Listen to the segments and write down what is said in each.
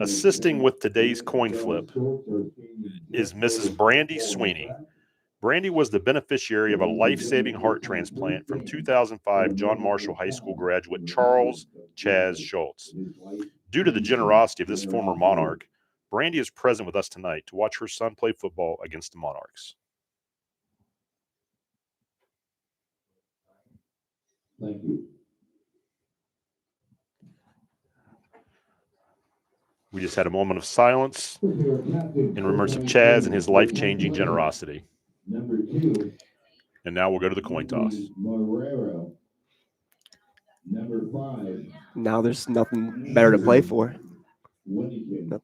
Assisting with today's coin flip is Mrs. Brandy Sweeney. Brandy was the beneficiary of a life-saving heart transplant from 2005 John Marshall High School graduate Charles Chaz Schultz. Due to the generosity of this former Monarch, Brandy is present with us tonight to watch her son play football against the Monarchs. Thank you. We just had a moment of silence in remembrance of Chaz and his life-changing generosity. And now we'll go to the coin toss. Now there's nothing better to play for. No.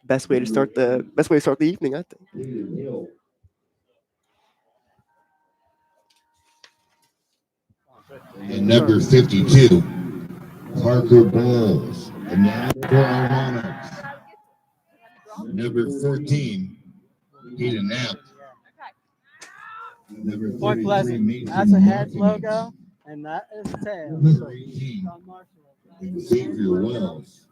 Best way to start the evening, I think. And number 52, Parker Bowles, the Nashville Monarchs. Number 14, Hayden Knapp. Number Point Pleasant. That's a head logo, and that is a tail. Number 18, Xavier Wells.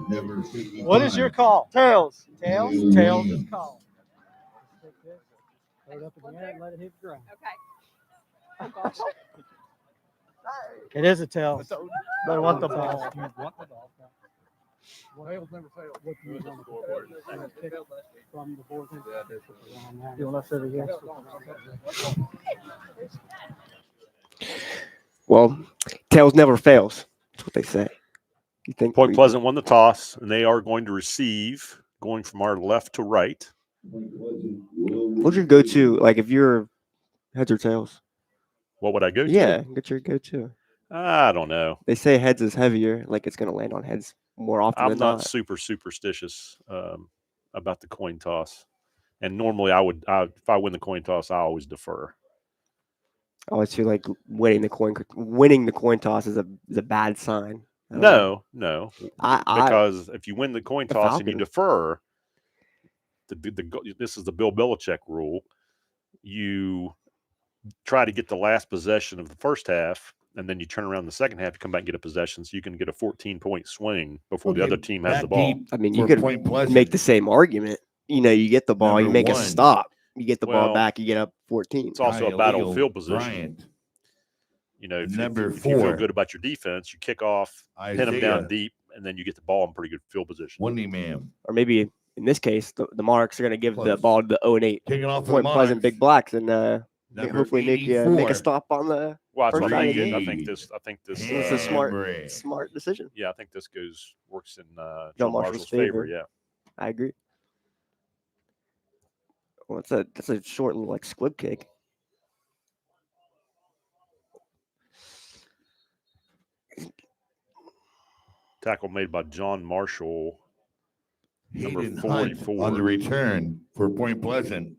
Number 55. What is your call? Tails. Tails? Tails is call. Throw it up in the air and let it hit the ground. Okay. Oh, gosh. It is a tail. But I want the ball. Tails never fail. From the board. You want to over here? Well, tails never fails. That's what they say. You think Point Pleasant won the toss, and they are going to receive, going from our left to right. What's your go-to? Like if you're heads or tails? What would I go to? Yeah, get your go-to. I don't know. They say heads is heavier, like it's going to land on heads more often I'm than not not. super superstitious about the coin toss, and normally if I win the coin toss, I always defer. I always feel like winning the coin toss is a bad sign. No, because if you win the coin the toss and you Falcons. defer, this is the Bill Belichick rule. You try to get the last possession of the first half, and then you turn around in the second half, you come back and get a possession, so you can get a 14-point swing before the other team has the ball. I mean, you could make the same argument. You get the ball, you make a stop, you get the ball back, you get up 14. It's also a battle field position. If you feel good about your defense, you kick off, pin them down deep, and then you get the ball in pretty good field position. Or maybe in this case, the Monarchs are going to give the ball to the 0-8 Kicking off Point Pleasant Big Blacks and hopefully make a stop on the that's first what I game. think this It's a smart decision. Yeah, I think this works in John Marshall's favor. Yeah, I agree. Well, that's a short little squib kick. tackle made by John Marshall, number Hayden 44. Hunt on the return for Point Pleasant.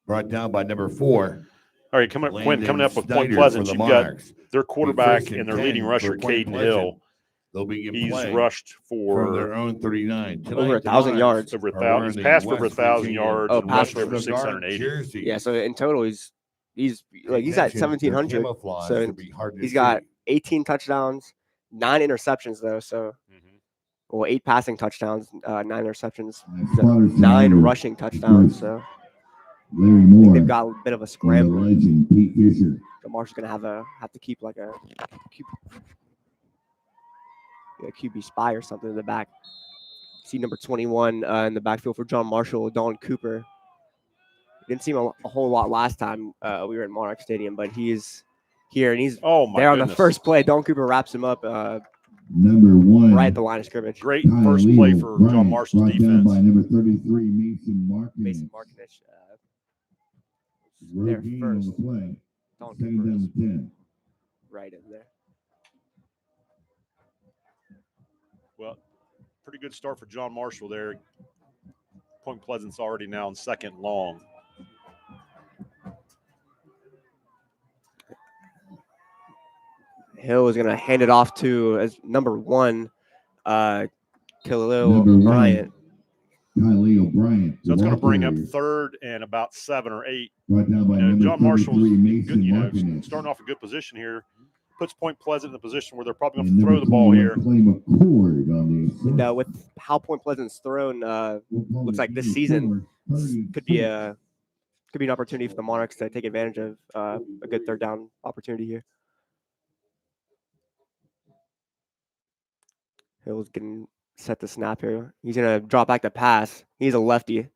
Brought down by number 4. All right, coming up with Point Snyder Pleasant, for the you've got Monarchs. their quarterback First and and their 10 leading rusher, for Point Caden Pleasant. Hill. They'll be in He's play rushed from for their own 39. Tonight, over 1,000 yards. over 1,000. He's passed for over 1,000 yards and rushed for over 680. Yeah, so in total, he's at 1,700. So he's got 18 touchdowns, 9 interceptions though. So, 8 passing touchdowns, 9 interceptions, 9 rushing touchdowns. So I think they've got a bit of a scramble. Marshall's gonna have to keep like a QB spy or something in the back. See number 21 in the backfield for John Marshall, Don Cooper. Didn't see him a whole lot last time we were in Monarch Stadium, but he's here and he's there on the first play. Don Cooper wraps him up number 1 right at the line of scrimmage. Great first play for John Marshall's defense. By number 33, Mason Markinich. There first. Play. Don Second Cooper down is to 10. right in there. Well, pretty good start for John Marshall there. Point Pleasant's already now in second long. Hill is going to hand it off to as number 1, Khalil Bryant. Kyle Bryant. So that's going to bring up third and about 7 or 8. Brought down by number John Marshall's 33, good, Mason Martinez. starting off a good position here. Puts Point Pleasant in a position where they're probably And going to throw the ball here. And with how Point Pleasant's thrown, looks like this season could be an opportunity for the Monarchs to take advantage of a good third down opportunity here. Hill's getting set to snap here. He's gonna drop back the pass. He's a lefty.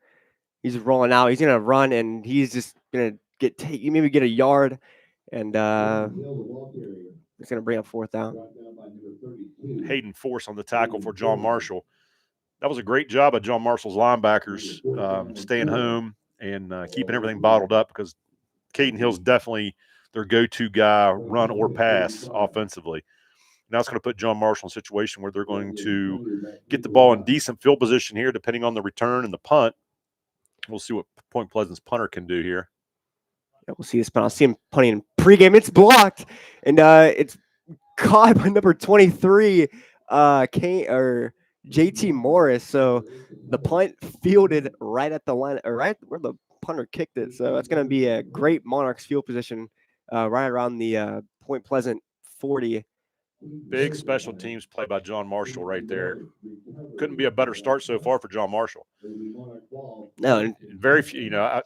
He's rolling out. He's gonna run, and he's just gonna maybe get a yard, and it's gonna bring up fourth down. Hayden Force on the tackle for John Marshall. That was a great job of John Marshall's linebackers staying home and keeping everything bottled up, because Caden Hill's definitely their go-to guy, run or pass offensively. Now it's going to put John Marshall in a situation where they're going to get the ball in decent field position here, depending on the return and the punt. We'll see what Point Pleasant's punter can do here. Yeah, we'll see this punt. I'll see him punting in pregame. It's blocked, and it's caught by number 23, JT Morris. So the punt fielded right at the line, or right where the punter kicked it. So that's going to be a great Monarchs field position right around the Point Pleasant 40. Big special teams play by John Marshall right there. Couldn't be a better start so far for John Marshall. No, and very few. I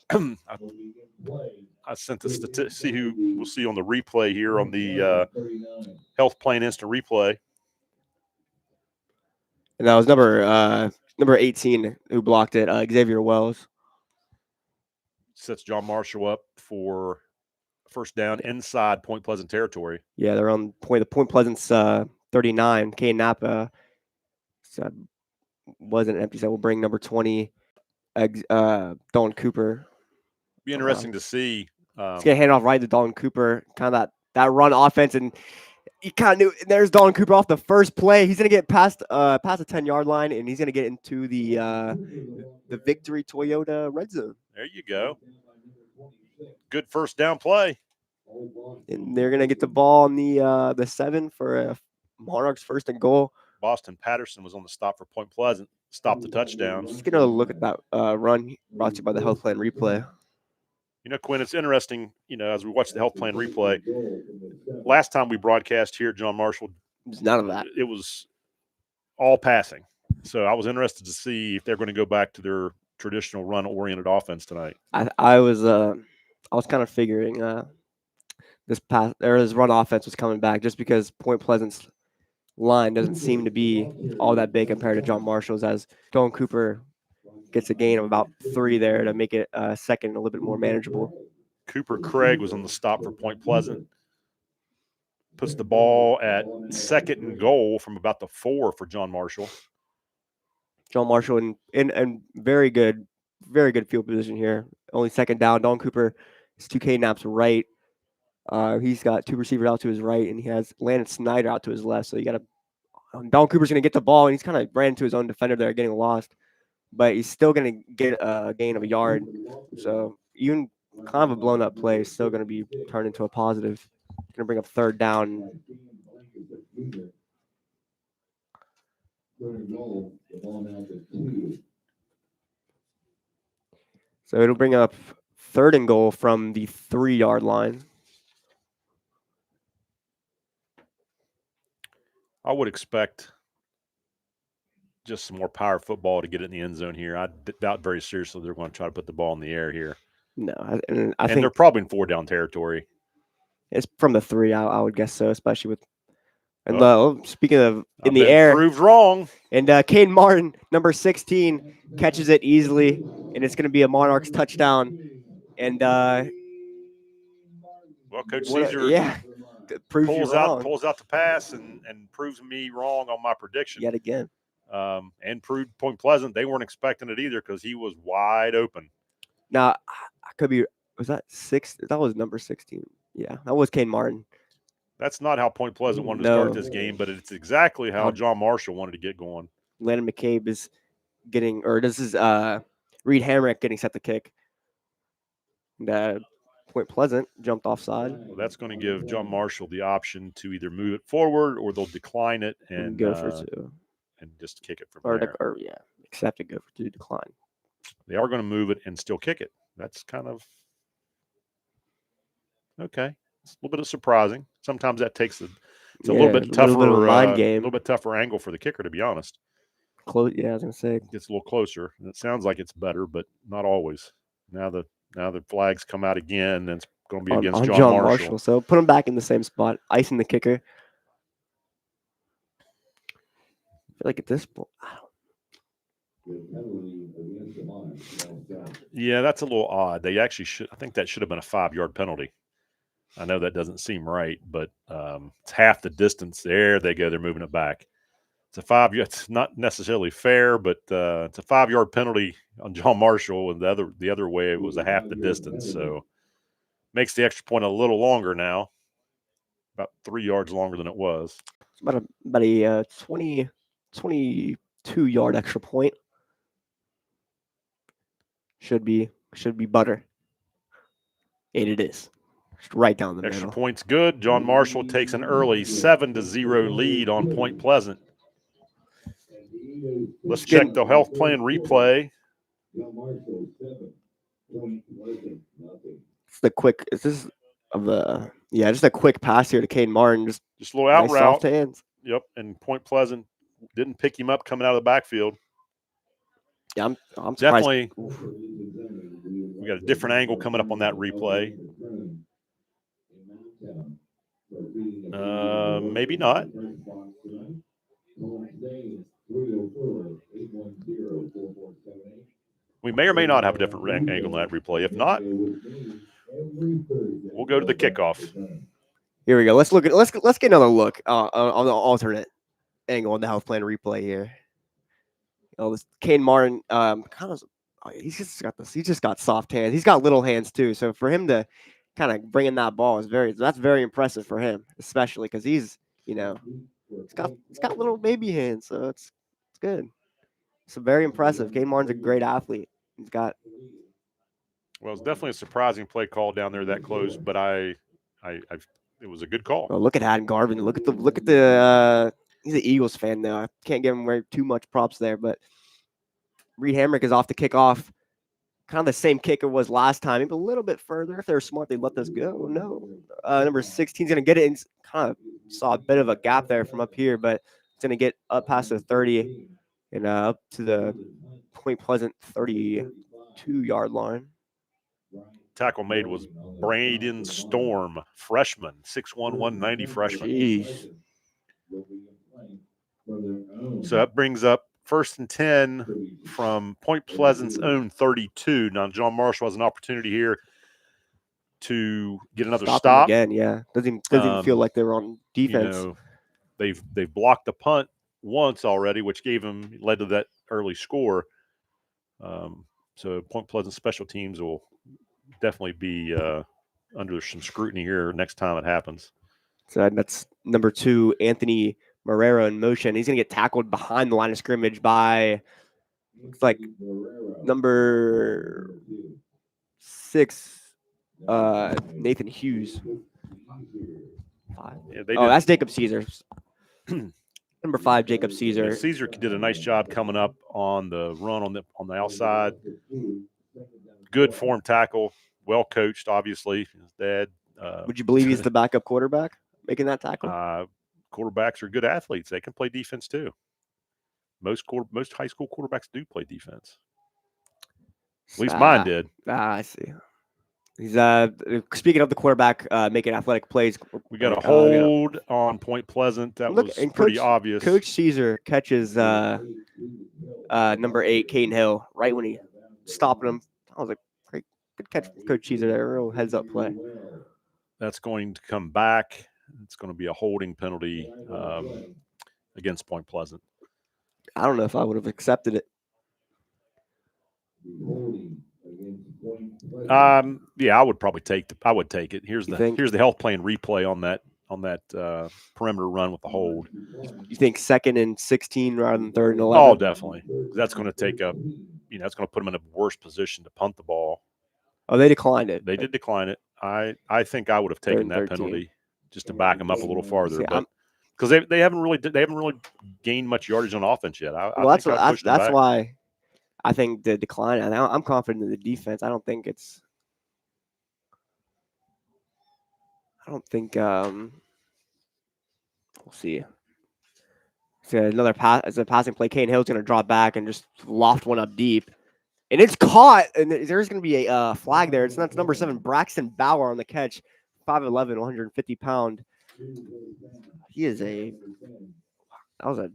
sent this to see who we'll see on the replay here on the Health Plan Instant Replay. And that was number 18 who blocked it, Xavier Wells. Sets John Marshall up for first down inside Point Pleasant territory. Yeah, they're on point. The Point Pleasant's 39. Kane Napa wasn't empty, so we'll bring number 20, Dalton Cooper. Be interesting to see. He's gonna hand off right to Dalton Cooper, kind of that run offense, and he kind of knew. There's Dalton Cooper off the first play. He's gonna get past the 10-yard line, and he's gonna get into the Victory Toyota red zone. There you go. Good first down play. And they're gonna get the ball on the 7 for a Monarchs first and goal. Boston Patterson was on the stop for Point Pleasant. Stopped the touchdown. Just gonna look at that run brought to you by the Health Plan Replay. Quinn, it's interesting, as we watch the Health Plan Replay, last time we broadcast here at John Marshall, none of that. It was all passing. So I was interested to see if they're going to go back to their traditional run-oriented offense tonight. I was kind of figuring this run offense was coming back, just because Point Pleasant's line doesn't seem to be all that big compared to John Marshall's, as Dalton Cooper gets a gain of about 3 there to make it second a little bit more manageable. Cooper Craig was on the stop for Point Pleasant. Puts the ball at second and goal from about the 4 for John Marshall. John Marshall in very good field position here. Only second down. Dalton Cooper is 2K Nap's right. He's got 2 receivers out to his right, and he has Landon Snyder out to his left. So you got Dalton Cooper's going to get the ball, and he's kind of ran into his own defender there, getting lost. But he's still going to get a gain of a yard. So even kind of a blown up play is still going to be turned into a positive. Going to bring up third down. So it'll bring up third and goal from the 3-yard line. I would expect just some more power football to get it in the end zone here. I doubt very seriously they're going to try to put the ball in the air here. No, I and think they're probably in 4-down territory. It's from the 3, I would guess so, especially with. And speaking of in the air, proved wrong. And Caden Martin, number 16, catches it easily, and it's going to be a Monarchs touchdown. And well, Coach Caesar pulls out the pass and proves me wrong on my prediction yet again. And proved Point Pleasant they weren't expecting it either, because he was wide open. Now, I could be. Was that 6? That was number 16. Yeah, that was Caden Martin. That's not how Point Pleasant wanted to start this game, but it's exactly how John Marshall wanted to get going. Landon McCabe is getting, or this is Reed Hamrick getting set to kick. And Point Pleasant jumped offside. Well, that's going to give John Marshall the option to either move it forward or they'll decline it and go for 2 and just kick it from there. Or accept it, go to decline. They are going to move it and still kick it. That's kind of okay. It's a little bit of surprising. Sometimes that takes it's a little bit tougher, little bit of a mind a game. little bit tougher angle for the kicker, to be honest. Close. Yeah, I was gonna say. It gets a little closer, and it sounds like it's better, but not always. Now the flags come out again, and it's going to be against John Marshall. So put him back in the same spot, icing the kicker. I feel like at this point, Yeah, that's a little odd. They actually should. I think that should have been a 5-yard penalty. I know that doesn't seem right, but it's half the distance. There they go. They're moving it back. It's a 5. It's not necessarily fair, but it's a 5-yard penalty on John Marshall, and the other way it was a half the distance. So makes the extra point a little longer now, about 3 yards longer than it was. it's about a 22-yard extra point. Should be butter. And it is. Just right down the Extra middle. point's good. John Marshall takes an early 7-0 lead on Point Pleasant. Let's check the health plan replay. It's the quick. Is this of a just a quick pass here to Caden Martin. Just a little out nice route. soft hands. Yep, and Point Pleasant didn't pick him up coming out of the backfield. Yeah, I'm surprised. Definitely. We got a different angle coming up on that replay. Maybe not. We may or may not have a different angle on that replay. If not, we'll go to the kickoff. Here we go. Let's get another look on the alternate angle on the health plan replay here. This Caden Martin, he's just got soft hands. He's got little hands too. So for him to kind of bring in that ball that's very impressive for him, especially because he's got little baby hands. So it's good. It's very impressive. Caden Martin's a great athlete. Well, it's definitely a surprising play call down there that close, but it was a good call. Oh, look at Adam Garvin. Look at the he's an Eagles fan now. I can't give him too much props there, but Reed Hamrick is off the kickoff. Kind of the same kicker was last time, maybe a little bit further. If they were smart, they'd let this go. No. Number 16 is going to get it. And kind of saw a bit of a gap there from up here, but it's going to get up past the 30 and up to the Point Pleasant 32-yard line. Tackle made was Braden Storm, freshman, 6'1", 190 freshman. Jeez. So that brings up 1st and 10 from Point Pleasant's own 32. Now, John Marshall has an opportunity here to get another stop. Again, yeah. Doesn't even feel like they were on defense. They've blocked the punt once already, which led to that early score. So Point Pleasant special teams will definitely be under some scrutiny here next time it happens. So that's number 2, Anthony Marrero in motion. He's going to get tackled behind the line of scrimmage by, looks like, number 6, Nathan Hughes. 5. Yeah, that's Jacob Caesar. Number 5, Jacob Caesar. Yeah, Caesar did a nice job coming up on the run on the outside. Good form tackle, well coached, obviously. His dad. Would you believe he's the backup quarterback making that tackle? Quarterbacks are good athletes. They can play defense too. Most high school quarterbacks do play defense. At least mine did. I see. He's speaking of the quarterback making athletic plays. We got a hold on Point Pleasant. That was pretty obvious. Coach Caesar catches number 8, Caden Hill, right when he stopped him. I was like, great, good catch from Coach Caesar there. Real heads up play. That's going to come back. It's going to be a holding penalty against Point Pleasant. I don't know if I would have accepted it. Yeah, I would probably take it. Here's the health plan replay on that perimeter run with the hold. You think 2nd and 16 rather than 3rd and 11? Oh, definitely. That's going to take that's going to put them in a worse position to punt the ball. Oh, they declined it. They did decline it. I think I would have taken that penalty just to back them up a little farther, because they haven't really gained much yardage on offense yet. That's why I think the decline. I'm confident in the defense. I don't think. We'll see. So another pass as a passing play. Kane Hill's going to drop back and just loft one up deep. And it's caught. And there's going to be a flag there. It's number 7, Braxton Bauer on the catch. 5'11", 150-pound. That was a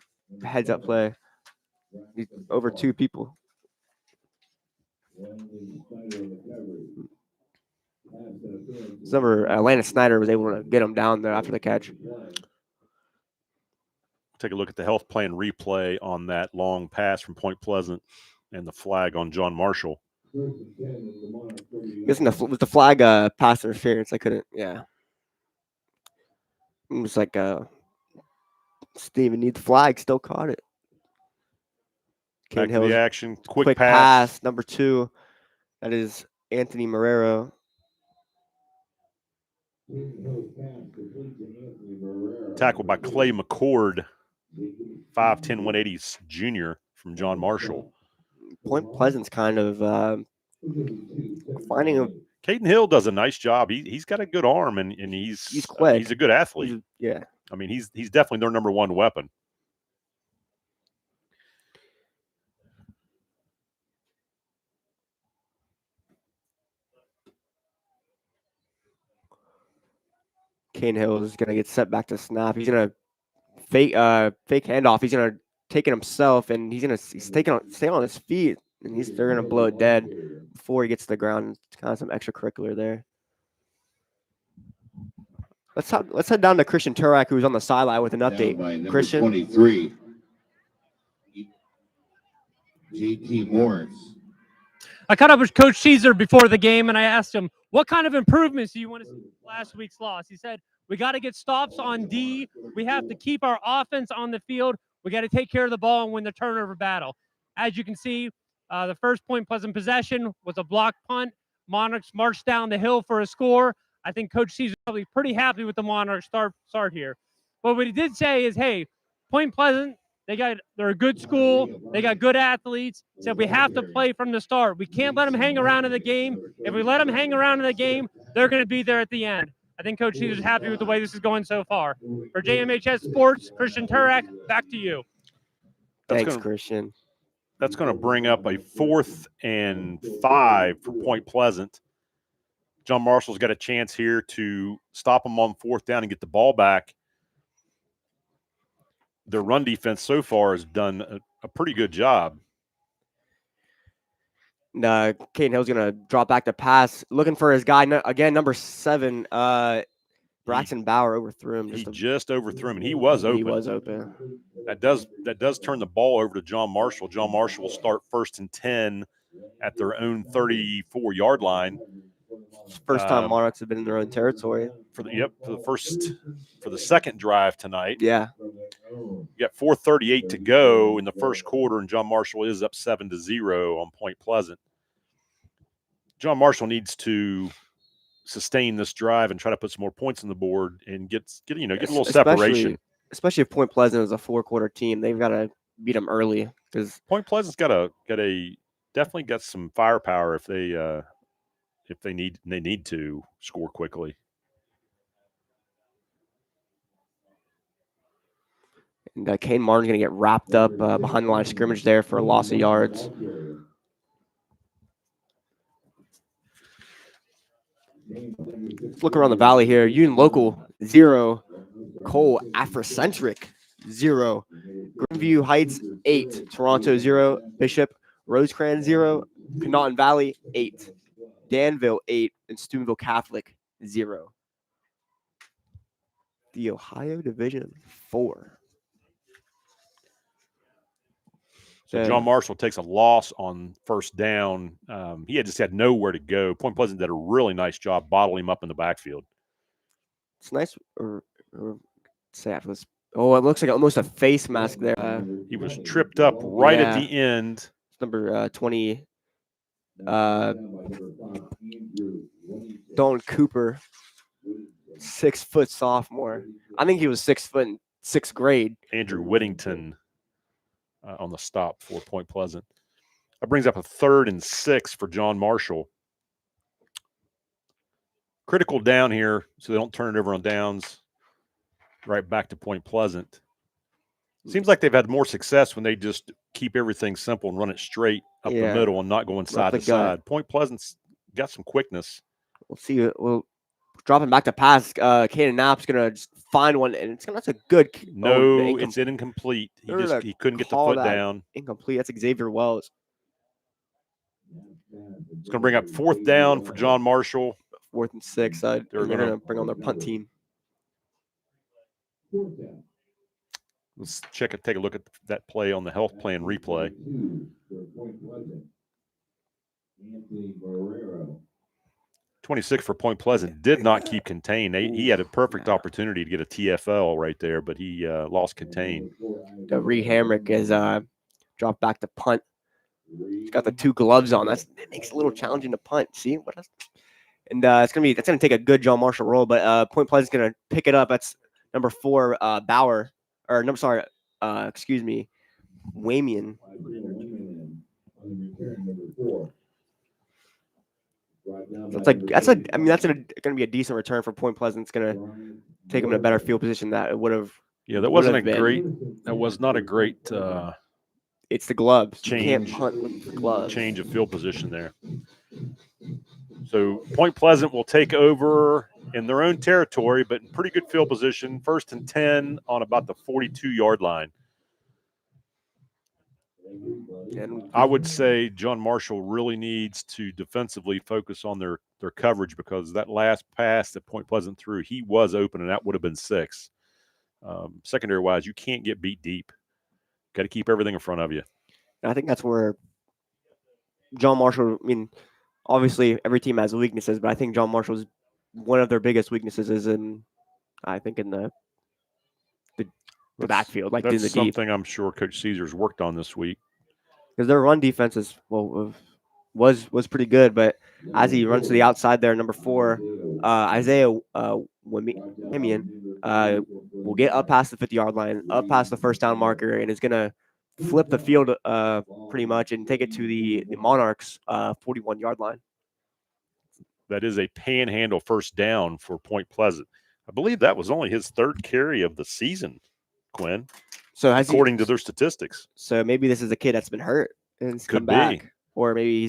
heads-up play. He's over 2 people. Atlanta Snyder was able to get him down there after the catch. Take a look at the health plan replay on that long pass from Point Pleasant and the flag on John Marshall. Guessing with the flag pass interference, I couldn't. Yeah, it was like didn't even need the flag. Still caught it. Back to the action. Quick pass. Number 2. That is Anthony Marrero. Tackled by Clay McCord, 5'10", 180 junior from John Marshall. Point Pleasant's kind of finding a. Caden Hill does a nice job. He's got a good arm and he's quick. He's a good athlete. Yeah. I mean, he's definitely their number 1 weapon. Kane Hill is gonna get set back to snap. He's gonna fake handoff. He's gonna take it himself, and he's stay on his feet, and they're gonna blow it dead before he gets to the ground. It's kind of some extracurricular there. Let's head down to Christian Turak, who's on the sideline with an update. Christian, 23, JT Morris. I caught up with Coach Caesar before the game, and I asked him, what kind of improvements do you want to see last week's loss? He said, we got to get stops on D. We have to keep our offense on the field. We got to take care of the ball and win the turnover battle. As you can see, the first Point Pleasant possession was a block punt. Monarchs marched down the hill for a score. I think Coach Caesar is probably pretty happy with the Monarchs start here. But what he did say is, hey, Point Pleasant, they're a good school. They got good athletes. Said we have to play from the start. We can't let them hang around in the game. If we let them hang around in the game, they're going to be there at the end. I think Coach Caesar's happy with the way this is going so far. For JMHS Sports, Christian Turak, back to you. Thanks, Christian. That's going to bring up a 4th and 5 for Point Pleasant. John Marshall's got a chance here to stop them on 4th down and get the ball back. Their run defense so far has done a pretty good job. Caden Hill's going to drop back to pass, looking for his guy again, number 7. Braxton Bauer overthrew him. He just overthrew him, and he was open. He was open. That does turn the ball over to John Marshall. John Marshall will start 1st and 10 at their own 34-yard line. First time Monarchs have been in their own territory. For the second drive tonight. Yeah. You got 4:38 to go in the first quarter, and John Marshall is up 7-0 on Point Pleasant. John Marshall needs to sustain this drive and try to put some more points on the board and get a little separation. Especially if Point Pleasant is a 4-quarter team, they've got to beat them early because Point Pleasant's definitely got some firepower if they need to score quickly. And Kane Martin's going to get wrapped up behind the line of scrimmage there for a loss of yards. Let's look around the valley here. Union Local, 0. Cole Afrocentric, 0. Greenview Heights, 8. Toronto, 0. Bishop Rosecrans, 0. Connaughton Valley, 8. Danville, 8. And Steubenville Catholic, 0. The Ohio Division 4. So John Marshall takes a loss on 1st down. He just had nowhere to go. Point Pleasant did a really nice job bottling him up in the backfield. It's nice. It looks like almost a face mask there. He was tripped up right at the end. It's number 20. Don Cooper, 6-foot sophomore. I think he was 6 foot in 6th grade. Andrew Whittington on the stop for Point Pleasant. That brings up a 3rd and 6 for John Marshall. Critical down here so they don't turn it over on downs. Right back to Point Pleasant. Seems like they've had more success when they just keep everything simple and run it straight up the middle and not going side to side. Point Pleasant's got some quickness. We'll see. We'll drop him back to pass. Caden Knapp's gonna just find one, and that's a good. No, it's incomplete. He couldn't get the foot down. Incomplete. That's Xavier Wells. It's gonna bring up 4th down for John Marshall. 4th and 6. They're gonna bring on their punt team. Let's take a look at that play on the health plan replay. 26 for Point Pleasant did not keep contained. He had a perfect opportunity to get a TFL right there, but he lost contain. Reed Hamrick is dropped back to punt. He's got the 2 gloves on. That makes it a little challenging to punt. See what else? And that's gonna take a good John Marshall roll, but Point Pleasant's gonna pick it up. That's number 4, Bauer, or no, sorry, excuse me, Wamian. That's gonna be a decent return for Point Pleasant. It's gonna take them in a better field position that it would have. Yeah, that wasn't a great. That was not a great. It's the gloves. Change, you can't punt with the gloves. Change of field position there. So Point Pleasant will take over in their own territory, but in pretty good field position. 1st and 10 on about the 42-yard line. And I would say John Marshall really needs to defensively focus on their coverage, because that last pass that Point Pleasant threw, he was open, and that would have been 6. Secondary-wise, you can't get beat deep. Got to keep everything in front of you. I think that's where John Marshall, obviously every team has weaknesses, but I think John Marshall's one of their biggest weaknesses is in the backfield, like in the deep. That's something I'm sure Coach Caesar's worked on this week. Because their run defense was pretty good, but as he runs to the outside there, number 4, Isaiah Wimian will get up past the 50-yard line, up past the 1st down marker, and is gonna flip the field pretty much and take it to the Monarchs 41-yard line. That is a panhandle 1st down for Point Pleasant. I believe that was only his 3rd carry of the season, Quinn. So according to their statistics. So maybe this is a kid that's been hurt and he's come back, or maybe he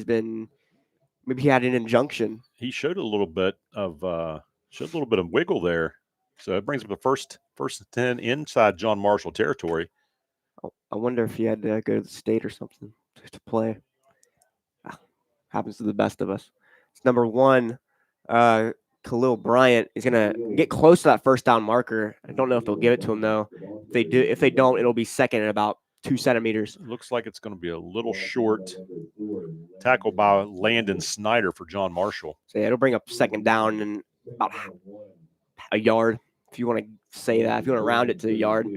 had an injunction. He showed a little bit of wiggle there. So it brings up the first and 10 inside John Marshall territory. I wonder if he had to go to the state or something to play. Happens to the best of us. It's number 1, Khalil Bryant is gonna get close to that 1st down marker. I don't know if they'll give it to him though. If they don't, it'll be 2nd and about 2 centimeters. It looks like it's going to be a little short. Tackled by Landon Snyder for John Marshall. So yeah, it'll bring up 2nd down and about a yard, if you want to say that. If you want to round it to a yard.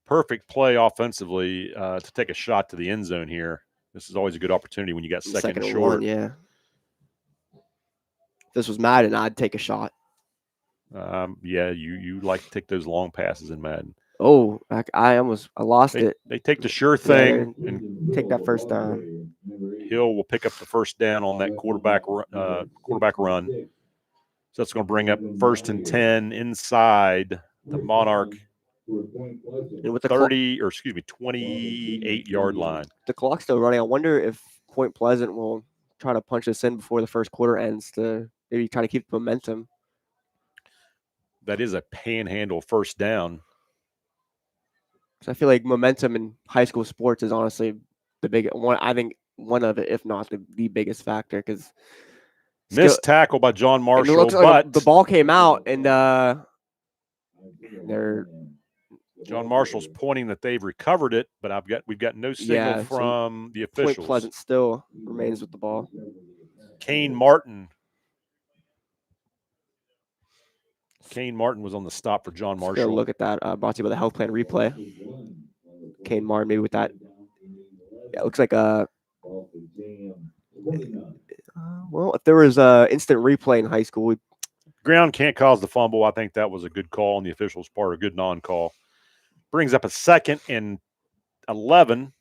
Perfect play offensively to take a shot to the end zone here. This is always a good opportunity when you got 2nd and short. Yeah. If this was Madden, I'd take a shot. Yeah, you like to take those long passes in Madden. Oh, I lost it. They take the sure thing and take that 1st down. Hill will pick up the 1st down on that quarterback run. So that's going to bring up 1st and 10 inside the Monarch 28-yard line. The clock's still running. I wonder if Point Pleasant will try to punch this in before the 1st quarter ends to maybe try to keep the momentum. That is a panhandle 1st down. So I feel like momentum in high school sports is honestly the big one. I think one of it, if not the biggest factor, because missed tackle by John Marshall. It looks like the ball came out, and John Marshall's pointing that they've recovered it, but we've got no signal from the officials. Point Pleasant still remains with the ball. Kane Martin was on the stop for John Marshall. Look at that. Brought to you by the health plan replay. Kane Martin, maybe with that. Yeah, it looks like well, if there was a instant replay in high school, ground can't cause the fumble. I think that was a good call on the officials' part, a good non-call. Brings up a 2nd and 11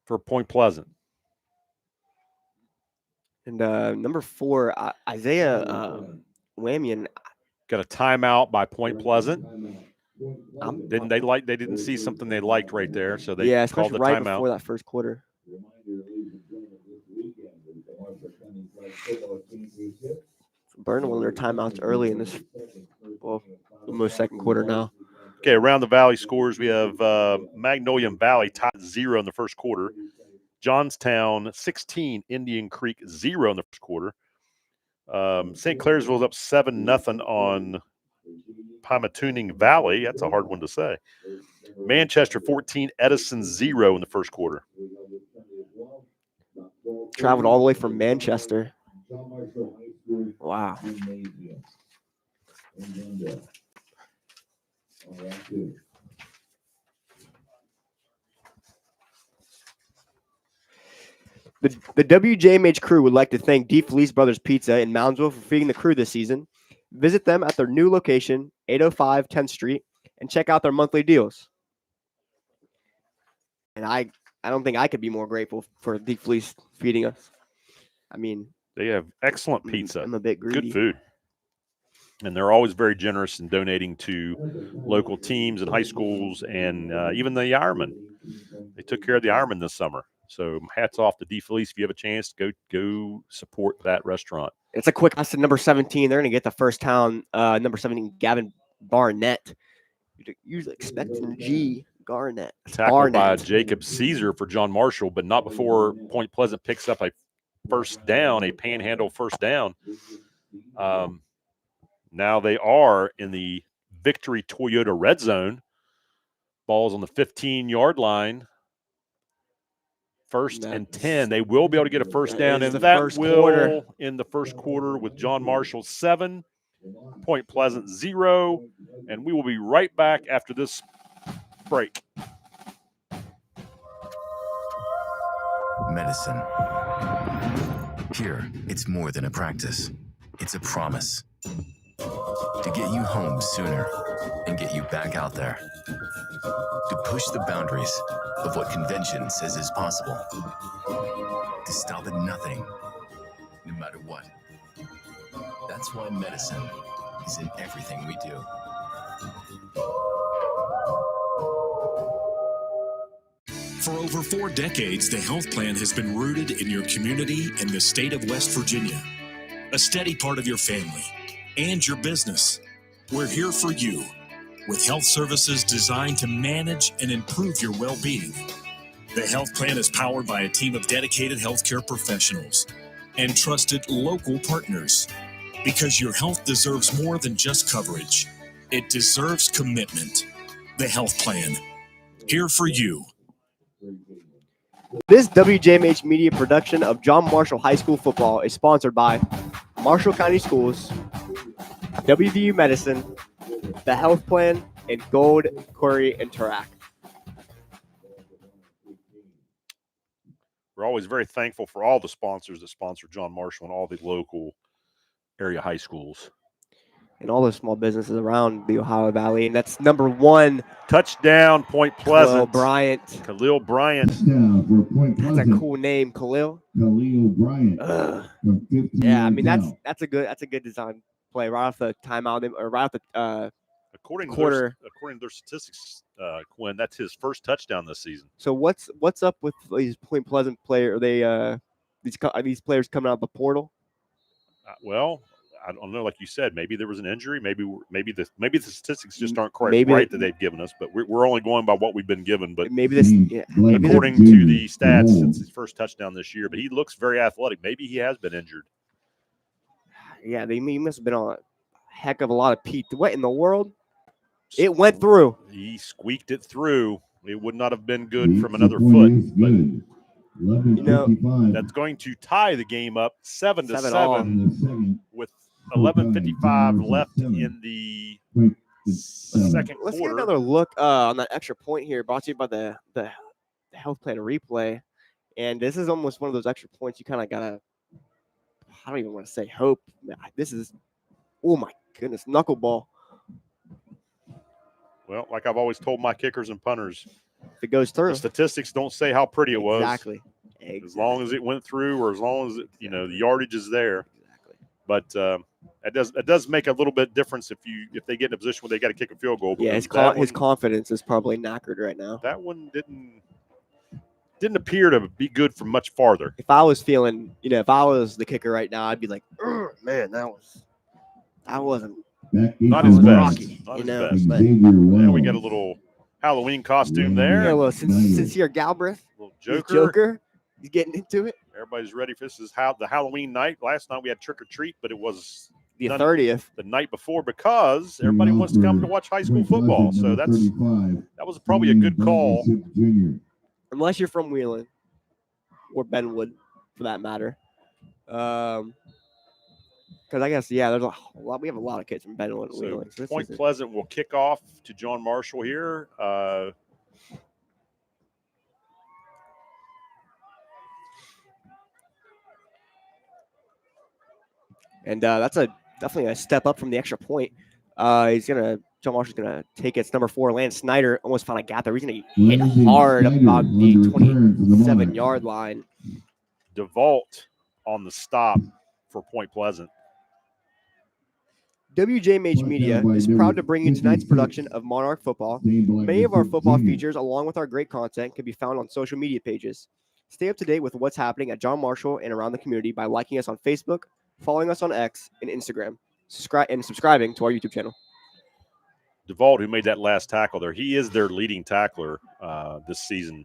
for Point Pleasant. And number 4, Isaiah Wamian. Got a timeout by Point Pleasant. I'm- They didn't see something they liked right there, so they yeah, called especially the right timeout. before that first quarter. Burning one of their timeouts early in this, well, almost second quarter now. Okay, around the Valley scores, we have Magnolia Valley tied 0 in the first quarter. Johnstown 16, Indian Creek 0 in the first quarter. St. Clairsville's up 7-0 on Pymatuning Valley. That's a hard one to say. Manchester 14, Edison 0 in the first quarter. Traveled all the way from Manchester. Wow. The WJMH crew would like to thank Deep Fleece Brothers Pizza in Moundsville for feeding the crew this season. Visit them at their new location, 805 10th Street, and check out their monthly deals. And I don't think I could be more grateful for Deep Fleece feeding us. I mean, they have excellent pizza. I'm a bit greedy. Good food. And they're always very generous in donating to local teams and high schools and even the Ironman. They took care of the Ironman this summer. So hats off to D Fleece. If you have a chance, go support that restaurant. It's a quick pass to number 17. They're going to get the first down. Number 17, Gavin Barnett. You'd usually expect from G. Garnett. Tackled by Jacob Caesar for John Marshall, but not before Point Pleasant picks up a first down, a panhandle first down. Now they are in the Victory Toyota red zone. Ball's on the 15-yard line. First and 10. They will be able to get a first down, and that will in the first quarter with John Marshall 7, Point Pleasant 0, and we will be right back after this break. Medicine. Here, it's more than a practice. It's a promise to get you home sooner and get you back out there. To push the boundaries of what convention says is possible. To stop at nothing, no matter what. That's why medicine is in everything we do. For over 4 decades, the health plan has been rooted in your community and the state of West Virginia. A steady part of your family and your business. We're here for you with health services designed to manage and improve your well-being. The health plan is powered by a team of dedicated healthcare professionals and trusted local partners. Because your health deserves more than just coverage. It deserves commitment. The health plan. Here for you. This WJMH Media production of John Marshall High School football is sponsored by Marshall County Schools, WVU Medicine, the Health Plan, and Gold Query Interact. We're always very thankful for all the sponsors that sponsor John Marshall and all the local area high schools. And all those small businesses around the Ohio Valley. And that's number 1. Touchdown, Point Pleasant. Khalil Bryant. Touchdown for Point Pleasant. That's a cool name, Khalil. Khalil Bryant. Yeah, I mean that's a good design play right off the timeout or right off the according quarter. According to their statistics, Quinn, that's his first touchdown this season. So what's up with these Point Pleasant players? Are they these players coming out of the portal? Well, I don't know. Like you said, maybe there was an injury. Maybe the statistics just aren't right that they've given us. But we're only going by what we've been given. But according to the stats, it's his first touchdown this year. But he looks very athletic. Maybe he has been injured. Yeah, he must have been on a heck of a lot of Pete. What in the world? It went through. He squeaked it through. It would not have been good from another foot. But that's going to tie the game up 7-7 with 11:55 left in the second quarter. Let's get another look on that extra point here, brought to you by the health plan replay. And this is almost one of those extra points you kind of gotta, I don't even want to say hope. This is, oh my goodness, knuckleball. Well, like I've always told my kickers and punters, if it goes through, the statistics don't say how pretty it was. Exactly. as long as it went through, or as long as it, the yardage is there. Exactly. But it does make a little bit difference if they get in a position where they got to kick a field goal. Yeah, because his confidence is probably knackered right now. That one didn't appear to be good from much farther. If I was feeling, if I was the kicker right now, I'd be like, man, that wasn't Not his best. rocky, Not you his know. best. But Now we got a little Halloween costume there. yeah, a little sincere Galbraith, Little he's Joker. He's getting into it. Everybody's ready for this. Is the Halloween night. Last night we had trick or treat, but it was The 30th. the night before because everybody wants to come to watch high school football. So that was probably a good call. Unless you're from Wheeling or Benwood, for that matter. Because I guess, there's a lot. We have a lot of kids from Benwood and So Wheeling. So Point Pleasant will kick off to John Marshall here. And that's definitely a step up from the extra point. John Marshall's gonna take its number 4. Lance Snyder almost found a gap there. He's gonna hit hard about the 27-yard line. DeVault on the stop for Point Pleasant. WJMH Media is proud to bring you tonight's production of Monarch Football. Many of our football features, along with our great content, can be found on social media pages. Stay up to date with what's happening at John Marshall and around the community by liking us on Facebook, following us on X and Instagram, subscribing to our YouTube channel. DeVault, who made that last tackle there, he is their leading tackler this season.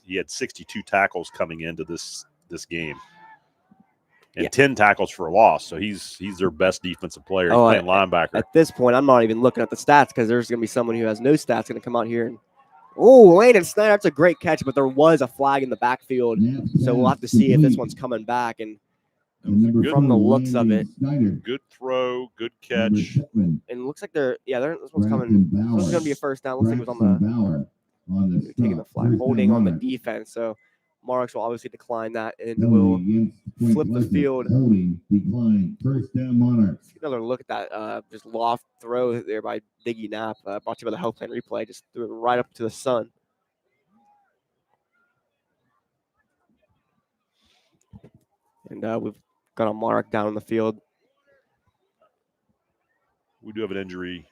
He had 62 tackles coming into this game, and 10 tackles for a loss. So he's their best defensive player. He's playing linebacker. At this point, I'm not even looking at the stats because there's going to be someone who has no stats going to come out here. Landon Snyder, that's a great catch, but there was a flag in the backfield. So we'll have to see if this one's coming back. And from the looks of it, good throw, good catch. And it looks like this one's coming. This is going to be a first down. Looks like it was on the taking the flag, holding on the defense. So Monarchs will obviously decline that and will flip the field. First down, Monarchs. Another look at that just loft throw there by Diggy Knapp, brought to you by the Health Plan Replay. Just threw it right up to the sun. And we've got a Monarch down on the field. We do have an injury.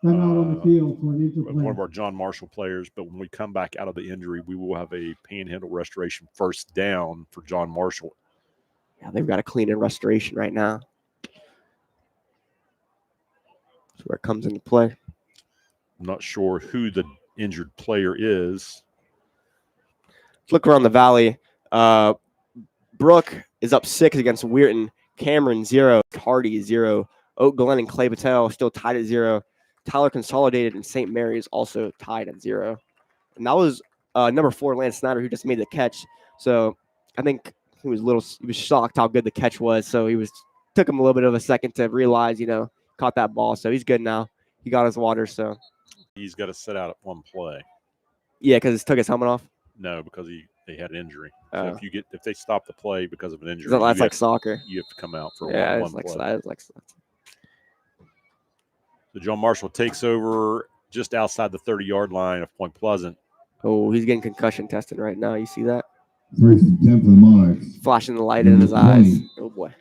Time out on the field for an injured One of our John Marshall players, but when we come back out of the injury, we will have a panhandle restoration first down for John Marshall. Yeah, they've got a clean and restoration right now. That's where it comes into play. I'm not sure who the injured player is. Let's look around the valley. Brooke is up 6 against Weirton. Cameron 0. Hardy 0. Oak Glen and Clay Patel still tied at 0. Tyler Consolidated and St. Mary's also tied at 0. And that was number 4, Lance Snyder, who just made the catch. So I think he was shocked how good the catch was. So took him a little bit of a second to realize, caught that ball. So he's good now. He got his water. So he's got to sit out at one play. Yeah, because he took his helmet off. No, because they had an injury. So if they stop the play because of an injury, that's like soccer. You have to come out for one play. It's like So John Marshall takes over just outside the 30-yard line of Point Pleasant. Oh, he's getting concussion tested right now. You see that? First and 10 for the Monarchs. Flashing the light in his eyes. Oh, boy.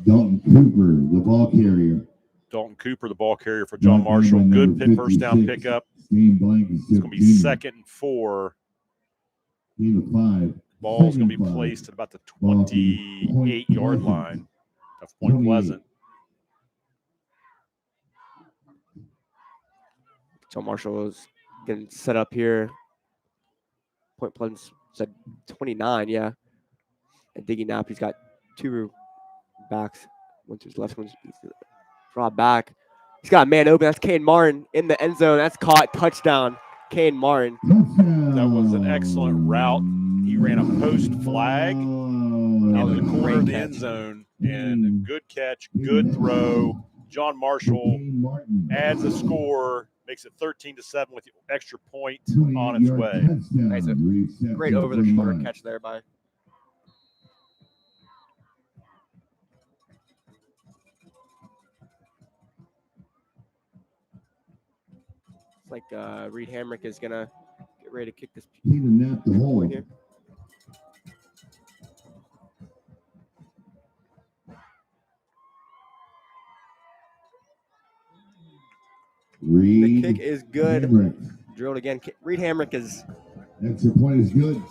Dalton Cooper, the ball carrier. Dalton Cooper, the ball carrier for John Marshall. Good first down pickup. It's going to be 2nd and 4. Ball's going to be placed at about the 28-yard line of Point Pleasant. John Marshall is getting set up here. Point Pleasant said 29, yeah. And Diggy Knapp, he's got 2 backs. One to his left, one's draw back. He's got a man open. That's Kane Martin in the end zone. That's caught. Touchdown. Kane Martin. That was an excellent route. He ran a post flag out of the corner of the end zone. And a good catch, good throw. John Marshall adds a score, makes it 13-7 with the extra point on its way. Nice. Great over-the-shoulder catch there by. It's like Reed Hamrick is going to get ready to kick this point here. The kick is good. Drilled again. Reed Hamrick is Extra point is good.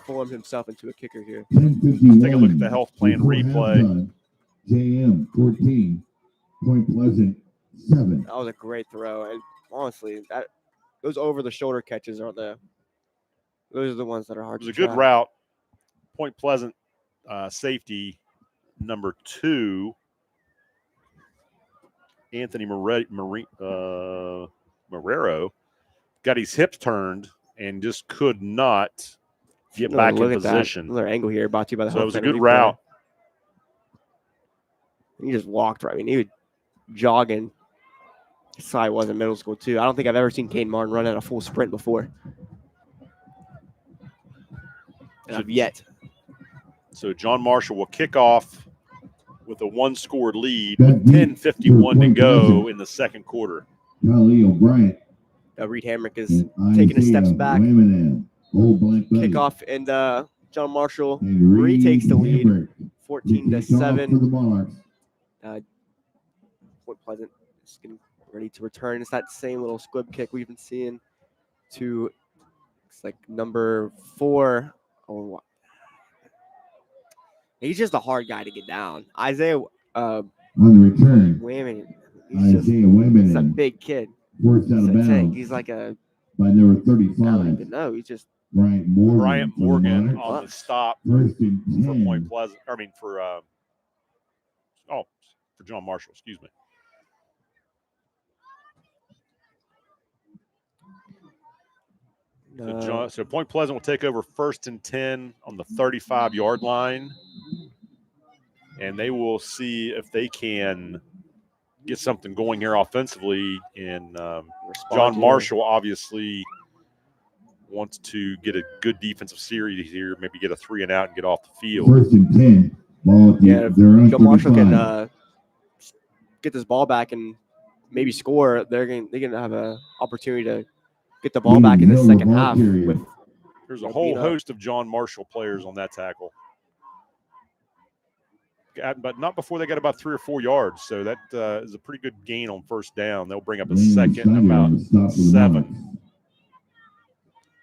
formed himself into a kicker here. 10:51. Take a look at the health plan before replay. halftime. JM 14. Point Pleasant 7. That was a great throw, and honestly, those over the shoulder catches are those are the ones that are hard. It was to a good track. route. Point Pleasant safety number 2, Anthony Marrero, got his hips turned and just could not get back in position. Another angle here brought to you by the So it was a Health good Plan replay. route. He just walked right. I mean, he was jogging. So I was in middle school too. I don't think I've ever seen Kane Martin run at a full sprint before. And I've yet. So John Marshall will kick off with a 1-score lead That with beat 10:51 to Point go Pleasant. in the second quarter. Golly O'Brien. Reed Hamrick is and taking his Isaiah steps back. Wayman, Old Black Buddy. Kickoff, and John Marshall And Reed retakes the lead, Hamrick. 14-7. For the Monarchs. Point Pleasant is getting ready to return. It's that same little squib kick we've been seeing to, it's like number 4. Oh, he's just a hard guy to get down. Isaiah On the return, Wayman. He's Isaiah Wayman. a big kid. Forced out He's of a tank. bounds He's like a, by number I don't 35. even know. He's just, Bryant Morgan. Bryant for the Morgan Monarchs. on the stop First and for 10. Point Pleasant. I mean, for John Marshall, excuse me. So Point Pleasant will take over 1st and 10 on the 35-yard line. And they will see if they can get something going here offensively. And John Marshall obviously wants to get a good defensive series here, maybe get a 3-and-out and get off the field. 1st and 10. Ball at yeah, if John Marshall 35. can get this ball back and maybe score, they're going to have an opportunity to get the ball back in the second half. There's a whole host of John Marshall players on that tackle. But not before they got about 3 or 4 yards. So that is a pretty good gain on first down. They'll bring up a second and about 7.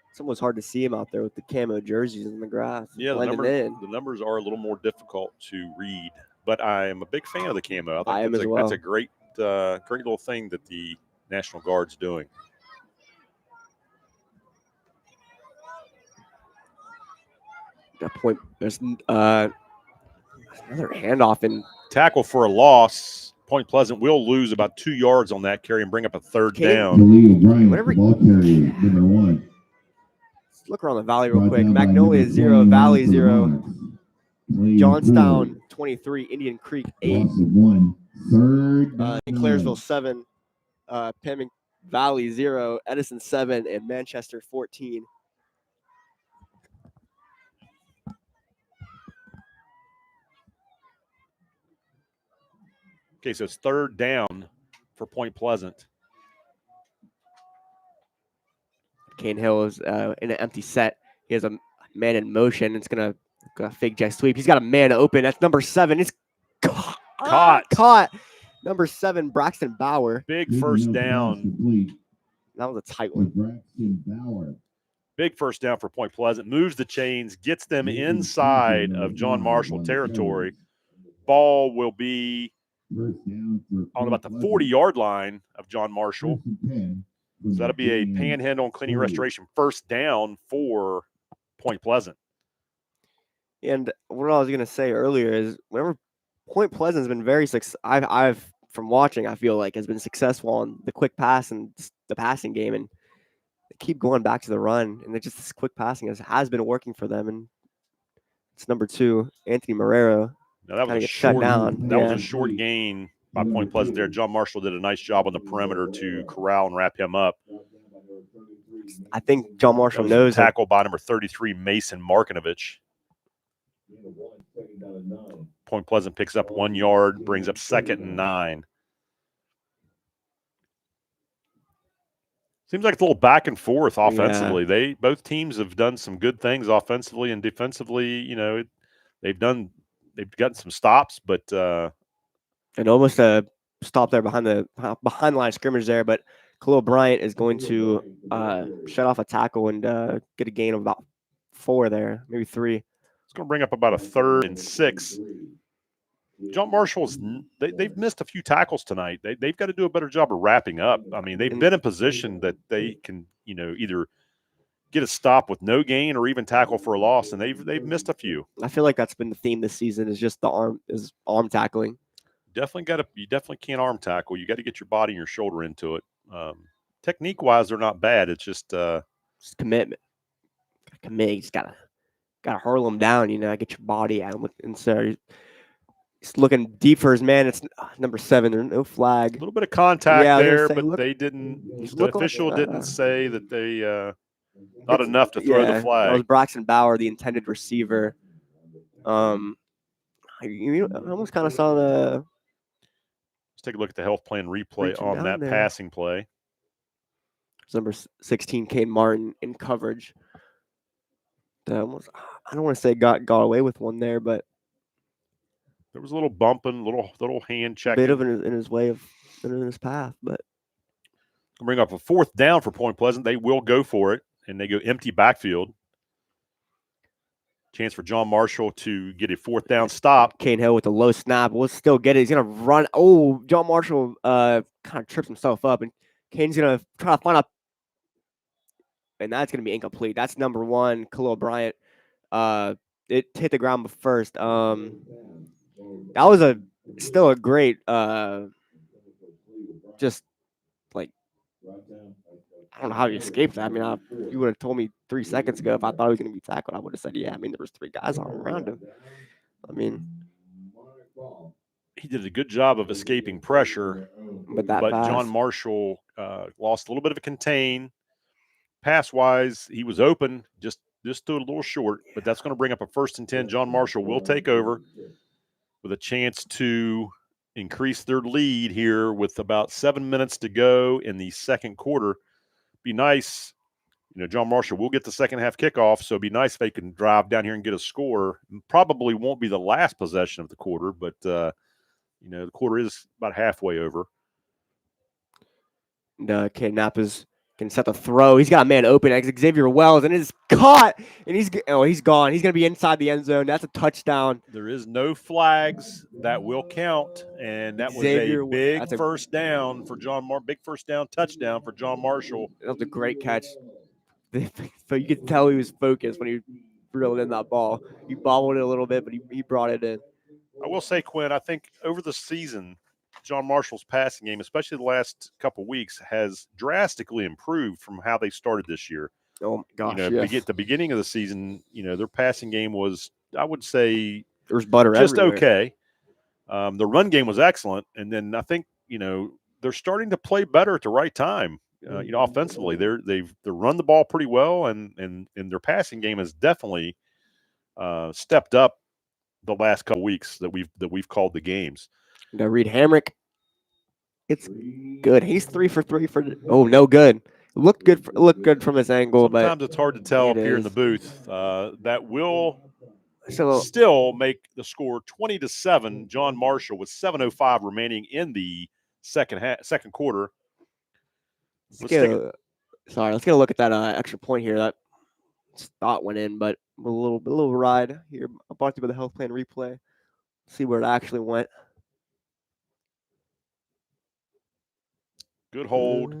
It's almost hard to see him out there with the camo jerseys in the grass. Yeah, the numbers are a little more difficult to read. But I am a big fan of the camo. I am as well. That's a great little thing that the National Guard's doing. That point, there's another handoff and tackle for a loss. Point Pleasant will lose about 2 yards on that carry and bring up a 3rd down. Whatever. Ball carrier, number 1. Let's look around the Valley real quick. Magnolia 0, Valley 0, Johnstown 23, Indian Creek 8, Loss of 1. 3rd. Claresville 7, Pembroke Valley 0, Edison 7, and Manchester 14. Okay, so it's 3rd down for Point Pleasant. Kane Hill is in an empty set. He has a man in motion. It's going to fake jet sweep. He's got a man open. That's number 7. It's caught. Number 7, Braxton Bauer. Big first down. That was a tight one. Braxton Bauer. Big first down for Point Pleasant. Moves the chains, gets them inside of John Marshall territory. Ball will be on about the 40-yard line of John Marshall. So that'll be a panhandle and cleaning restoration first down for Point Pleasant. And what I was going to say earlier is whenever Point Pleasant's been very successful, I've from watching, I feel like has been successful on the quick pass and the passing game, and they keep going back to the run, and just this quick passing has been working for them. And it's number 2, Anthony Marrero. Now that was a short down. That was a short gain by Point Pleasant there. John Marshall did a nice job on the perimeter to corral and wrap him up. I think John Marshall knows. Tackle by number 33, Mason Markinovich. Point Pleasant picks up 1 yard, brings up 2nd and 9. Seems like it's a little back and forth offensively. Yeah. Both teams have done some good things offensively and defensively. You know, they've gotten some stops, but and almost a stop there behind the line of scrimmage there. But Khalil Bryant is going to shut off a tackle and get a gain of about 4 there, maybe 3. It's going to bring up about a 3rd and 6. John Marshall's they've missed a few tackles tonight. They've got to do a better job of wrapping up. I mean, they've been in position that they can, either get a stop with no gain or even tackle for a loss, and they've missed a few. I feel like that's been the theme this season is just the arm tackling. You definitely can't arm tackle. You got to get your body and your shoulder into it. Technique wise, they're not bad. It's just commitment. Commit. You just gotta hurl them down. Get your body at him, and so he's looking deep for his man. It's number 7. There's no flag. A little bit of contact there, say, but they didn't. The official didn't say that they not enough to throw the flag. That was Braxton Bauer, the intended receiver. I almost kind of saw the. Let's take a look at the health plan replay on that passing play. It's number 16, Kane Martin, in coverage. That almost, I don't want to say got away with one there, but there was a little bumping, little hand checking. Bit of in his way of in his path, but bring up a 4th down for Point Pleasant. They will go for it, and they go empty backfield. Chance for John Marshall to get a 4th down stop. Kane Hill with a low snap. We'll still get it. He's going to run. Oh, John Marshall kind of trips himself up, and Kane's going to try to find a. And that's going to be incomplete. That's number 1, Khalil Bryant. It hit the ground first. That was still a great, just like, I don't know how you escaped that. I mean, you would have told me 3 seconds ago if I thought he was going to be tackled. I would have said, yeah. I mean, there was 3 guys all around him. I mean, he did a good job of escaping pressure, but John Marshall lost a little bit of a contain. Pass-wise, he was open, just stood a little short, but that's going to bring up a 1st and 10. John Marshall will take over with a chance to increase their lead here with about 7 minutes to go in the second quarter. Be nice, John Marshall will get the second half kickoff, so it'd be nice if they can drive down here and get a score. Probably won't be the last possession of the quarter, but, the quarter is about halfway over. And Knapp can set the throw. He's got a man open. Xavier Wells, and it's caught. And he's gone. He's going to be inside the end zone. That's a touchdown. There is no flags that will count, and that was a big first down for John. Big first down touchdown for John Marshall. That was a great catch. But you could tell he was focused when he reeled in that ball. He bobbled it a little bit, but he brought it in. I will say, Quinn, I think over the season, John Marshall's passing game, especially the last couple weeks, has drastically improved from how they started this year. Oh my gosh! Yes. The beginning of the season, their passing game was, I would say, there's butter just everywhere. Okay. The run game was excellent, and then I think they're starting to play better at the right time. Offensively, they've run the ball pretty well, and their passing game has definitely stepped up the last couple weeks that we've called the games. Reed Hamrick. It's good. He's 3 for 3 for. Oh, no good. Looked good from this angle, sometimes but it's hard to tell up here in the booth. That will still make the score 20-7. John Marshall with 7:05 remaining in the second quarter. Let's get a look at that extra point here. That thought went in, but a little ride here. I brought you by the health plan replay. See where it actually went. Good hold.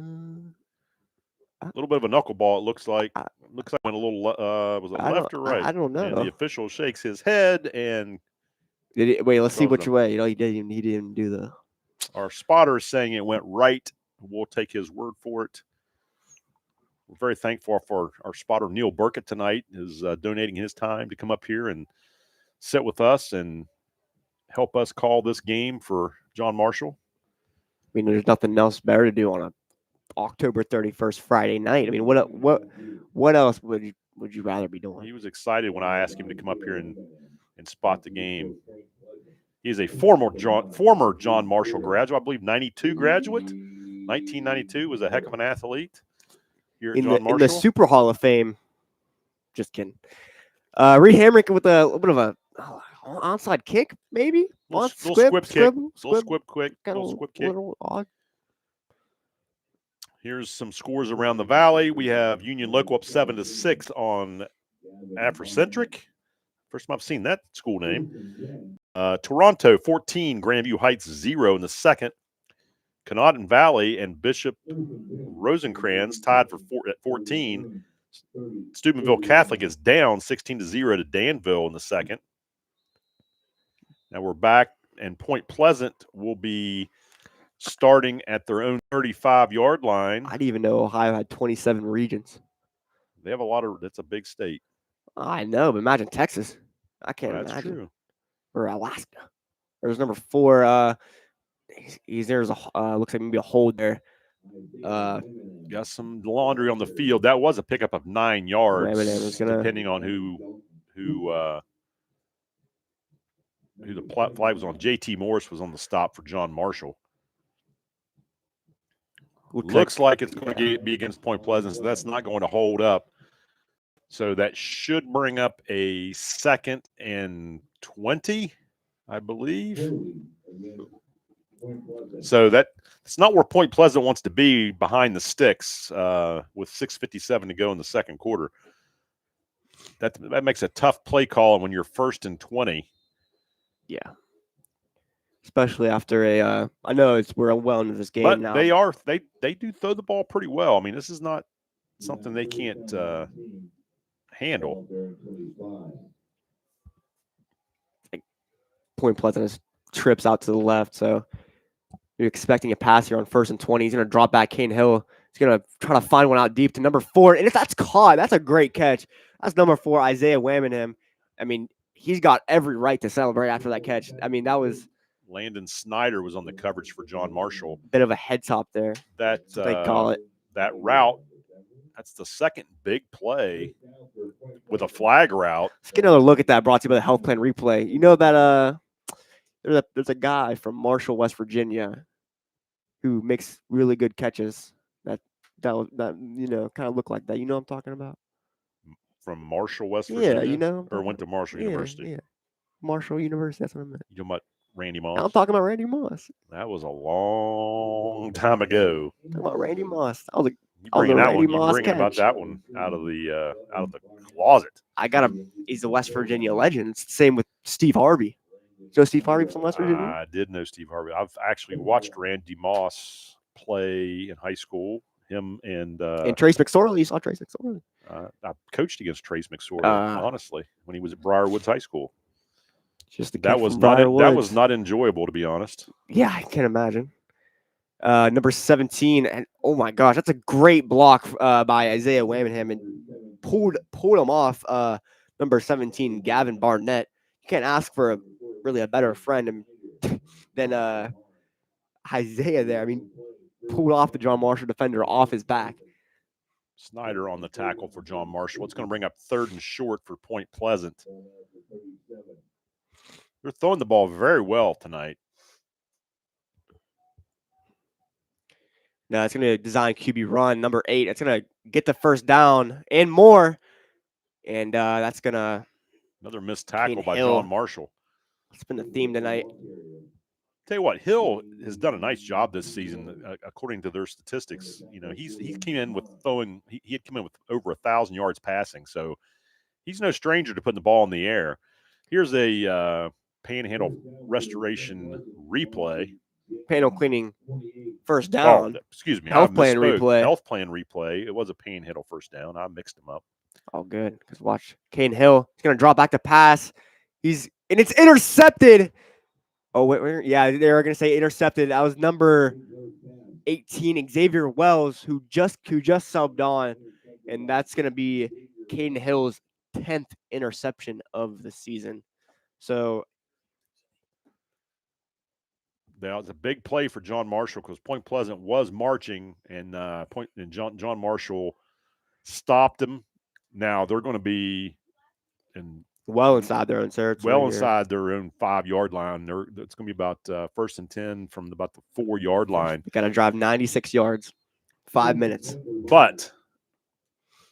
A little bit of a knuckleball, it looks like. Looks like went a little, was it left or right? I don't know. And the official shakes his head and. Wait, let's see which way. He didn't do the. Our spotter is saying it went right. We'll take his word for it. We're very thankful for our spotter, Neil Burkett, tonight, is donating his time to come up here and sit with us and help us call this game for John Marshall. I mean, there's nothing else better to do on a October 31st Friday night. I mean, what else would you rather be doing? He was excited when I asked him to come up here and spot the game. He is a former John Marshall graduate, I believe 92 graduate. 1992, was a heck of an athlete here at John Marshall. In the Super Hall of Fame. Just kidding. Reed Hamrick with a little bit of a onside kick, maybe? Little squib kick. Little squib kick. Little odd. Here's some scores around the valley. We have Union Local up 7-6 on Afrocentric. First time I've seen that school name. Toronto 14, Grandview Heights 0 in the second. Connaughton Valley and Bishop Rosencrantz tied at 14. Steubenville Catholic is down 16-0 to Danville in the second. Now we're back, and Point Pleasant will be starting at their own 35-yard line. I didn't even know Ohio had 27 regions. They have a lot of – that's a big state. I know, but imagine Texas. I can't That's imagine. true. Or Alaska. There's number 4. There's a looks like maybe a hold there. Got some laundry on the field. That was a pickup of 9 yards, depending on who the flag was on. JT Morris was on the stop for John Marshall. Looks like it's going to be against Point Pleasant, so that's not going to hold up. So that should bring up a 2nd and 20, I believe. So it's not where Point Pleasant wants to be, behind the sticks, with 6:57 to go in the second quarter. That makes a tough play call when you're 1st and 20. Yeah. Especially after I know we're well into this game but now. They do throw the ball pretty well. I mean, this is not something they can't handle. Point Pleasant trips out to the left, so you're expecting a pass here on 1st and 20. He's going to drop back Kane Hill. He's going to try to find one out deep to number 4. And if that's caught, that's a great catch. That's number 4, Isaiah Wammenham. I mean, he's got every right to celebrate after that catch. I mean, that was – Landon Snyder was on the coverage for John Marshall. Bit of a head top there. That they call it. That route, that's the second big play with a flag route. Let's get another look at that, brought to you by the Health Plan Replay. You know that there's a guy from Marshall, West Virginia, who makes really good catches that kind of look like that. You know what I'm talking about? From Marshall, West Virginia? Yeah, you know. Or went to Marshall University? Yeah. Marshall University, that's what I meant. You know about Randy Moss? I'm talking about Randy Moss. That was a long time ago. Talking about Randy Moss. You bringing about that one out of the closet. He's a West Virginia legend. It's the same with Steve Harvey. So Steve Harvey from West Virginia? I did know Steve Harvey. I've actually watched Randy Moss play in high school. Him and Trace McSorley. You saw Trace McSorley. I coached against Trace McSorley, honestly, when he was at Briar Woods High School. That was not enjoyable, to be honest. Yeah, I can't imagine. Number 17, and oh my gosh, that's a great block by Isaiah Wammenham, and pulled him off. Number 17, Gavin Barnett. You can't ask for a better friend than Isaiah there. I mean, pulled off the John Marshall defender off his back. Snyder on the tackle for John Marshall. It's going to bring up 3rd and short for Point Pleasant. They're throwing the ball very well tonight. No, it's going to design QB run. Number 8, it's going to get the first down and more. And that's going to... Another missed tackle by John Marshall. It's been the theme tonight. Tell you what, Hill has done a nice job this season, according to their statistics. You know, he came in with throwing. He had come in with over 1,000 yards passing, so he's no stranger to putting the ball in the air. Here's a Panhandle restoration replay. Panhandle cleaning first down. Oh, excuse me. Health plan replay. Health plan replay. It was a Panhandle first down. I mixed them up. Oh, good. Because watch Kane Hill. He's going to drop back to pass. And it's intercepted. Oh, wait. Yeah, they were going to say intercepted. That was number 18, Xavier Wells, who just subbed on. And that's going to be Caden Hill's 10th interception of the season. So that was a big play for John Marshall because Point Pleasant was marching, and John Marshall stopped him. Now they're going to be well inside their own territory. Well inside their own 5-yard line. It's going to be about 1st and 10 from about the 4-yard line. They got to drive 96 yards, 5 minutes. But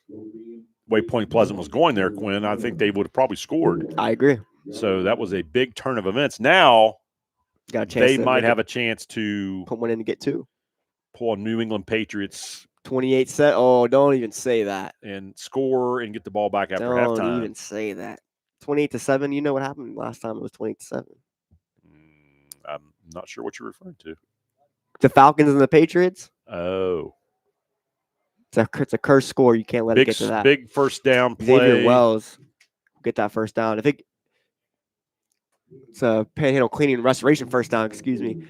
the way Point Pleasant was going there, Quinn, I think they would have probably scored. I agree. So that was a big turn of events. Now they might have a chance to put one in to get 2. pull a New England Patriots 28-7. Oh, don't even say that. and score and get the ball back after Don't halftime. even say that. 28-7. You know what happened last time? It was 28-7. I'm not sure what you're referring to. The Falcons and the Patriots. Oh, It's a cursed score. You can't let it get to that. Big first down play. Xavier Wells get that first down. It's a Panhandle cleaning and restoration first down. Excuse me.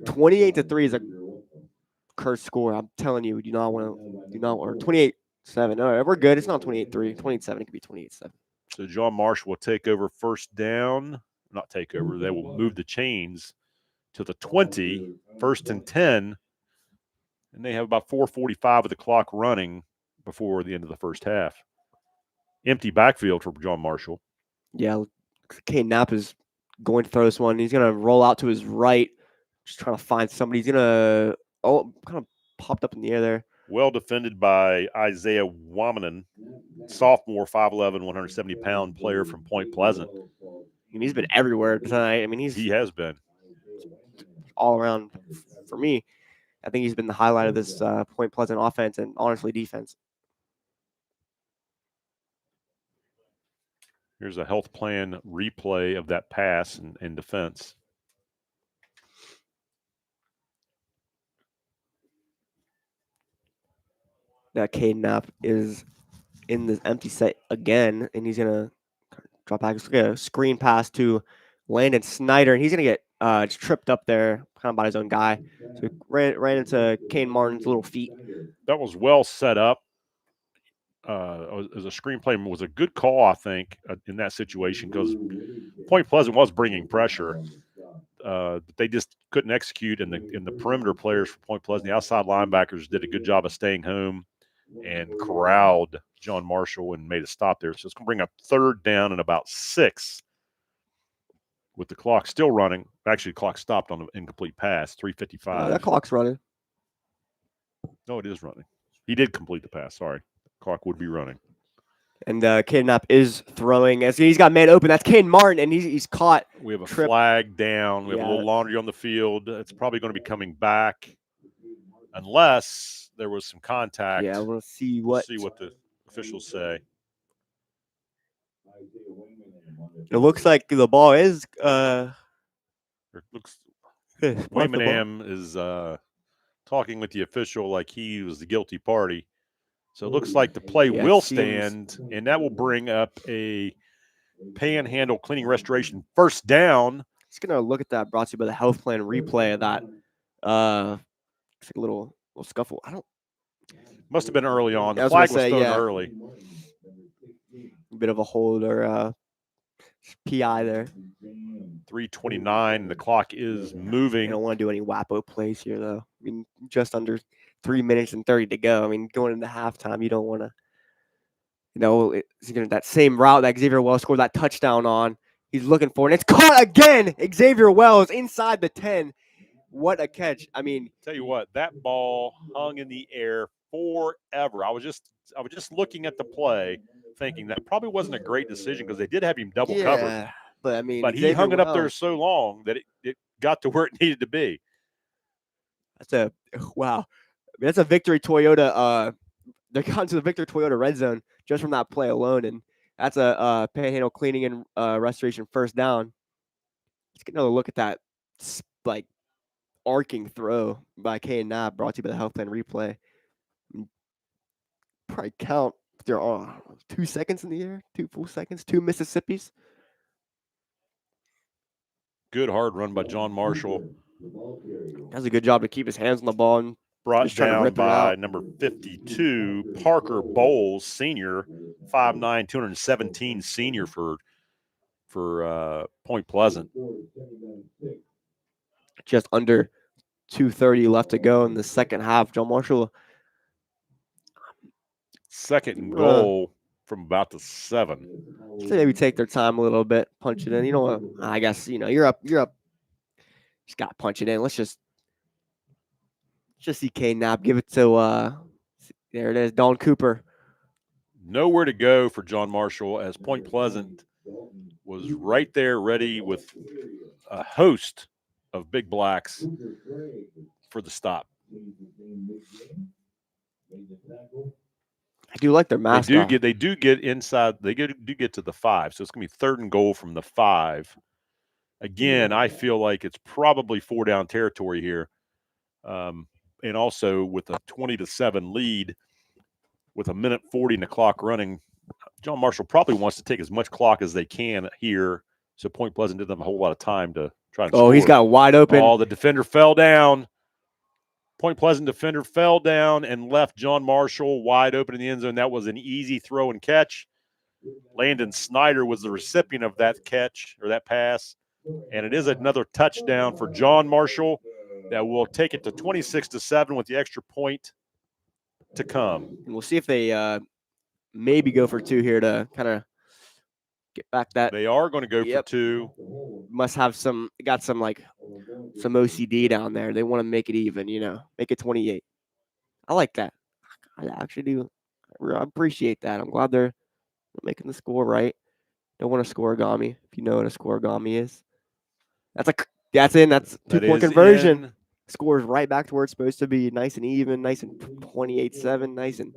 28-3 is a cursed score. I'm telling you, or 28-7. All right, we're good. It's not 28-3. 28-7. It could be 28-7. So John Marshall will take over first down. Not take over. They will move the chains to the 20, 1st and 10. And they have about 4:45 of the clock running before the end of the first half. Empty backfield for John Marshall. Yeah, Kane Knapp is going to throw this one. He's going to roll out to his right, just trying to find somebody. He's going to, kind of popped up in the air there. Well defended by Isaiah Wamanen, sophomore, 5'11", 170-pound player from Point Pleasant. He's been everywhere tonight. He has been. All around for me. I think he's been the highlight of this Point Pleasant offense and honestly defense. Here's a health plan replay of that pass and defense. That Caden Knapp is in this empty set again, and he's going to drop back. It's a screen pass to Landon Snyder, and he's going to get tripped up there kind of by his own guy. So he ran into Kane Martin's little feet. That was well set up. As a screenplay, was a good call, I think, in that situation because Point Pleasant was bringing pressure. But they just couldn't execute, and the perimeter players for Point Pleasant, the outside linebackers, did a good job of staying home and corralled John Marshall and made a stop there. So it's going to bring up 3rd down and about 6 with the clock still running. Actually, the clock stopped on an incomplete pass, 3:55. That clock's running. No, it is running. He did complete the pass. Sorry. The clock would be running. And Caden Knapp is throwing. As he's got man open. That's Caden Martin, and he's caught. We have a flag down. We have a little laundry on the field. It's probably going to be coming back unless there was some contact. Yeah, we'll see what the officials say. It looks like the ball is. Waymanham is talking with the official like he was the guilty party. So it looks like the play will stand, and that will bring up a Panhandle cleaning restoration first down. Just gonna look at that. Brought to you by the health plan replay of that. It's like a little scuffle. Must have been early on. The flag was thrown early. A bit of a hold or PI there. 3:29. The clock is moving. I don't want to do any WAPO plays here, though. Just under 3 minutes and 30 to go. Going into halftime, you don't want to. It's going to that same route that Xavier Wells scored that touchdown on. He's looking for it. And it's caught again. Xavier Wells inside the 10. What a catch! Tell you what, that ball hung in the air forever. I was just looking at the play, thinking that probably wasn't a great decision because they did have him double covered. But he hung it up there so long that it got to where it needed to be. Wow. That's a Victory Toyota. They're gone to the Victory Toyota red zone just from that play alone, and that's a Panhandle cleaning and restoration first down. Let's get another look at that arcing throw by Caden Knapp, brought to you by the health plan replay. Probably count there are 2 seconds in the air, 2 full seconds, 2 Mississippis. Good hard run by John Marshall. Does a good job to keep his hands on the ball and brought down by number 52, Parker Bowles, senior, 5'9", 217 senior for Point Pleasant. Just under 2:30 left to go in the second half. John Marshall. 2nd and goal from about the 7. So maybe take their time a little bit, punch it in. I guess, you're up. Just got to punch it in. Let's just see Caden Knapp give it to, there it is, Don Cooper. Nowhere to go for John Marshall as Point Pleasant was right there ready with a host of big blacks for the stop. I do like their mascot. They do get inside. They do get to the 5, so it's gonna be 3rd and goal from the 5. Again, I feel like it's probably 4 down territory here, and also with a 20-7 lead, with a minute 40 and the clock running, John Marshall probably wants to take as much clock as they can here, so Point Pleasant didn't have a whole lot of time to try and score. He's got wide open. Oh, the defender fell down. Point Pleasant defender fell down and left John Marshall wide open in the end zone. That was an easy throw and catch. Landon Snyder was the recipient of that catch or that pass, and it is another touchdown for John Marshall that will take it to 26-7 with the extra point to come. And we'll see if they maybe go for 2 here to kind of get back that. They are going to go for 2. Must have some OCD down there. They want to make it even, make it 28. I like that. I actually do. I appreciate that. I'm glad they're making the score right. Don't want to scoregami, if you know what a scoregami is. That's in. That's 2-point conversion. Scores right back to where it's supposed to be. Nice and even. Nice and 28-7. Nice and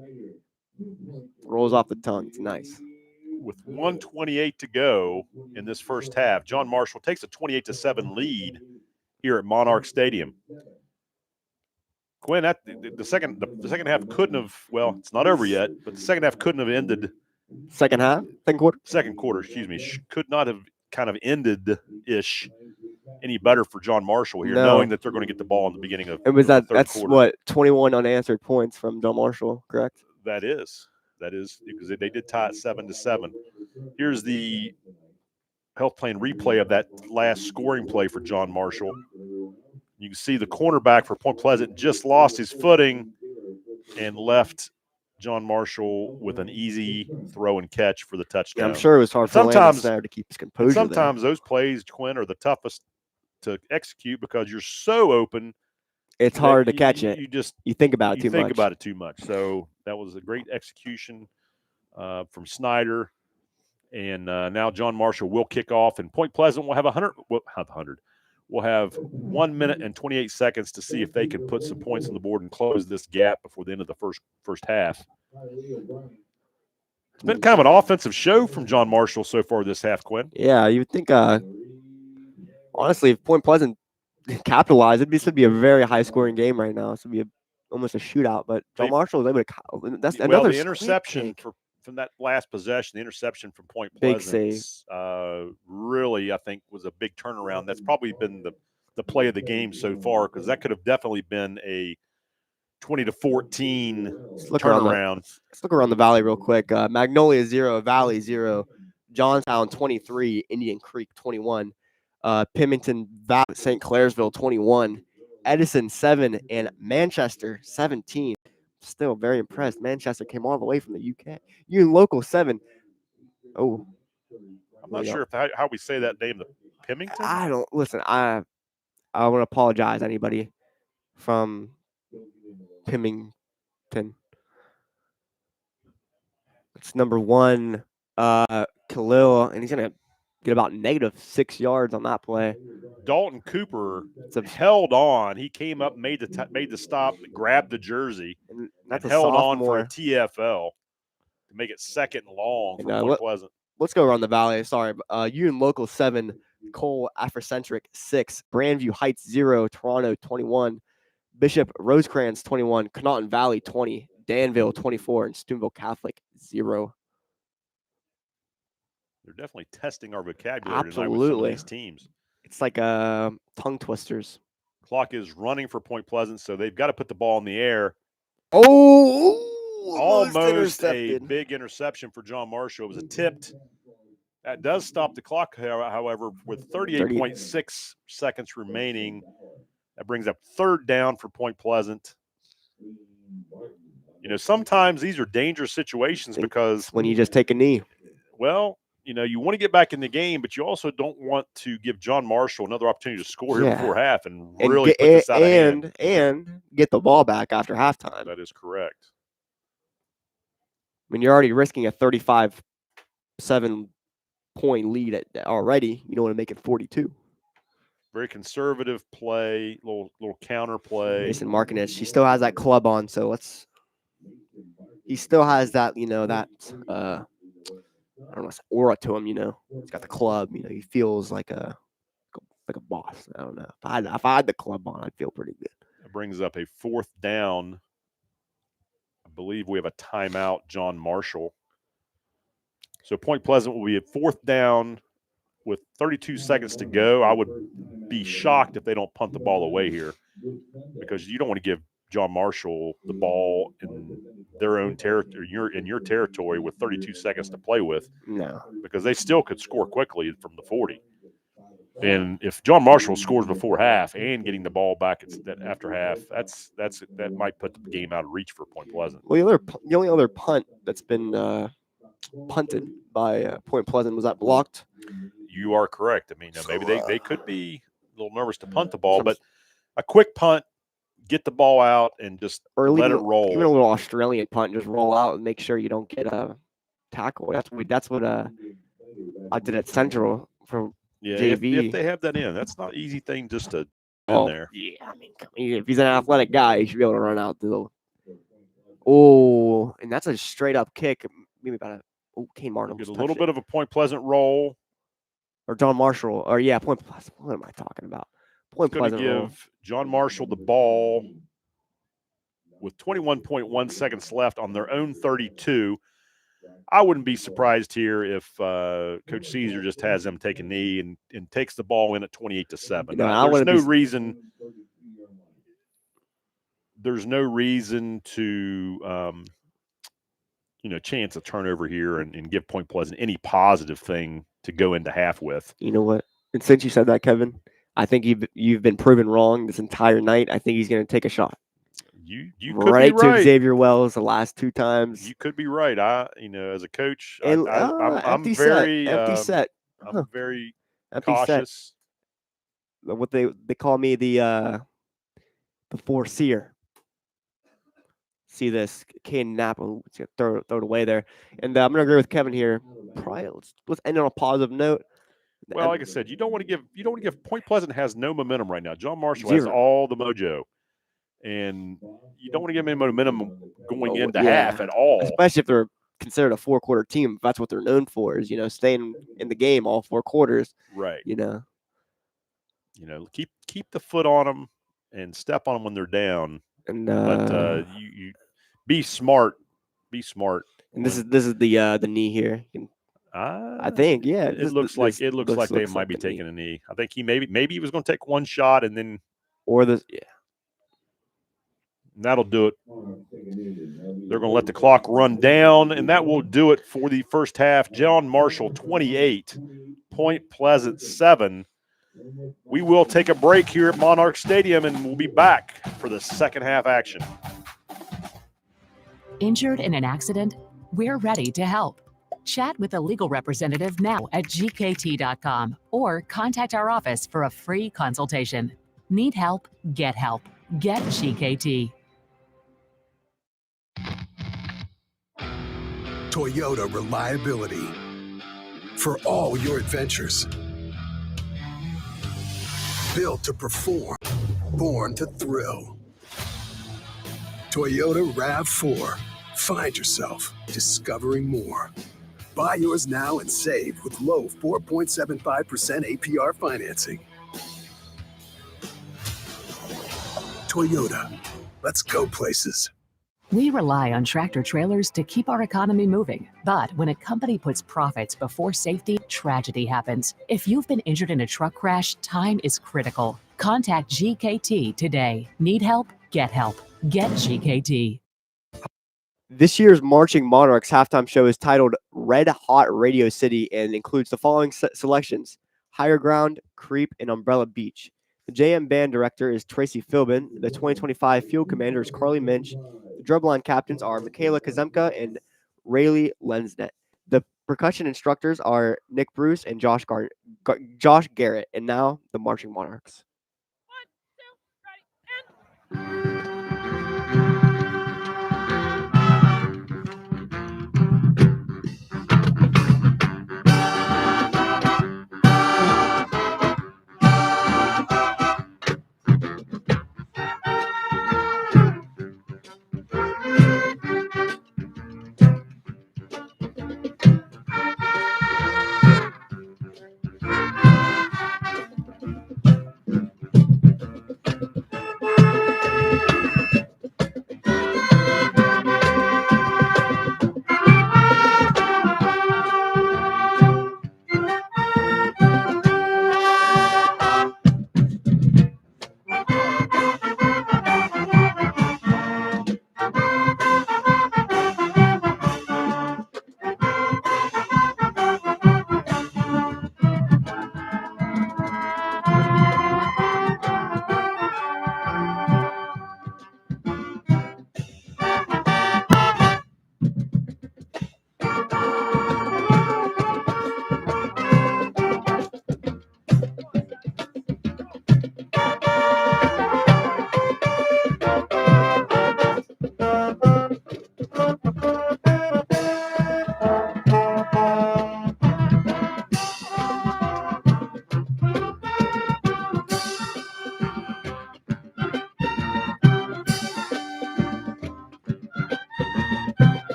rolls off the tongue. It's nice. With 1:28 to go in this first half, John Marshall takes a 28-7 lead here at Monarch Stadium. Quinn, the second half couldn't have. Well, it's not over yet, but the second half couldn't have ended. Second half, second quarter. Excuse me, could not have kind of ended any better for John Marshall here, knowing that they're going to get the ball in the beginning of. It was that's quarter. What 21 unanswered points from John Marshall, correct? That is because they did tie it 7-7. Here's the health plan replay of that last scoring play for John Marshall. You can see the cornerback for Point Pleasant just lost his footing and left John Marshall with an easy throw and catch for the touchdown. Yeah, I'm sure it was hard for Landon there to keep his composure. Sometimes those plays, Quinn, are the toughest to execute because you're so open. It's hard to catch it. You think about it too much. You think about it too much. So that was a great execution from Snyder. And now John Marshall will kick off, and Point Pleasant will have 100. We'll have 1 minute and 28 seconds to see if they can put some points on the board and close this gap before the end of the first half. It's been kind of an offensive show from John Marshall so far this half, Quinn. Yeah, you would think, honestly, if Point Pleasant capitalized, this would be a very high-scoring game right now. This would be almost a shootout, but John Marshall was able to – that's another the interception from that last possession, the interception from Point Pleasant, really, I think, was a big turnaround. That's probably been the play of the game so far, because that could have definitely been a 20-14 turnaround. Let's look around the Valley real quick. Magnolia 0, Valley 0, Johnstown 23, Indian Creek 21, Pymington, St. Clairsville 21, Edison 7, and Manchester 17. Still very impressed. Manchester came all the way from the UK. Union Local 7. Oh, I'm not sure how we say that name. The Pymington. I don't listen. I want to apologize anybody from Pymington. It's number 1, Khalil, and he's gonna get about -6 yards on that play. Dalton Cooper held on. He came up, made the stop, grabbed the jersey, and held on for a TFL to make it 2nd and long for Point Pleasant. Let's go around the Valley. Sorry, Union Local 7, Cole Afrocentric 6, Grandview Heights 0, Toronto 21, Bishop Rosecrans 21, Connaughton Valley 20, Danville 24, and Steubenville Catholic 0. They're definitely testing our vocabulary tonight with some of these teams. It's like tongue twisters. Clock is running for Point Pleasant, so they've got to put the ball in the air. Almost a big interception for John Marshall. It was a tipped. That does stop the clock, however, with 38.6 seconds remaining. That brings up 3rd down for Point Pleasant. Sometimes these are dangerous situations because when you just take a knee. Well, you want to get back in the game, but you also don't want to give John Marshall another opportunity to score here before half and really put this out of hand. And get the ball back after halftime. That is correct. I mean, you're already risking a 35-7 point lead already. You don't want to make it 42. Very conservative play, little counter play. Mason Martinez, he still has that club on, so he still has that, that I don't know, aura to him, He's got the club, he feels like a boss. I don't know. If I had the club on, I'd feel pretty good. It brings up a 4th down. I believe we have a timeout, John Marshall. So Point Pleasant will be at 4th down with 32 seconds to go. I would be shocked if they don't punt the ball away here, because you don't want to give John Marshall the ball in their own territory, in your territory, with 32 seconds to play with. No, because they still could score quickly from the 40. And if John Marshall scores before half and getting the ball back after half, that might put the game out of reach for Point Pleasant. Well, the only other punt that's been punted by Point Pleasant, was that blocked? You are correct. I mean, maybe they could be a little nervous to punt the ball, but a quick punt, get the ball out, and just let it roll. Even a little Australian punt, just roll out and make sure you don't get a tackle. That's what I did at Central for JV. If they have that in, that's not an easy thing just to in there. Yeah, I mean, if he's an athletic guy, he should be able to run out the. Oh, and that's a straight up kick. Maybe about Kane Martin. Get a little bit of a Point Pleasant roll. Or John Marshall. Or Point Pleasant. What am I talking about? Point Pleasant roll. Give John Marshall the ball with 21.1 seconds left on their own 32. I wouldn't be surprised here if Coach Caesar just has them take a knee and takes the ball in at 28-7. There's no reason to chance a turnover here and give Point Pleasant any positive thing to go into half with. You know what? And since you said that, Kevin, I think you've been proven wrong this entire night. I think he's going to take a shot. You could right be right to Xavier Wells the last 2 times. You could be right. As a coach, I'm very I'm very cautious. Set. What they call me the foreseer. See this, Kane Napa, throw it away there, and I'm gonna agree with Kevin here. Probably let's end on a positive note. Well, like I said, you don't want to give Point Pleasant has no momentum right now. John Marshall has all the mojo, and you don't want to give him any momentum going into half at all. Especially if they're considered a 4-quarter team. That's what they're known for, is staying in the game all 4 quarters. Right. Keep the foot on them and step on them when they're down. And but you be smart. Be smart. And this is the knee here. I think, yeah. It looks like they might be taking a knee. I think maybe he was going to take one shot and then and that'll do it. They're going to let the clock run down, and that will do it for the first half. John Marshall 28, Point Pleasant 7. We will take a break here at Monarchs Stadium, and we'll be back for the second half action. Injured in an accident? We're ready to help. Chat with a legal representative now at gkt.com or contact our office for a free consultation. Need help? Get help. Get GKT. Toyota reliability for all your adventures. Built to perform, born to thrill. Toyota RAV4. Find yourself discovering more. Buy yours now and save with low 4.75% APR financing. Toyota. Let's go places. We rely on tractor trailers to keep our economy moving. But when a company puts profits before safety, tragedy happens. If you've been injured in a truck crash, time is critical. Contact GKT today. Need help? Get help. Get GKT. This year's Marching Monarchs halftime show is titled Red Hot Radio City and includes the following selections: Higher Ground, Creep, and Umbrella Beach. The JM band director is Tracy Philbin. The 2025 field commander is Carly Minch. The drumline captains are Michaela Kazemka and Rayleigh Lensnet. The percussion instructors are Nick Bruce and Josh Garrett. And now the Marching Monarchs. 1, 2, ready, and...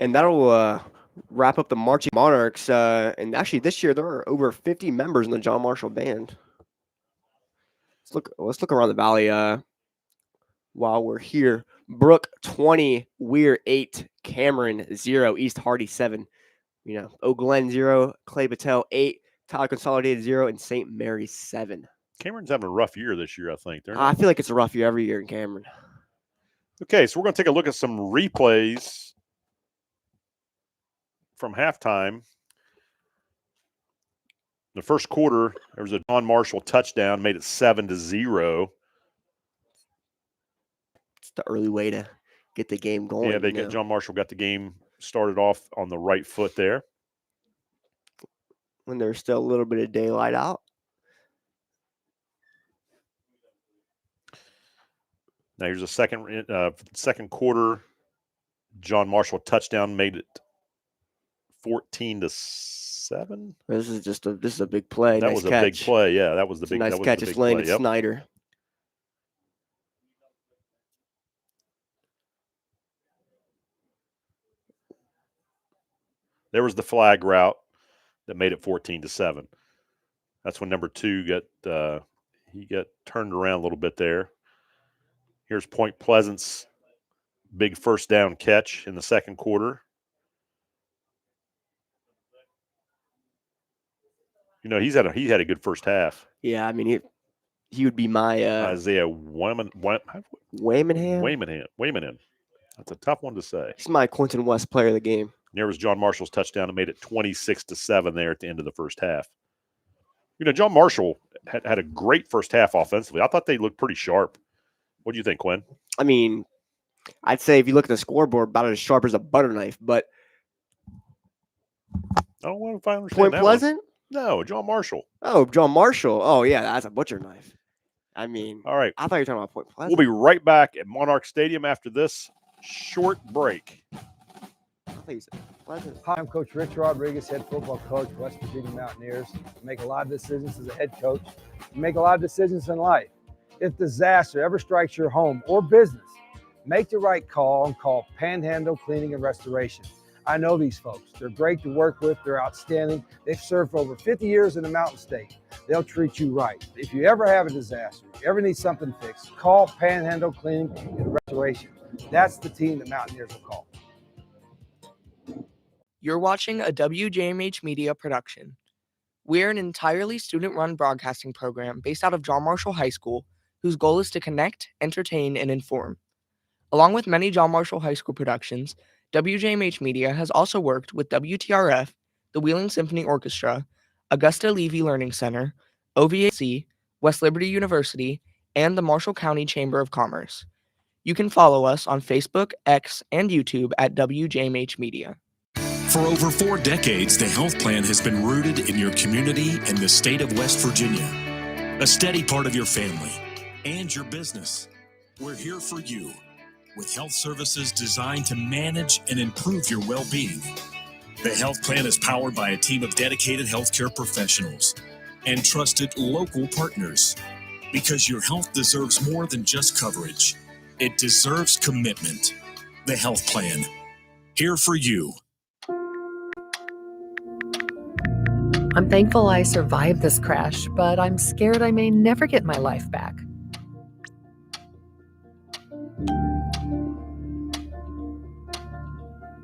And that'll wrap up the Marching Monarchs. And actually, this year there are over 50 members in the John Marshall Band. Let's look around the valley while we're here. Brook 20, Weir 8, Cameron 0, East Hardy 7. Eau Glen 0, Clay Patel 8, Tyler Consolidated 0, and St. Mary's 7. Cameron's having a rough year this year, I think. I feel like it's a rough year every year in Cameron. Okay, so we're going to take a look at some replays from halftime. The first quarter, there was a John Marshall touchdown, made it 7-0. It's the early way to get the game going. Yeah, John Marshall got the game started off on the right foot there. When there's still a little bit of daylight out. Now here's a second quarter. John Marshall touchdown, made it 14-7. This is a big play. That was a big play. Yeah, that was the big. Nice catch. It's landed Snyder. There was the flag route that made it 14-7. That's when number 2 got turned around a little bit there. Here's Point Pleasant's big first down catch in the second quarter. He had a good first half. Yeah, I mean he would be my Isaiah Wayman. That's a tough one to say. He's my Quentin West player of the game. There was John Marshall's touchdown that made it 26-7 there at the end of the first half. John Marshall had a great first half offensively. I thought they looked pretty sharp. What do you think, Quinn? I mean, I'd say if you look at the scoreboard, about as sharp as a butter knife, but I don't know if I understand Point that Pleasant? one. No, John Marshall. Oh, John Marshall. Oh, yeah, that's a butcher knife. I mean, all right. I thought you were talking about Point Pleasant. We'll be right back at Monarch Stadium after this short break. Hi, I'm Coach Rich Rodriguez, head football coach, West Virginia Mountaineers. I make a lot of decisions as a head coach. I make a lot of decisions in life. If disaster ever strikes your home or business, Make the right call and call Panhandle Cleaning and Restoration. I know these folks. They're great to work with. They're outstanding. They've served for over 50 years in the Mountain State. They'll treat you right. If you ever have a disaster, if you ever need something fixed, call Panhandle Cleaning and Restoration. That's the team that Mountaineers will call. You're watching a WJMH Media production. We're an entirely student-run broadcasting program based out of John Marshall High School, whose goal is to connect, entertain, and inform. Along with many John Marshall High School productions, WJMH Media has also worked with WTRF, the Wheeling Symphony Orchestra, Augusta Levy Learning Center, OVAC, West Liberty University, and the Marshall County Chamber of Commerce. You can follow us on Facebook, X, and YouTube at WJMH Media. For over 4 decades, the health plan has been rooted in your community and the state of West Virginia. A steady part of your family and your business. We're here for you with health services designed to manage and improve your well-being. The health plan is powered by a team of dedicated healthcare professionals and trusted local partners. Because your health deserves more than just coverage. It deserves commitment. The health plan. Here for you. I'm thankful I survived this crash, but I'm scared I may never get my life back.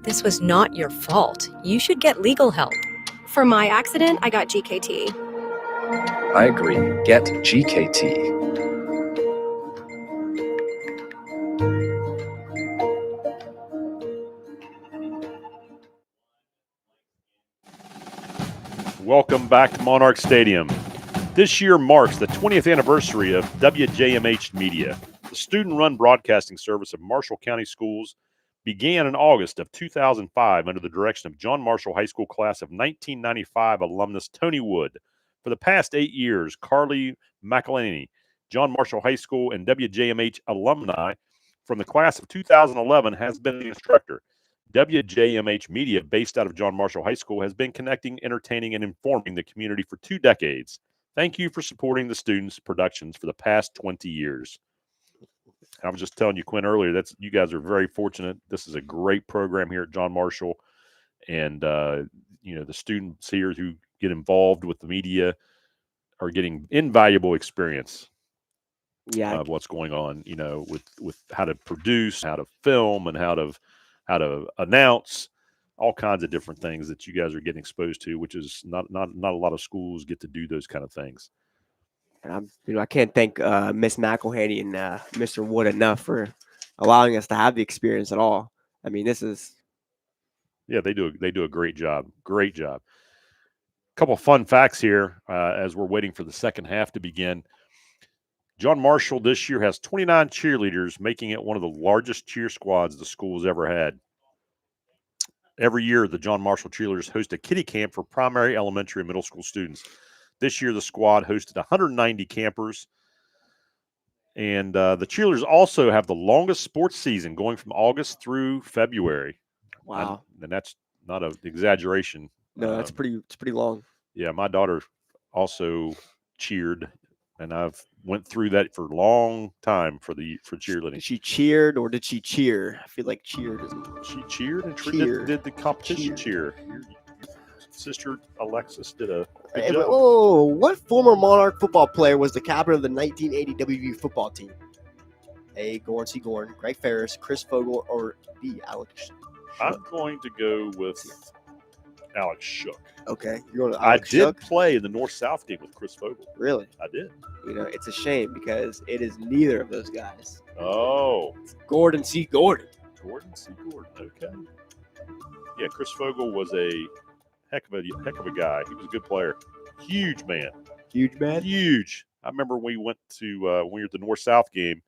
This was not your fault. You should get legal help. For my accident, I got GKT. I agree. Get GKT. Welcome back to Monarch Stadium. This year marks the 20th anniversary of WJMH Media. The student-run broadcasting service of Marshall County Schools began in August of 2005 under the direction of John Marshall High School class of 1995 alumnus Tony Wood. For the past 8 years, Carly McElhaney, John Marshall High School and WJMH alumni from the class of 2011 has been the instructor. WJMH Media, based out of John Marshall High School, has been connecting, entertaining, and informing the community for 2 decades. Thank you for supporting the students' productions for the past 20 years. I was just telling you, Quinn, earlier, you guys are very fortunate. This is a great program here at John Marshall. And, the students here who get involved with the media are getting invaluable experience of what's going on, with how to produce, how to film, and how to announce, all kinds of different things that you guys are getting exposed to, which is not a lot of schools get to do those kind of things. And I can't thank Miss McElhaney and Mr. Wood enough for allowing us to have the experience at all. I mean, this is. Yeah, they do a great job. Great job. A couple of fun facts here as we're waiting for the second half to begin. John Marshall this year has 29 cheerleaders, making it one of the largest cheer squads the school has ever had. Every year, the John Marshall cheerleaders host a kiddie camp for primary, elementary, and middle school students. This year, the squad hosted 190 campers. And the cheerleaders also have the longest sports season, going from August through February. Wow. And that's not an exaggeration. No, it's pretty long. Yeah, my daughter also cheered, and I've went through that for a long time for cheerleading. Did she cheered or did she cheer? I feel like cheered is. She cheered and did the competition cheer. Your sister Alexis did a good job. Oh, what former Monarch football player was the captain of the 1980 WVU football team? A. Gorn C. Gorn, Greg Ferris, Chris Fogle, or B. Alex Shook? I'm going to go with Alex Shook. Okay, you're going to Alex I Shook? did play in the North-South game with Chris Fogle. Really? I did. It's a shame because it is neither of those guys. Oh. It's Gordon C. Gordon. Gordon C. Gordon. Okay. Yeah, Chris Fogle was a heck of a guy. He was a good player. Huge man. Huge man? Huge. I remember we went to when we were at the North-South game,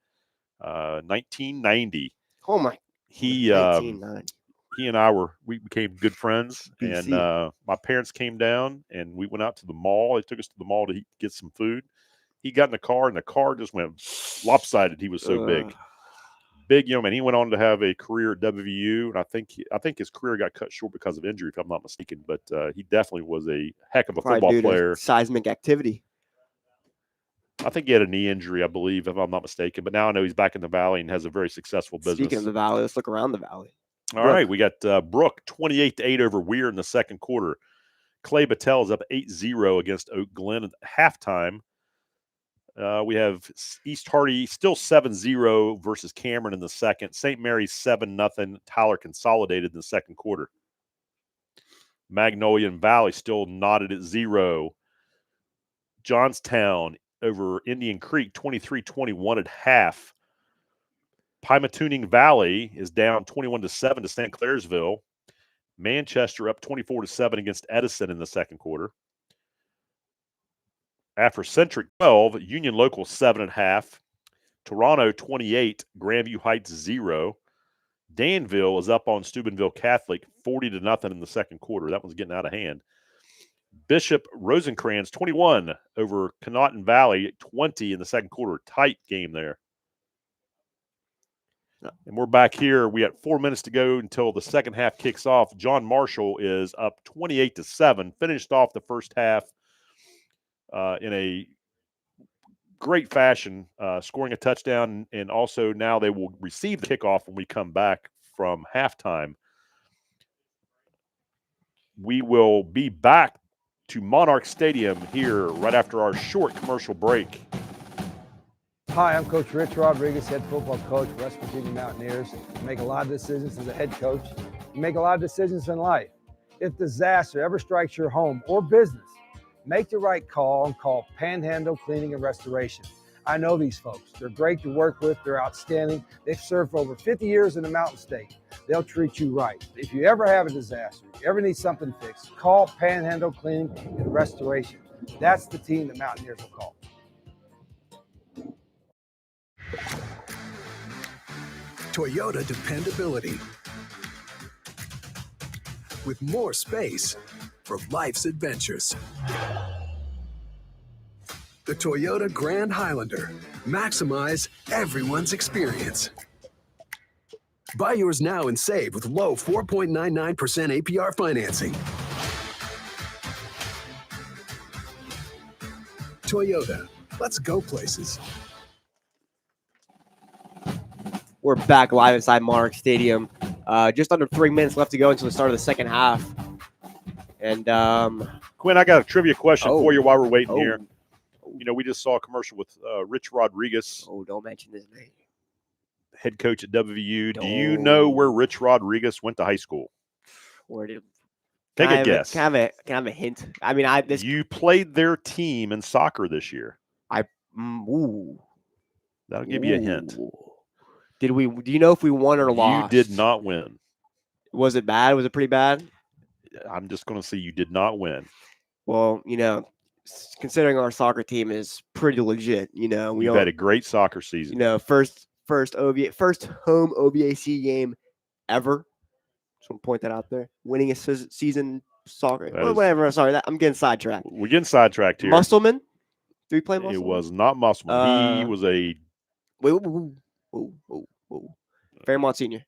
1990. Oh my. He and I we became good friends, and my parents came down, and we went out to the mall. They took us to the mall to get some food. He got in the car, and the car just went lopsided. He was so big young man. He went on to have a career at WVU, and I think his career got cut short because of injury, if I'm not mistaken. But he definitely was a heck of a football player. Seismic activity. I think he had a knee injury, I believe, if I'm not mistaken. But now I know he's back in the Valley and has a very successful business. Speaking of the Valley, let's look around the Valley. All right, we got Brook 28-8 over Weir in the second quarter. Clay Battelle is up 8-0 against Oak Glen at halftime. We have East Hardy still 7-0 versus Cameron in the second. St. Mary's 7-0. Tyler consolidated in the second quarter. Magnolia and Valley still knotted at 0. Johnstown over Indian Creek 23-21 at half. Pymatuning Valley is down 21-7 to St. Clairsville. Manchester up 24-7 against Edison in the second quarter. Afrocentric 12, Union Local 7 at half. Toronto 28, Grandview Heights 0. Danville is up on Steubenville Catholic 40-0 in the second quarter. That one's getting out of hand. Bishop Rosencrantz 21 over Connaughton Valley 20 in the second quarter. Tight game there. And we're back here. We got 4 minutes to go until the second half kicks off. John Marshall is up 28-7. Finished off the first half in a great fashion, scoring a touchdown, and also now they will receive the kickoff when we come back from halftime. We will be back to Monarchs Stadium here right after our short commercial break. Hi, I'm Coach Rich Rodriguez, head football coach for West Virginia Mountaineers. I make a lot of decisions as a head coach. You make a lot of decisions in life. If disaster ever strikes your home or business, make the right call and call Panhandle Cleaning and Restoration. I know these folks. They're great to work with. They're outstanding. They've served for over 50 years in the Mountain State. They'll treat you right. If you ever have a disaster, you ever need something fixed, call Panhandle Cleaning and Restoration. That's the team the Mountaineers will call. Toyota dependability. With more space for life's adventures. The Toyota Grand Highlander. Maximize everyone's experience. Buy yours now and save with low 4.99% APR financing. Toyota, let's go places. We're back live inside Monarch Stadium. Just under 3 minutes left to go until the start of the second half. And Quinn, I got a trivia question for you while we're waiting here. You know, we just saw a commercial with Rich Rodriguez. Oh, don't mention his name. Head coach at WVU. Do you know where Rich Rodriguez went to high school? Where did? Take a guess. Can I have a hint? I mean, you played their team in soccer this year. That'll give you a hint. Did we? Do you know if we won or lost? You did not win. Was it bad? Was it pretty bad? I'm just going to say you did not win. Well, you know, considering our soccer team is pretty legit, you know, we've had a great soccer season. You know, first home OVAC game ever. Just want to point that out there. Winning a season soccer, whatever. Sorry, I'm getting sidetracked. We're getting sidetracked here. Musselman? Did we play Musselman? It was not Musselman. He was a. Fairmont Senior.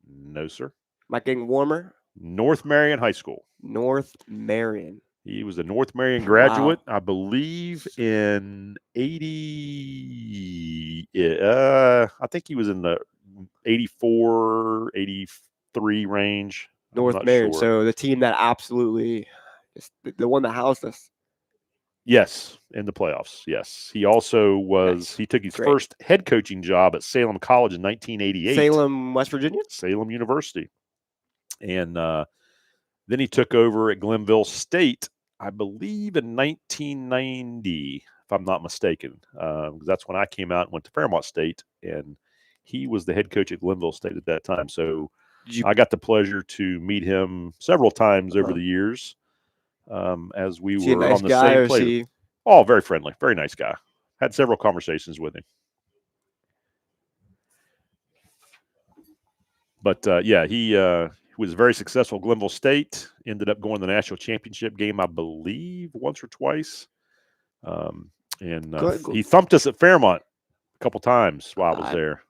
No, sir. Am I getting warmer? North Marion High School. North Marion. He was a North Marion graduate, I believe, in 80. I think he was in the 84, 83 range. North Marion. Sure. So the team that absolutely is the one that housed us. Yes, in the playoffs. Yes. He also was, he took his first head coaching job at Salem College in 1988. Salem, West Virginia? Salem University. And then he took over at Glenville State, I believe, in 1990, if I'm not mistaken. Because that's when I came out and went to Fairmont State, and he was the head coach at Glenville State at that time. So I got the pleasure to meet him several times over the years. As we were on the same play. Oh, very friendly, very nice guy. Had several conversations with him. But yeah, he was very successful at Glenville State. Ended up going to the national championship game, I believe, once or twice. He thumped us at Fairmont a couple times while I was there.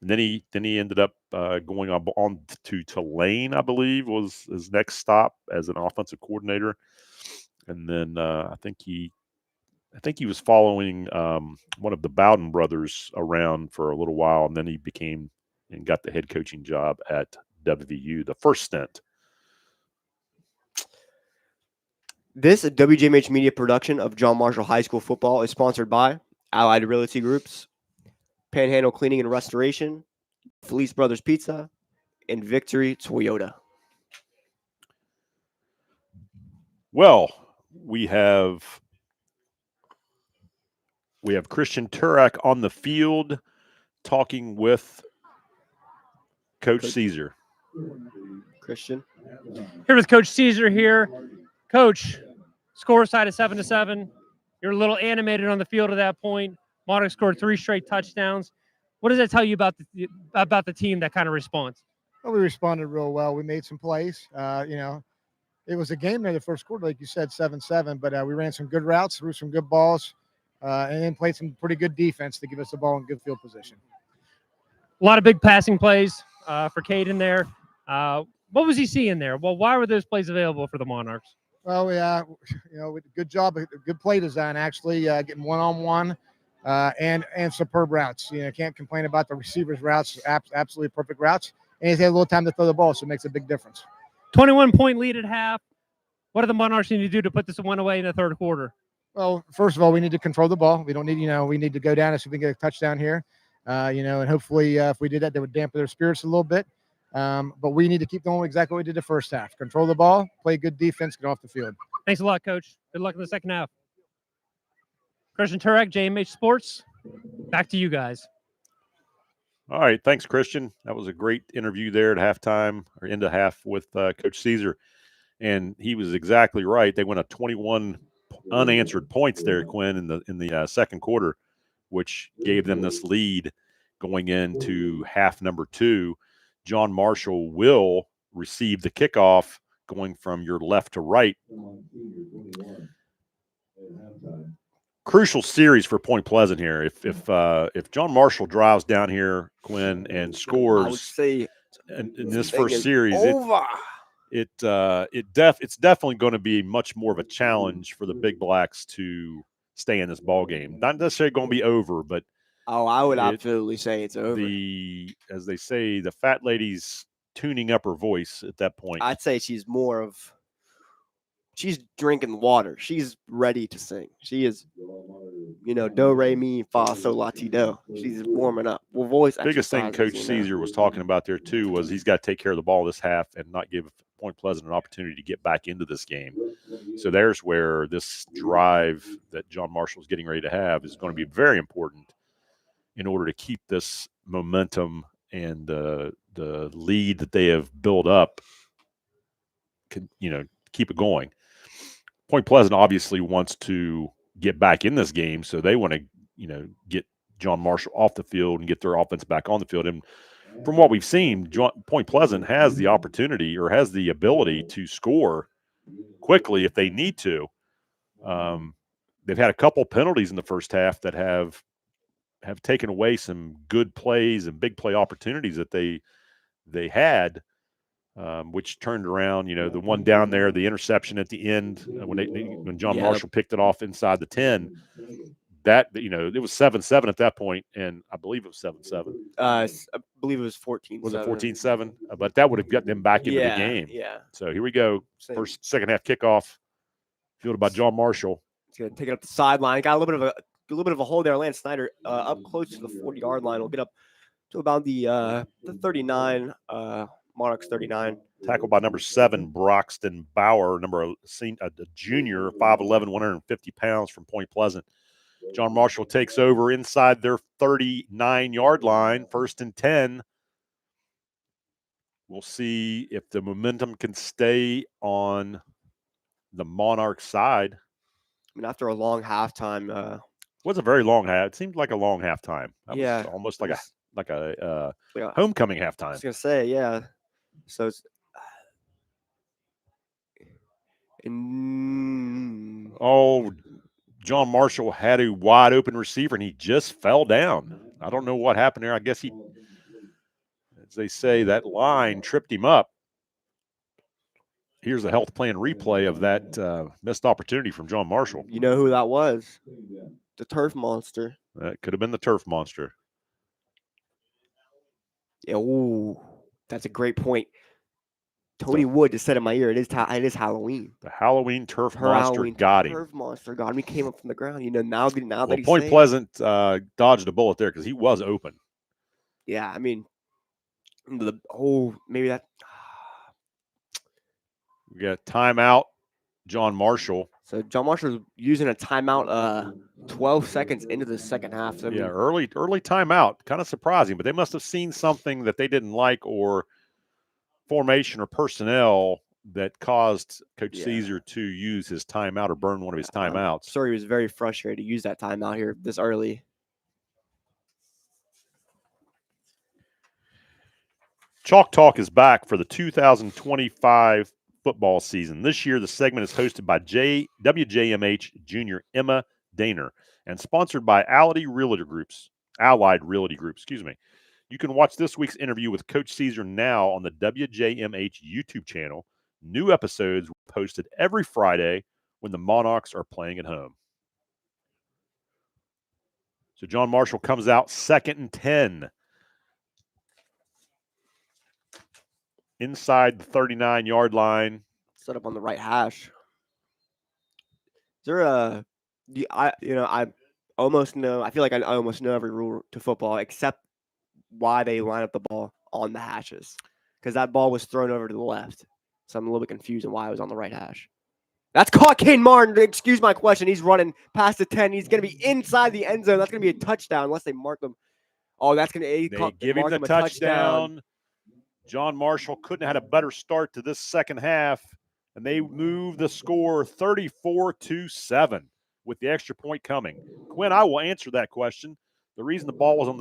And then he ended up going on to Tulane, I believe, was his next stop as an offensive coordinator. And then I think he I think he was following one of the Bowden brothers around for a little while, and then he became and got the head coaching job at WVU, the first stint. This WJMH Media production of John Marshall High School football is sponsored by Allied Realty Groups, Panhandle Cleaning and Restoration, Felice Brothers Pizza, and Victory Toyota. Well, we have Christian Turak on the field talking with Coach Caesar. Christian. Here with Coach Caesar here. Coach, score side of 7-7. You're a little animated on the field at that point. Monarchs scored 3 straight touchdowns. What does that tell you about the team that kind of responds? Well, we responded real well. We made some plays. It was a game there the first quarter, like you said, 7-7, but we ran some good routes, threw some good balls, and then played some pretty good defense to give us the ball in good field position. A lot of big passing plays for Caden there. What was he seeing there? Well, why were those plays available for the Monarchs? Well, good job, good play design, actually, getting one-on-one and superb routes. Can't complain about the receivers' routes, absolutely perfect routes, and he's had a little time to throw the ball, so it makes a big difference. 21-point lead at half. What do the Monarchs need to do to put this one away in the third quarter? Well, first of all, we need to control the ball. We don't need, we need to go down and see if we can get a touchdown here, and hopefully if we did that, they would dampen their spirits a little bit. But we need to keep doing exactly what we did the first half. Control the ball, play good defense, get off the field. Thanks a lot, Coach. Good luck in the second half. Christian Turek, JMH Sports. Back to you guys. All right. Thanks, Christian. That was a great interview there at halftime or into half with Coach Caesar. And he was exactly right. They went up 21 unanswered points there, Quinn, in the second quarter, which gave them this lead going into half number 2. John Marshall will receive the kickoff going from your left to right. Crucial series for Point Pleasant here. If John Marshall drives down here, Quinn, and scores, I would say in this first series, it's definitely going to be much more of a challenge for the Big Blacks to stay in this ball game. Not necessarily going to be over, but I would absolutely say it's over. As they say, the fat lady's tuning up her voice at that point. I'd say she's drinking water. She's ready to sing. She is, do, re, mi, fa, sol, la, ti, do. She's warming up. Well, voice biggest thing Coach Caesar was talking about there, too, was he's got to take care of the ball this half and not give Point Pleasant an opportunity to get back into this game. So there's where this drive that John Marshall's getting ready to have is going to be very important in order to keep this momentum and the lead that they have built up, keep it going. Point Pleasant obviously wants to get back in this game, so they want to, get John Marshall off the field and get their offense back on the field. And from what we've seen, Point Pleasant has the opportunity or has the ability to score quickly if they need to. They've had a couple penalties in the first half that have taken away some good plays and big play opportunities that they had, which turned around. The one down there, the interception at the end when John Marshall picked it off inside the 10. That it was 7-7 at that point, and I believe it was 7-7. I believe it was 14-7. Was it 14-7? But that would have gotten them back into the game. Yeah. So here we go. Second half kickoff, fielded by John Marshall. He's gonna take it up the sideline. Got a little bit of a hold there. Lance Snyder up close to the 40-yard line. We'll get up to about the 39. Monarchs 39. Tackled by number 7, Broxton Bauer, a junior, 5'11", 150 pounds from Point Pleasant. John Marshall takes over inside their 39-yard line, 1st and 10. We'll see if the momentum can stay on the Monarch side. I mean, after a long halftime, was a very long half. It seemed like a long halftime. Yeah, was almost like a homecoming halftime. I was gonna say, yeah. So it's John Marshall had a wide open receiver and he just fell down. I don't know what happened there. I guess as they say, that line tripped him up. Here's a health plan replay of that missed opportunity from John Marshall. You know who that was? The turf monster. That could have been the turf monster. Yeah, ooh, that's a great point. Tony Wood just said in my ear, it is Halloween. The Halloween turf Her monster Halloween got him. turf monster got him. He came up from the ground. You know, now Well, that he's Point safe. Pleasant dodged a bullet there because he was open. Yeah, I mean, maybe that. We got timeout, John Marshall. So John Marshall's using a timeout 12 seconds into the second half. So, Yeah, early timeout. Kind of surprising, but they must have seen something that they didn't like, or formation or personnel that caused Coach Caesar to use his timeout or burn one of his timeouts. I'm sure he was very frustrated to use that timeout here this early. Chalk Talk is back for the 2025 football season. This year, the segment is hosted by WJMH Junior Emma Daner and sponsored by Allied Realty Groups. You can watch this week's interview with Coach Caesar now on the WJMH YouTube channel. New episodes posted every Friday when the Monarchs are playing at home. So John Marshall comes out 2nd and 10. Inside the 39-yard line. Set up on the right hash. Is there I almost know. I feel like I almost know every rule to football except why they line up the ball on the hashes, because that ball was thrown over to the left. So I'm a little bit confused on why it was on the right hash. That's caught Kane Martin. Excuse my question. He's running past the 10. He's going to be inside the end zone. That's going to be a touchdown unless they mark him. Oh, that's going to give him the touchdown. John Marshall couldn't have had a better start to this second half, and they moved the score 34-7 with the extra point coming. Quinn, I will answer that question. The reason the ball was on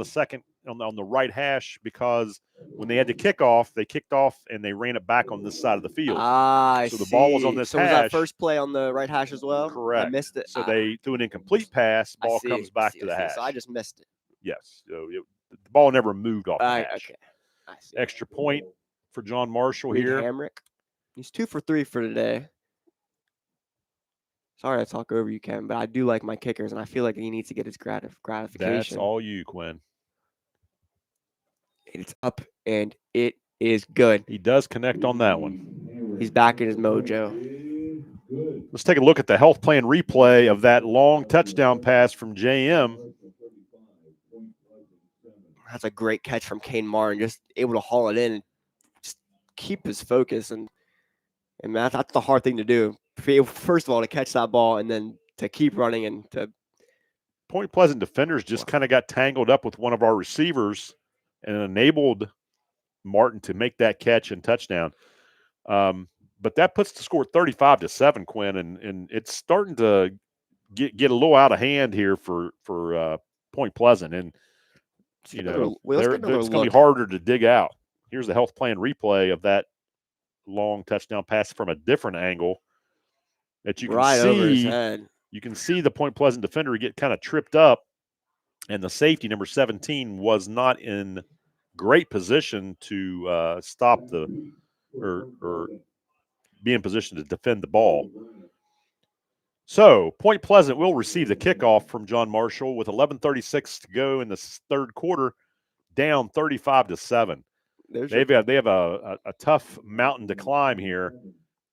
the right hash, because when they had the kickoff, they kicked off and they ran it back on this side of the field. So the ball was on this hash. Was that first play on the right hash as well? Correct. I missed it. So they threw an incomplete pass. Ball comes back to the hash. So I just missed it. Yes. So the ball never moved off the hash. Okay. I see. Extra point for John Marshall Reed here. Hamrick. He's 2 for 3 for today. Sorry to talk over you, Kevin, but I do like my kickers, and I feel like he needs to get his gratification. That's all you, Quinn. It's up, and it is good. He does connect on that one. He's back in his mojo. Let's take a look at the health plan replay of that long touchdown pass from JM. That's a great catch from Kane Martin, just able to haul it in and just keep his focus. And that's the hard thing to do. First of all, to catch that ball and then to keep running and to. Point Pleasant defenders just kind of got tangled up with one of our receivers and enabled Martin to make that catch and touchdown. But that puts the score 35-7, Quinn, and it's starting to get a little out of hand here for Point Pleasant. And it's going to be harder to dig out. Here's the health plan replay of that long touchdown pass from a different angle that you can see. Over his head. You can see the Point Pleasant defender get kind of tripped up, and the safety, number 17, was not in great position to stop or be in position to defend the ball. So Point Pleasant will receive the kickoff from John Marshall with 11:36 to go in the third quarter, down 35-7. They have a tough mountain to climb here.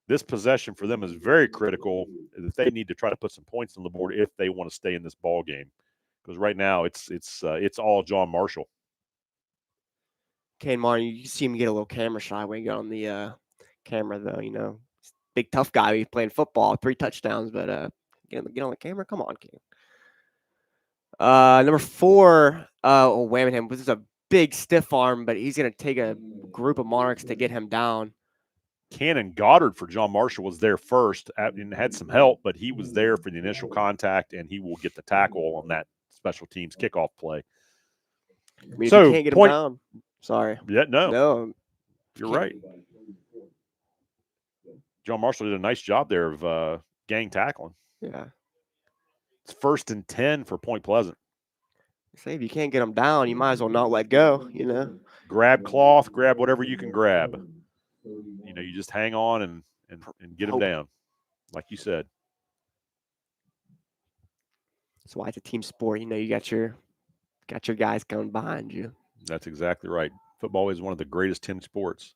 This possession for them is very critical. That they need to try to put some points on the board if they want to stay in this ball game, because right now it's all John Marshall. Kane Martin, you see him get a little camera shy when you get on the camera, though. Big tough guy. He's playing football, 3 touchdowns, but get on the camera. Come on, Kane. Number 4, whamming him. This is a big stiff arm, but he's going to take a group of Monarchs to get him down. Cannon Goddard for John Marshall was there first and had some help, but he was there for the initial contact, and he will get the tackle on that special teams kickoff play. I mean, so you can't get him down. Sorry. Yeah, no. You're right. John Marshall did a nice job there of gang tackling. Yeah. It's 1st and 10 for Point Pleasant. Say if you can't get him down, you might as well not let go, Grab cloth, grab whatever you can grab. You just hang on and get them down, like you said. That's why it's a team sport. You know, you got your guys coming behind you. That's exactly right. Football is one of the greatest team sports.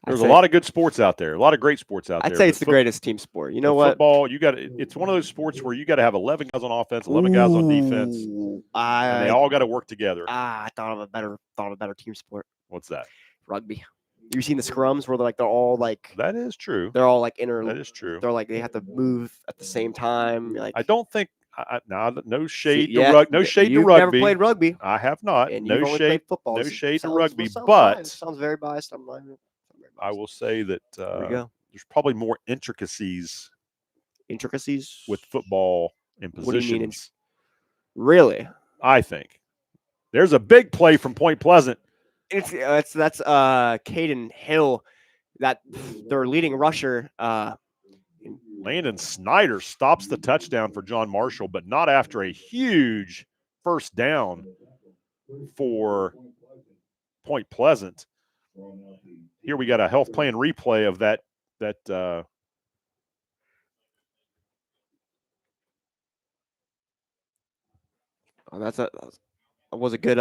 There's a lot of good sports out there, a lot of great sports out there. I'd say it's the greatest team sport. You know what? Football, it's one of those sports where you got to have 11 guys on offense, 11 guys on defense, and they all got to work together. I thought of a better team sport. What's that? Rugby. You seen the scrums where they're all like? That is true. They're all like That is true. They're like they have to move at the same time. Like I don't think. No shade to rugby. No shade to rugby. You've never played rugby. I have not. And no you've only shade. played football. No shade to Sounds- rugby, sounds but fine. Sounds very biased. I'm not. I will say that we go. there's probably more intricacies with football and positions. What do you mean? Really? I think there's a big play from Point Pleasant. That's Caden Hill, that their leading rusher. Landon Snyder stops the touchdown for John Marshall, but not after a huge first down for Point Pleasant. Here we got a health plan replay of that. That was a good.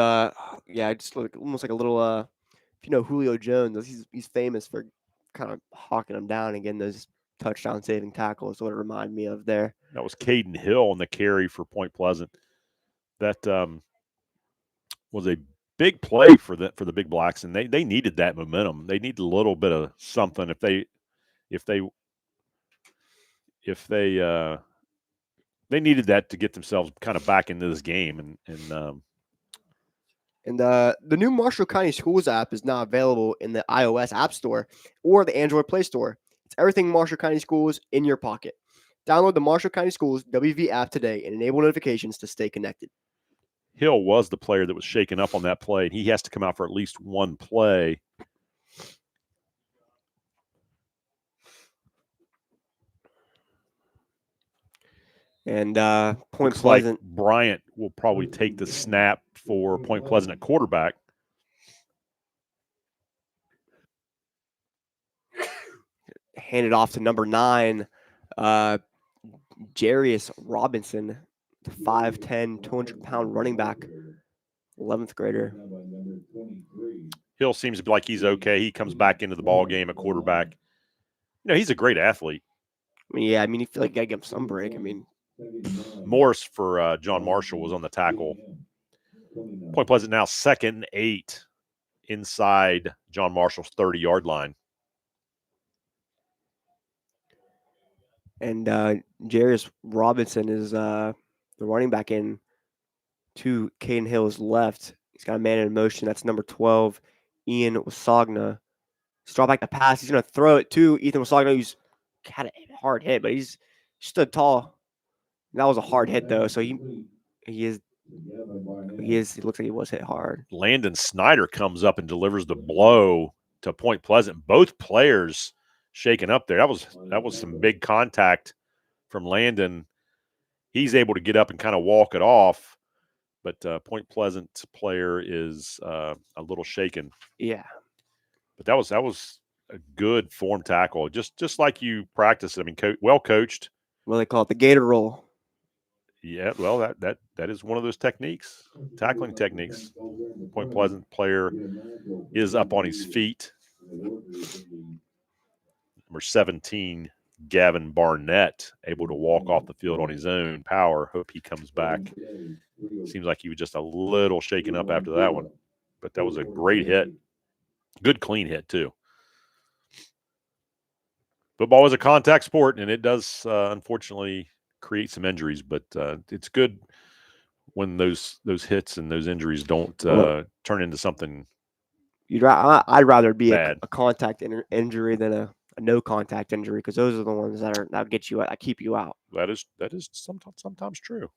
Yeah, just almost like a little. If you know Julio Jones, he's famous for kind of hawking them down and getting those touchdown saving tackles. What it reminded me of there. That was Caden Hill on the carry for Point Pleasant. That was a big play for the Big Blacks, and they needed that momentum. They need a little bit of something if they needed that to get themselves kind of back into this game. And the new Marshall County Schools app is now available in the iOS App Store or the Android Play Store. It's everything Marshall County Schools in your pocket. Download the Marshall County Schools WV app today and enable notifications to stay connected. Hill was the player that was shaken up on that play, and he has to come out for at least one play. And Point Looks Pleasant. like Bryant will probably take the snap for Point Pleasant at quarterback. Handed off to number 9, Jarius Robinson, the 5'10", 200-pound running back, 11th grader. Hill seems to be like he's okay. He comes back into the ball game at quarterback. You know, he's a great athlete. I mean, yeah, I mean, you feel like you gotta give him some break. I mean, Morris for John Marshall was on the tackle. Point Pleasant now 2nd and 8 inside John Marshall's 30-yard line. And Jarius Robinson is the running back in to Caden Hill's left. He's got a man in motion. That's number 12, Ian Wasagna. He's draw back the pass. He's going to throw it to Ethan Wasagna, who's had a hard hit, but he's stood tall. That was a hard hit, though, so he looks like he was hit hard. Landon Snyder comes up and delivers the blow to Point Pleasant. Both players shaken up there. That was some big contact from Landon. He's able to get up and kind of walk it off, but Point Pleasant player is a little shaken. Yeah, but that was a good form tackle, just like you practice. I mean, well coached. Well, they call it the gator roll. Yeah, well, that is one of those techniques, tackling techniques. Point Pleasant player is up on his feet. Number 17, Gavin Barnett, able to walk off the field on his own power. Hope he comes back. Seems like he was just a little shaken up after that one. But that was a great hit. Good clean hit, too. Football is a contact sport, and it does, unfortunately, create some injuries. But it's good when those hits and those injuries don't turn into something I'd rather be bad. a contact injury than a no contact injury, because those are the ones that get you out, that keep you out. That is sometimes true.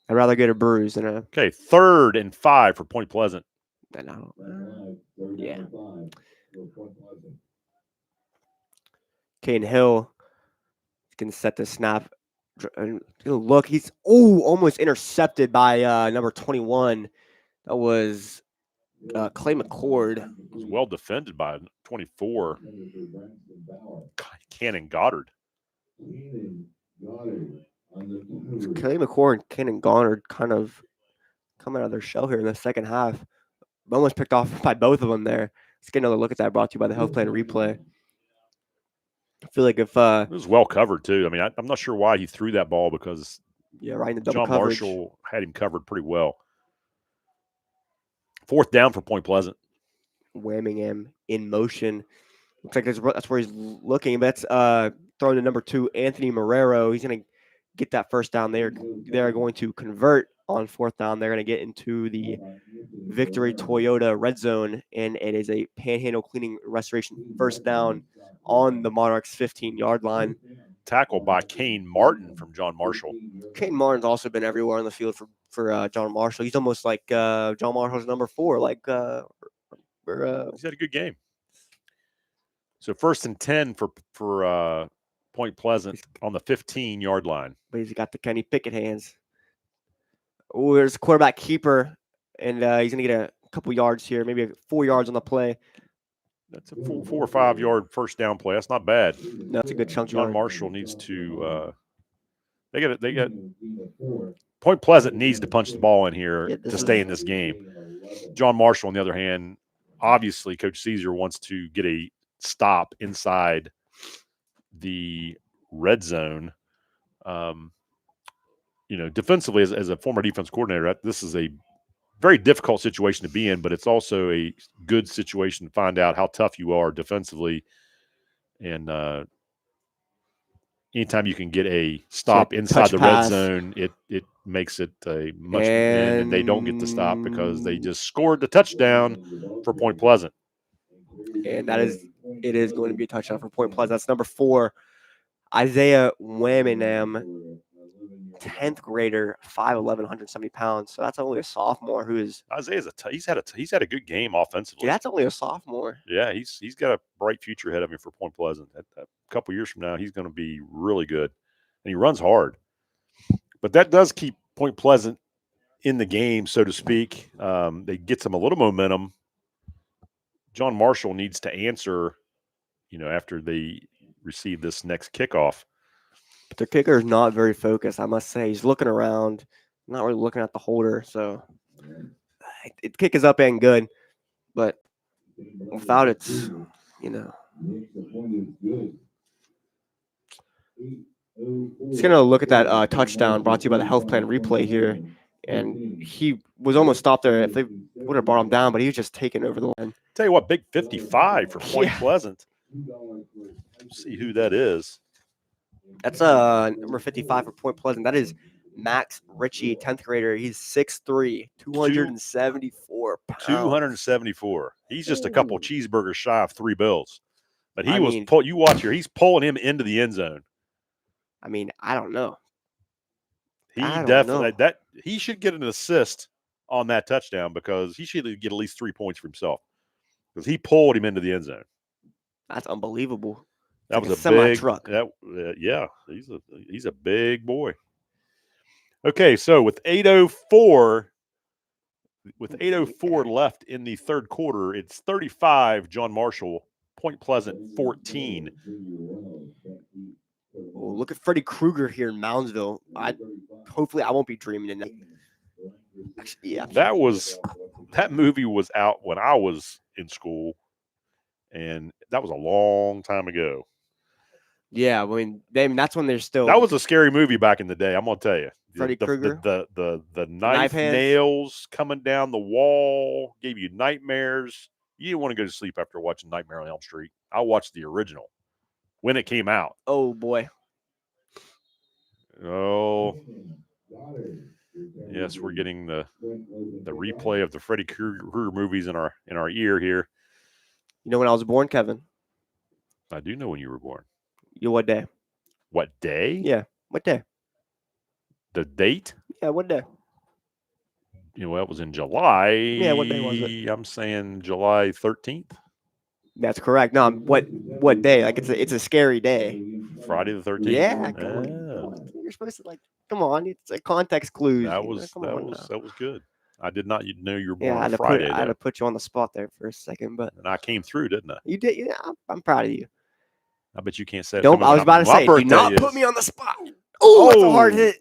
I'd rather get a bruise than a. Okay, 3rd and 5 for Point Pleasant. Yeah. Caden Hill can set the snap. Look, he's almost intercepted by number 21. That was Clay McCord. Was well defended by 24. Cannon Goddard. Clay McCord and Cannon Goddard kind of coming out of their shell here in the second half. Almost picked off by both of them there. Let's get another look at that, brought to you by the Health Plan Replay. I feel like if it was well covered too. I mean, I'm not sure why he threw that ball because right in the double John coverage. Marshall had him covered pretty well. 4th down for Point Pleasant. Whamming in motion. Looks like that's where he's looking. That's throwing to number 2, Anthony Marrero. He's going to get that first down there. They're going to convert on 4th down. They're going to get into the Victory Toyota red zone, and it is a Panhandle Cleaning Restoration first down on the Monarchs 15-yard line. Tackled by Kane Martin from John Marshall. Kane Martin's also been everywhere on the field for John Marshall. He's almost like John Marshall's number 4. He's had a good game. So 1st and 10 for Point Pleasant on the 15-yard line. But he's got the Kenny Pickett hands. Oh, there's a quarterback keeper, and he's going to get a couple yards here, maybe 4 yards on the play. That's a 4 or 5 yard first down play. That's not bad. No, it's a good chunk. John Marshall needs to. They got. Point Pleasant needs to punch the ball in here to stay in this game. John Marshall, on the other hand, obviously Coach Caesar wants to get a stop inside the red zone. Defensively, as a former defense coordinator, this is a very difficult situation to be in, but it's also a good situation to find out how tough you are defensively. And anytime you can get a stop inside the red zone, it makes it a much. And they don't get the stop because they just scored the touchdown for Point Pleasant. And it is going to be a touchdown for Point Pleasant. That's number 4, Isaiah Wammingham. 10th grader, 5'11", 170 pounds. So that's only a sophomore who is. Isaiah's he's had a good game offensively. Dude, that's only a sophomore. Yeah, he's got a bright future ahead of him for Point Pleasant. A couple years from now, he's going to be really good, and he runs hard. But that does keep Point Pleasant in the game, so to speak. They get some a little momentum. John Marshall needs to answer, after they receive this next kickoff. But their kicker is not very focused, I must say. He's looking around, not really looking at the holder. So it kick is up and good, but without it, It's going to look at that touchdown brought to you by the Health Plan Replay here. And he was almost stopped there if they would have brought him down, but he was just taken over the line. Tell you what, big 55 for Point Pleasant. Let's see who that is. That's number 55 for Point Pleasant. That is Max Ritchie, 10th grader. He's 6'3", 274 pounds. 274. He's just a couple cheeseburgers shy of 3 bills. But you watch here, he's pulling him into the end zone. I mean, I don't know. He should get an assist on that touchdown because he should get at least 3 points for himself because he pulled him into the end zone. That's unbelievable. That was a semi big truck. Yeah, he's a big boy. Okay, so with 8:04 left in the third quarter, it's 35 John Marshall, Point Pleasant 14. Oh, look at Freddie Krueger here in Moundsville. Hopefully I won't be dreaming in that. Actually, yeah. That movie was out when I was in school, and that was a long time ago. Yeah, I mean, that's when they're still. That was a scary movie back in the day. I'm gonna tell you. Freddy Krueger. The knife nails coming down the wall gave you nightmares. You didn't want to go to sleep after watching Nightmare on Elm Street. I watched the original when it came out. Oh boy. Oh. Yes, we're getting the replay of the Freddy Krueger movies in our ear here. You know when I was born, Kevin? I do know when you were born. What day? What day? Yeah. What day? The date? Yeah, what day? It was in July. Yeah, what day was it? I'm saying July 13th. That's correct. No, what day? Like it's a scary day. Friday the 13th. Yeah. You're supposed to come on. It's a context clue. That was good. I did not know you were born Yeah, I on had a to Friday. I had though. to put you on the spot there for a second, but And I came through, didn't I? you did. Yeah, I'm proud of you. I bet you can't say it. Don't. I was about to say, do not put me on the spot. Oh, that's a hard hit.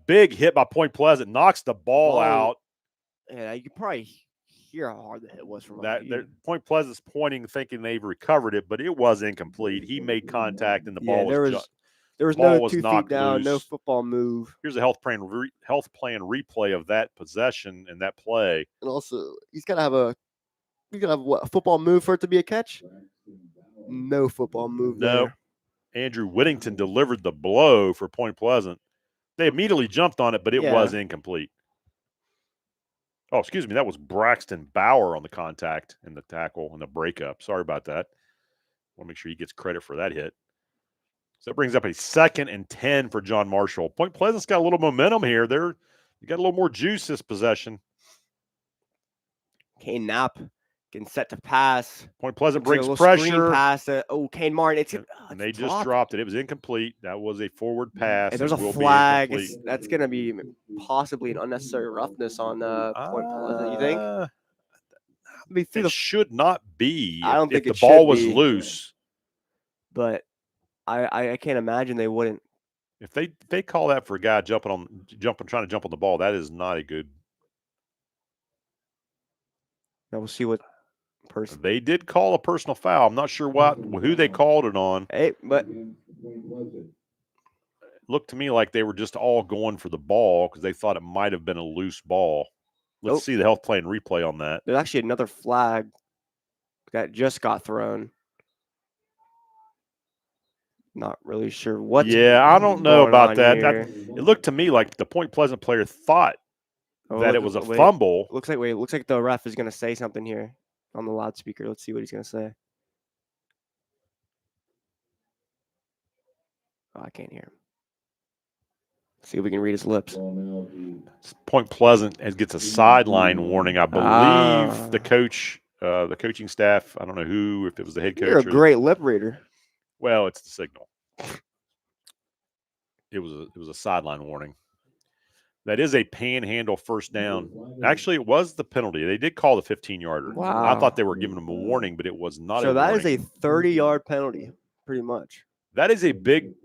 Big hit by Point Pleasant. Knocks the ball out. Yeah, you can probably hear how hard the hit was from That Point Pleasant's pointing, thinking they've recovered it, but it was incomplete. He made contact, and the ball was there was no 2 feet down, no football move. Here's a health plan replay of that possession and that play. And also, he's got to have a football move for it to be a catch. No football move there. Andrew Whittington delivered the blow for Point Pleasant. They immediately jumped on it, but it was incomplete. Oh, excuse me. That was Braxton Bauer on the contact and the tackle and the breakup. Sorry about that. Want to make sure he gets credit for that hit. So that brings up a 2nd and 10 for John Marshall. Point Pleasant's got a little momentum here. You got a little more juice this possession. Kane Knapp getting set to pass. Point Pleasant breaks pressure. Pass. Kane Martin. And they just dropped it. It was incomplete. That was a forward pass. And there's a flag. That's going to be possibly an unnecessary roughness on Point Pleasant. You think? It should not be. I don't think the ball was loose. But I can't imagine they wouldn't. If they call that for a guy trying to jump on the ball, that is not a good. Now we'll see what person. They did call a personal foul. I'm not sure who they called it on. Hey, but it looked to me like they were just all going for the ball because they thought it might have been a loose ball. Let's see the health plan replay on that. There's actually another flag that just got thrown. Not really sure what. Yeah, I don't know about that. It looked to me like the Point Pleasant player thought that it was a fumble. Looks like the ref is going to say something here on the loudspeaker. Let's see what he's going to say. Oh, I can't hear him. See if we can read his lips. Point Pleasant gets a sideline warning. I believe the coaching staff. I don't know who, if it was the head coach. You're a great lip reader. Well, it's the signal. It was a sideline warning. That is a panhandle first down. Actually, it was the penalty. They did call the 15-yarder. Wow. I thought they were giving him a warning, but it was not. So that is a 30-yard penalty, pretty much. That is a big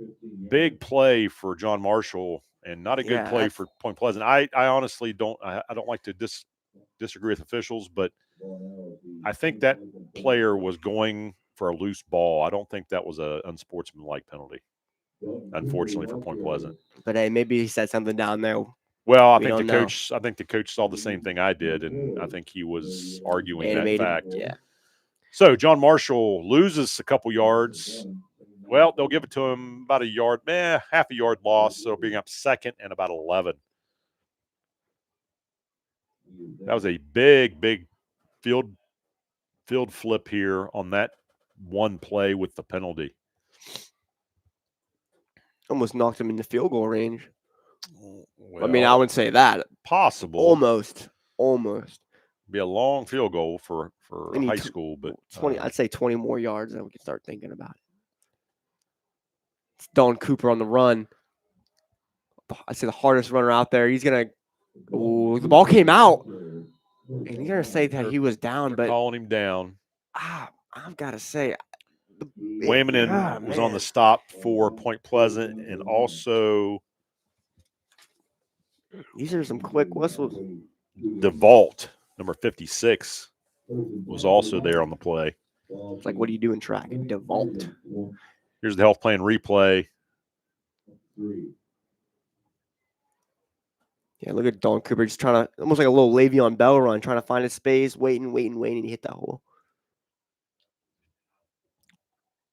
play for John Marshall, and not a good play for Point Pleasant. I honestly don't. I don't like to disagree with officials, but I think that player was going for a loose ball. I don't think that was an unsportsmanlike penalty, unfortunately for Point Pleasant. But hey, maybe he said something down there. Well, I think the coach saw the same thing I did, and I think he was arguing that fact. Yeah. So John Marshall loses a couple yards. Well, they'll give it to him about a yard, half a yard loss. So bring up 2nd and about 11. That was a big field flip here on that one play with the penalty. Almost knocked him in the field goal range. Well, I mean, I would say that. Possible. Almost. Be a long field goal for high school, but 20. I'd say 20 more yards, and we can start thinking about it. It's Don Cooper on the run. I'd say the hardest runner out there. He's gonna. Oh, the ball came out, and he's gonna say that he was down, but calling him down. I've got to say, Wayman was on the stop for Point Pleasant, and also these are some quick whistles. DeVault, number 56, was also there on the play. It's like, what do you do in track? DeVault. Here's the health plan replay. Yeah, look at Don Cooper just trying to, almost like a little Le'Veon Bell run, trying to find his space, waiting, and he hit that hole.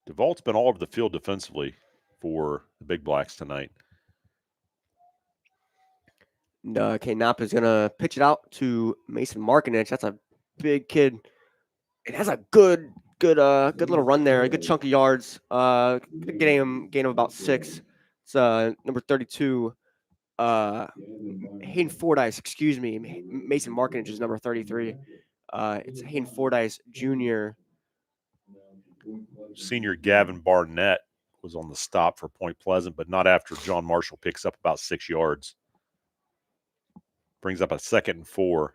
DeVault's been all over the field defensively for the Big Blacks tonight. And Knapp is going to pitch it out to Mason Markinich. That's a big kid. It has a good little run there, a good chunk of yards. Gain of about 6. It's number 32. Hayden Fordyce, excuse me. Mason Markinich is number 33. It's Hayden Fordyce Jr. Senior Gavin Barnett was on the stop for Point Pleasant, but not after John Marshall picks up about 6 yards. Brings up a 2nd and 4.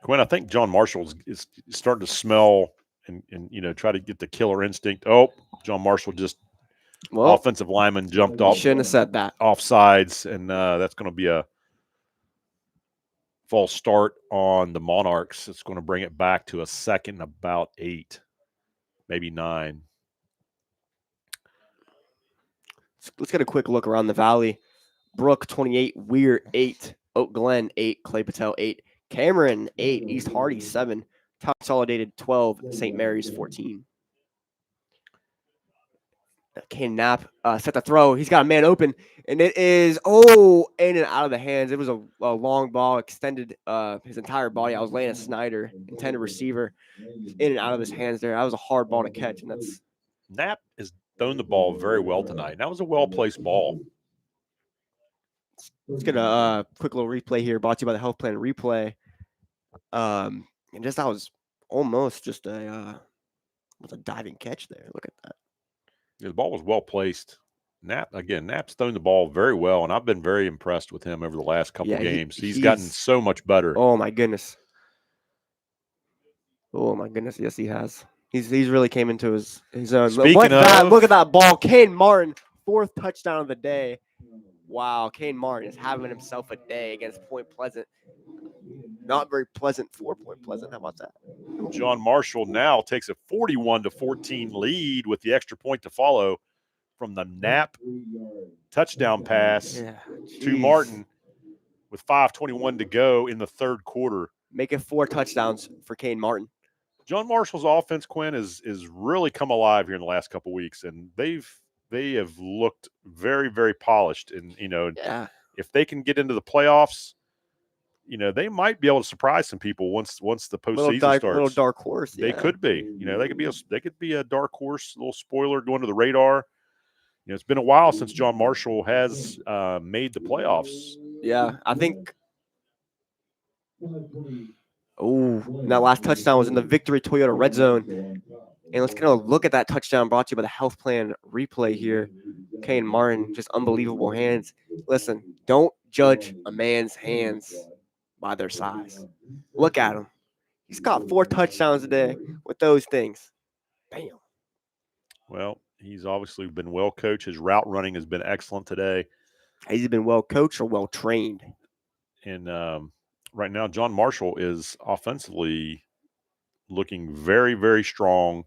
Quinn, I think John Marshall is starting to smell and try to get the killer instinct. Oh, John Marshall just offensive lineman jumped off. Shouldn't have said that. Offsides, and that's going to be a false start on the Monarchs. It's going to bring it back to a 2nd and about 8, maybe 9. Let's get a quick look around the valley. Brook 28, Weir 8, Oak Glen 8, Clay Patel 8, Cameron 8, East Hardy 7, Consolidated 12, St. Mary's 14. Kane Knapp set the throw. He's got a man open, and it is in and out of the hands. It was a long ball, extended his entire body. I was laying a Snyder, intended receiver, in and out of his hands there. That was a hard ball to catch, and that's Knapp has thrown the ball very well tonight. That was a well-placed ball. Let's get a quick little replay here, brought to you by the Health Plan Replay. And just that was almost just a diving catch there. Look at that. Yeah, the ball was well placed. Knapp's thrown the ball very well, and I've been very impressed with him over the last couple games. He's gotten so much better. Oh my goodness. Oh my goodness. Yes, he has. He's really came into his own. Speaking of, look at that ball. Kane Martin, 4th touchdown of the day. Wow, Kane Martin is having himself a day against Point Pleasant. Not very pleasant for Point Pleasant. How about that? John Marshall now takes a 41-14 lead with the extra point to follow from the Knapp touchdown pass to Martin with 5:21 to go in the 3rd quarter. Make it 4 touchdowns for Kane Martin. John Marshall's offense, Quinn, is really come alive here in the last couple weeks, and they have looked very, very polished. And if they can get into the playoffs, they might be able to surprise some people once the postseason starts. Little dark horse. They could be. They could be a dark horse, little spoiler going to the radar. It's been a while since John Marshall has made the playoffs. Yeah, I think. That last touchdown was in the Victory Toyota red zone. And let's get a look at that touchdown brought to you by the Health Plan Replay here. Kane Martin, just unbelievable hands. Listen, don't judge a man's hands by their size. Look at him. He's got 4 touchdowns a day with those things. Bam. Well, he's obviously been well coached. His route running has been excellent today. Has he been well coached or well trained? And right now, John Marshall is offensively looking very, very strong.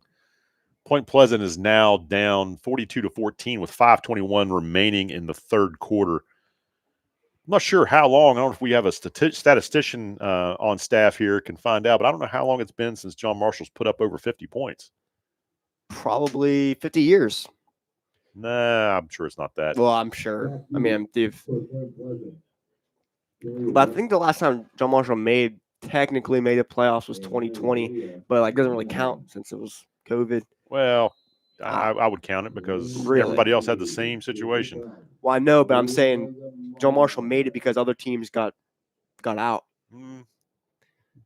Point Pleasant is now down 42-14 with 5:21 remaining in the 3rd quarter. I'm not sure how long. I don't know if we have a statistician on staff here can find out, but I don't know how long it's been since John Marshall's put up over 50 points. Probably 50 years. Nah, I'm sure it's not that. Well, I'm sure. I mean, but I think the last time John Marshall technically made the playoffs was 2020, but doesn't really count since it was COVID. Well, I would count it because everybody else had the same situation. Well, I know, but I'm saying John Marshall made it because other teams got out.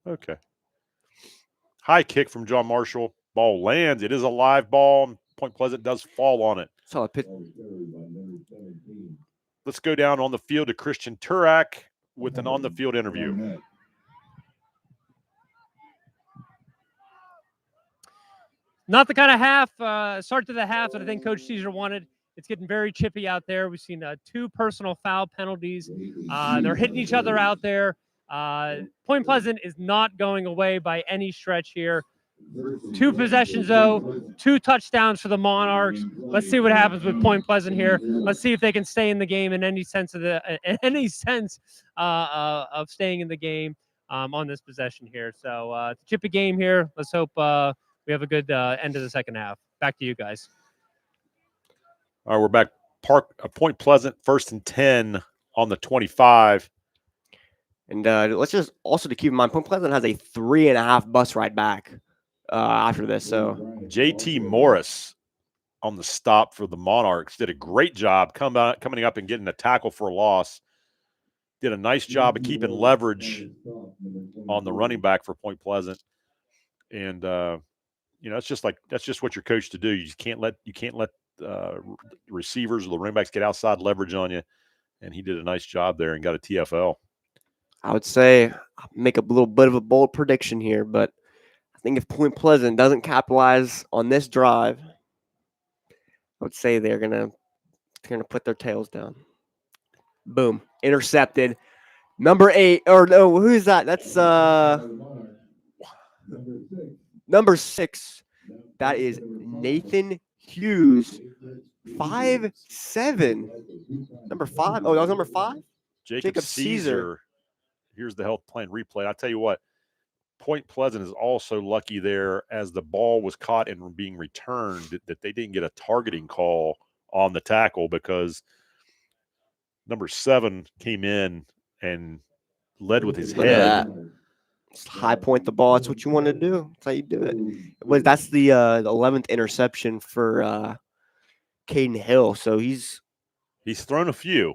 Okay. High kick from John Marshall. Ball lands. It is a live ball. Point Pleasant does fall on it. Solid pitch. Let's go down on the field to Christian Turak with an on-the-field interview. Not the kind of start to the half that I think Coach Caesar wanted. It's getting very chippy out there. We've seen 2 personal foul penalties. They're hitting each other out there. Point Pleasant is not going away by any stretch here. 2 possessions, though, 2 touchdowns for the Monarchs. Let's see what happens with Point Pleasant here. Let's see if they can stay in the game in any sense of staying in the game on this possession here. So it's a chippy game here. Let's hope we have a good end of the second half. Back to you guys. All right, we're back. Point Pleasant, 1st and 10 on the 25. And let's just also to keep in mind, Point Pleasant has a 3.5 bus ride back after this. So JT Morris on the stop for the Monarchs did a great job coming up and getting a tackle for a loss. Did a nice job of keeping leverage on the running back for Point Pleasant. And that's just what you're coached to do. You can't let receivers or the running backs get outside leverage on you. and he did a nice job there and got a TFL. I would say I'll make a little bit of a bold prediction here, but I think if Point Pleasant doesn't capitalize on this drive, I would say they're gonna put their tails down. Boom, intercepted. Number 8, or no, who is that? That's number 6. That is Nathan Hughes. 5'7". Number 5. Oh, that was number 5? Jacob Caesar. Here's the health plan replay. I'll tell you what, Point Pleasant is also lucky there as the ball was caught and being returned that they didn't get a targeting call on the tackle because number 7 came in and led with his head. Just high point the ball. That's what you want to do. That's how you do it. That's the 11th interception for Caden Hill. So he's thrown a few.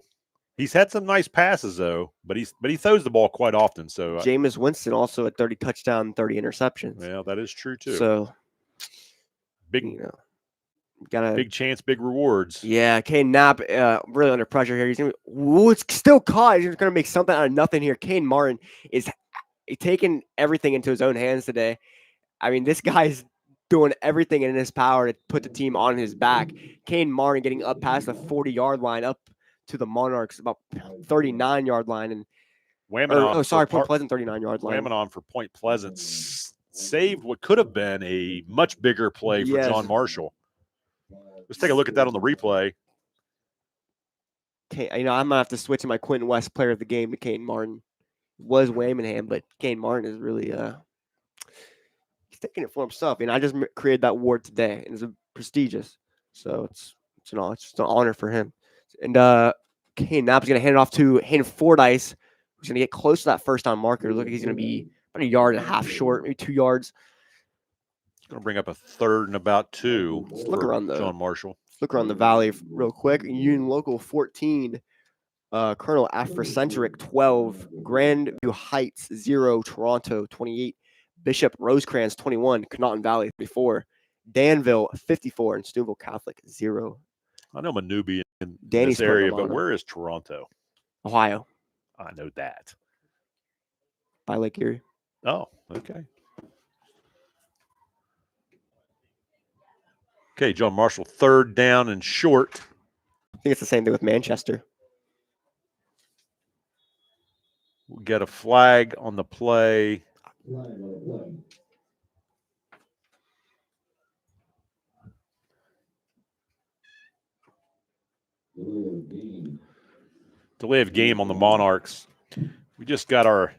He's had some nice passes though, but he throws the ball quite often. So Jameis Winston also at 30 touchdowns, 30 interceptions. Yeah, that is true too. So big, got a big chance, big rewards. Yeah, Kane Knapp really under pressure here. He's it's still caught. He's going to make something out of nothing here. Kane Martin is taking everything into his own hands today. I mean, this guy's doing everything in his power to put the team on his back. Kane Martin getting up past the 40-yard line, up to the Monarchs, about 39-yard line. And Point Pleasant 39-yard line. Whammon for Point Pleasant saved what could have been a much bigger play for John Marshall. Let's take a look at that on the replay. Okay, I'm going to have to switch to my Quentin West player of the game to Kane Martin. It was Waymanham, but Kane Martin is really he's taking it for himself. I just created that award today, and it's prestigious. So it's just an honor for him. And Kane Knapp's going to hand it off to Hayden Fordyce, who's going to get close to that first down marker. Look like he's going to be about 1.5 yards short, maybe 2 yards. Going to bring up a 3rd and about 2. Let's look around John Marshall. Let's look around the valley real quick. Union Local 14, Colonel Afrocentric 12, Grandview Heights 0, Toronto 28, Bishop Rosecrans 21, Connaughton Valley 34, Danville 54, and Steubenville Catholic 0. I know I'm a newbie in Danny's this area, but where is Toronto? Ohio. I know that. By Lake Erie. Oh, okay. Okay, John Marshall, 3rd down and short. I think it's the same thing with Manchester. We'll get a flag on the play. Delay of game on the Monarchs. We just got our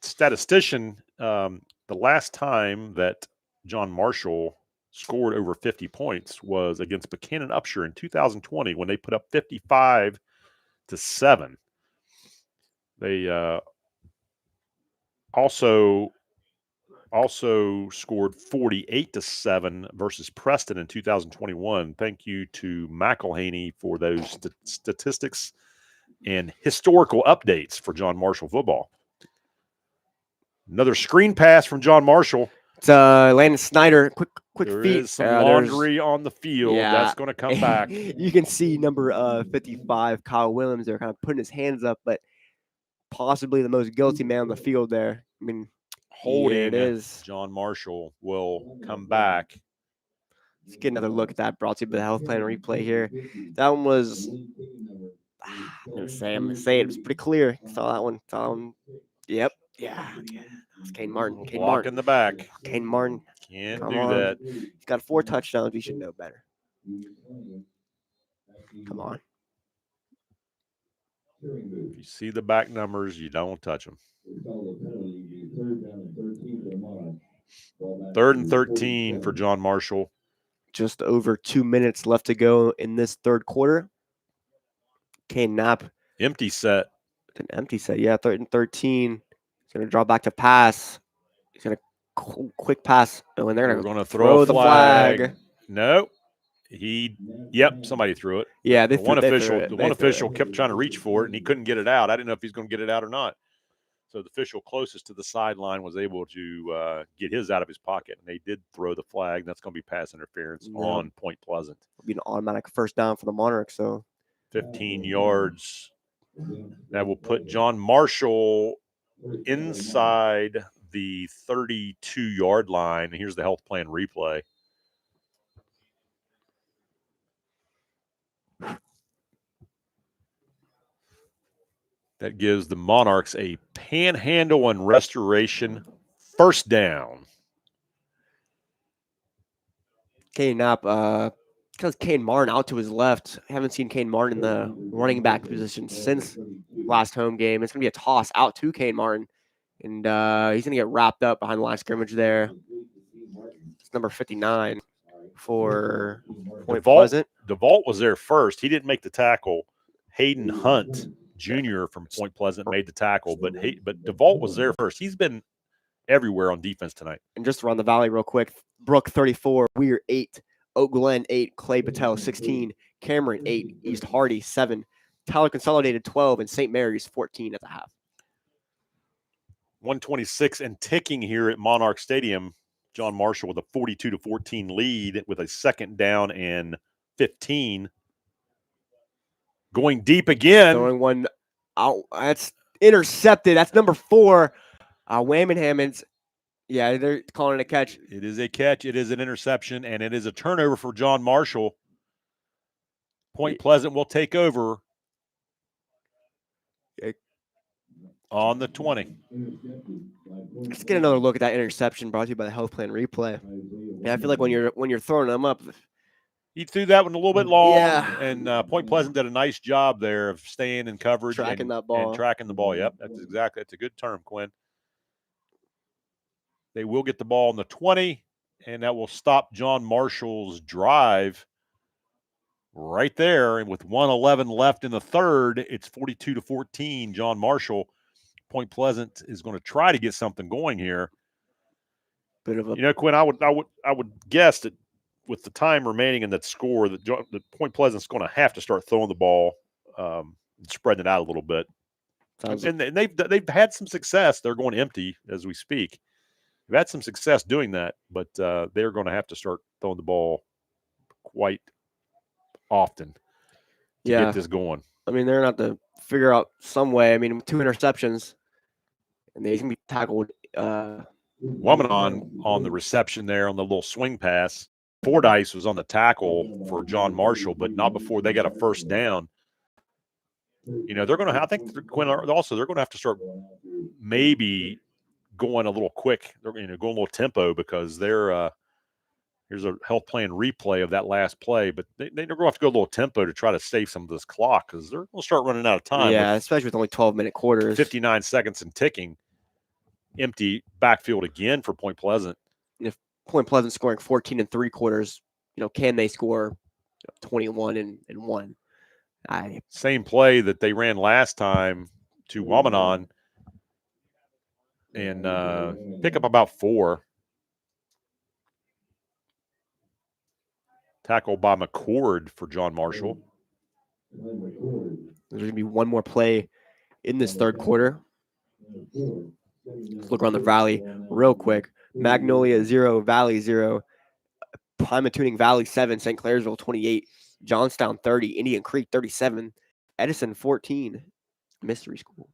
statistician. The last time that John Marshall scored over 50 points was against Buchanan Upshur in 2020 when they put up 55-7. They also scored 48-7 versus Preston in 2021. Thank you to McElhaney for those statistics and historical updates for John Marshall football. Another screen pass from John Marshall. It's Landon Snyder. Quick there feet. There is some laundry on the field. Yeah. That's going to come back. You can see number 55, Kyle Williams, there kind of putting his hands up, but possibly the most guilty man on the field there. I mean, holding it is. John Marshall will come back. Let's get another look at that, brought to you by the Health Plan replay here. That one was, I'm going to say it. It was pretty clear. Saw that one. Yep. Yeah. It's Kane Martin. Block in the back. Kane Martin. Can't do that. He's got 4 touchdowns. We should know better. Come on. If you see the back numbers, you don't touch them. 3rd and 13 for John Marshall. Just over 2 minutes left to go in this third quarter. Kane Knapp. Empty set. An empty set, yeah. 3rd and 13. He's going to draw back to pass. He's going to quick pass. Oh, and they're going to throw the flag. No. Somebody threw it. Yeah, the one official kept trying to reach for it, and he couldn't get it out. I didn't know if he's going to get it out or not. So the official closest to the sideline was able to get his out of his pocket, and they did throw the flag. That's going to be pass interference on Point Pleasant. It'll be an automatic first down for the Monarchs. So 15 yards That will put John Marshall inside the 32-yard line. Here's the health plan replay. That gives the Monarchs a panhandle and restoration first down. Kane Knapp, because Kane Martin out to his left. I haven't seen Kane Martin in the running back position since last home game. It's going to be a toss out to Kane Martin, and he's going to get wrapped up behind the line of scrimmage there. It's number 59 for Point Pleasant. DeVault was there first. He didn't make the tackle. Hayden Hunt Jr. from Point Pleasant made the tackle, but DeVault was there first. He's been everywhere on defense tonight. And just around the valley real quick, Brook 34, Weir 8, Oak Glen 8, Clay Patel 16, Cameron 8, East Hardy 7, Tyler Consolidated 12, and St. Mary's 14 at the half. 126 and ticking here at Monarch Stadium. John Marshall with a 42-14 lead with a second down and 15. Going deep again. Throwing one out. That's intercepted. That's number 4. Wham Hammonds. Yeah, they're calling it a catch. It is a catch. It is an interception, and it is a turnover for John Marshall. Point Pleasant will take over on the 20. Let's get another look at that interception brought to you by the health plan replay. Yeah, I feel like when you're throwing them up, he threw that one a little bit long, yeah. And Point Pleasant did a nice job there of staying in coverage, tracking that ball. And tracking the ball. Yep, that's a good term, Quinn. They will get the ball on the 20, and that will stop John Marshall's drive right there. And with 1:11 left in the third, it's 42-14. John Marshall. Point Pleasant is going to try to get something going here. Quinn, I would guess that with the time remaining in that score, that Point Pleasant's going to have to start throwing the ball, and spreading it out a little bit. And they've had some success. They're going empty as we speak. They've had some success doing that, but they're going to have to start throwing the ball quite often to get this going. I mean, they're going to have to figure out some way. I mean, 2 interceptions, and they can be tackled. Womanon on the reception there on the little swing pass. Fordyce was on the tackle for John Marshall, but not before they got a first down. They're going to. I think Quinn also they're going to have to start maybe going a little quick. They're going to go a little tempo because they're. Here's a health plan replay of that last play, but they're going to have to go a little tempo to try to save some of this clock because they're going to start running out of time. Yeah, especially with only 12-minute quarters. 59 seconds and ticking. Empty backfield again for Point Pleasant. If Point Pleasant scoring 14 3/4, can they score 21 and 1? Same play that they ran last time to Womanon and pick up about 4. Tackle by McCord for John Marshall. There's going to be one more play in this third quarter. Let's look around the valley real quick. Magnolia 0, Valley 0, Pymatuning Valley 7, St. Clairsville 28, Johnstown 30, Indian Creek 37, Edison 14, Mystery School.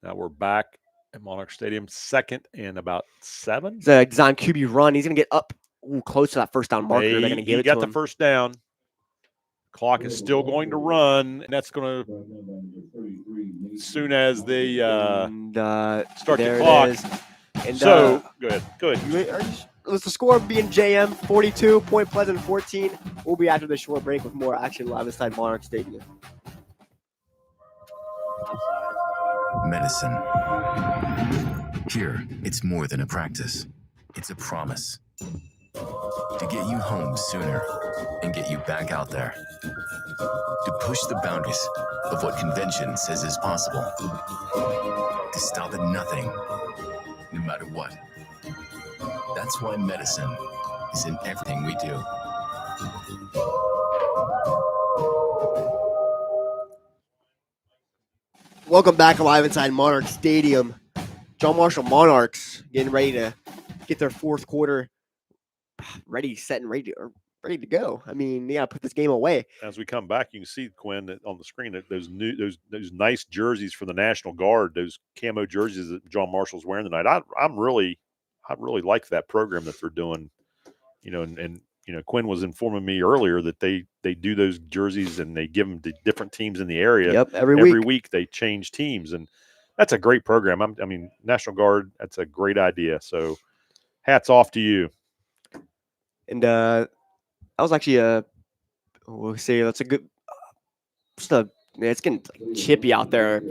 Now we're back at Monarch Stadium, 2nd and about 7. It's a design QB run. He's going to get up close to that first down marker. They're going to give it to him. He got the first down. Clock is still going to run, and that's going to as soon as they start the clock. And, so go ahead. Let's the score being JM 42, Point Pleasant 14. We'll be after the short break with more action live inside Monarch Stadium. Medicine. Here, it's more than a practice. It's a promise. To get you home sooner and get you back out there. To push the boundaries of what convention says is possible. To stop at nothing, no matter what. That's why medicine is in everything we do. Welcome back live inside Monarch Stadium. John Marshall Monarchs getting ready to get their fourth quarter ready, set, and ready, or ready to go. I mean, yeah, put this game away. As we come back, you can see, Quinn, that on the screen that those nice jerseys for the National Guard, those camo jerseys that John Marshall's wearing tonight. I really like that program that they're doing. And Quinn was informing me earlier that they do those jerseys and they give them to different teams in the area. Yep, every week they change teams, and that's a great program. I mean, National Guard, that's a great idea. So, hats off to you. And that was actually we'll say that's a good. It's getting chippy out there.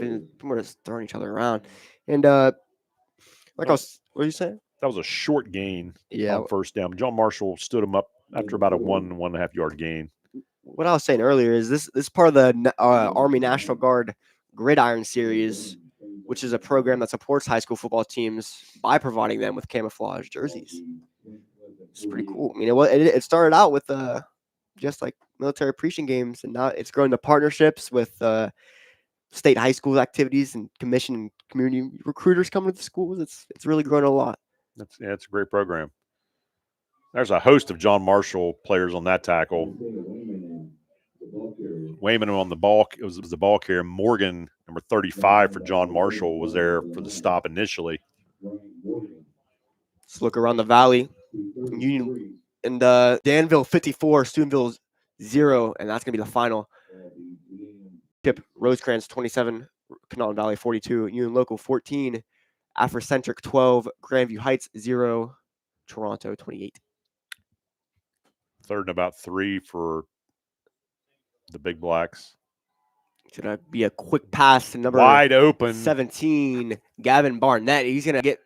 We're just throwing each other around, and what are you saying? That was a short gain. Yeah, on first down. John Marshall stood him up after about a 1.5 yard gain. What I was saying earlier is this part of the Army National Guard Gridiron Series, which is a program that supports high school football teams by providing them with camouflage jerseys. It's pretty cool. I mean, it started out with just like military appreciation games, and now it's grown to partnerships with state high school activities and commission and community recruiters coming to the schools. It's really grown a lot. It's a great program. There's a host of John Marshall players on that tackle. Wayman on the ball. It was the ball carrier. Morgan, number 35 for John Marshall, was there for the stop initially. Let's look around the valley. Union and Danville 54, Steubenville 0, and that's gonna be the final. Chip Rosecrans 27, Kanawha Valley 42, Union Local 14, Afrocentric 12, Grandview Heights 0, Toronto 28. Third and about 3 for the Big Blacks. It's going to be a quick pass to number wide open 17, Gavin Barnett. He's going to get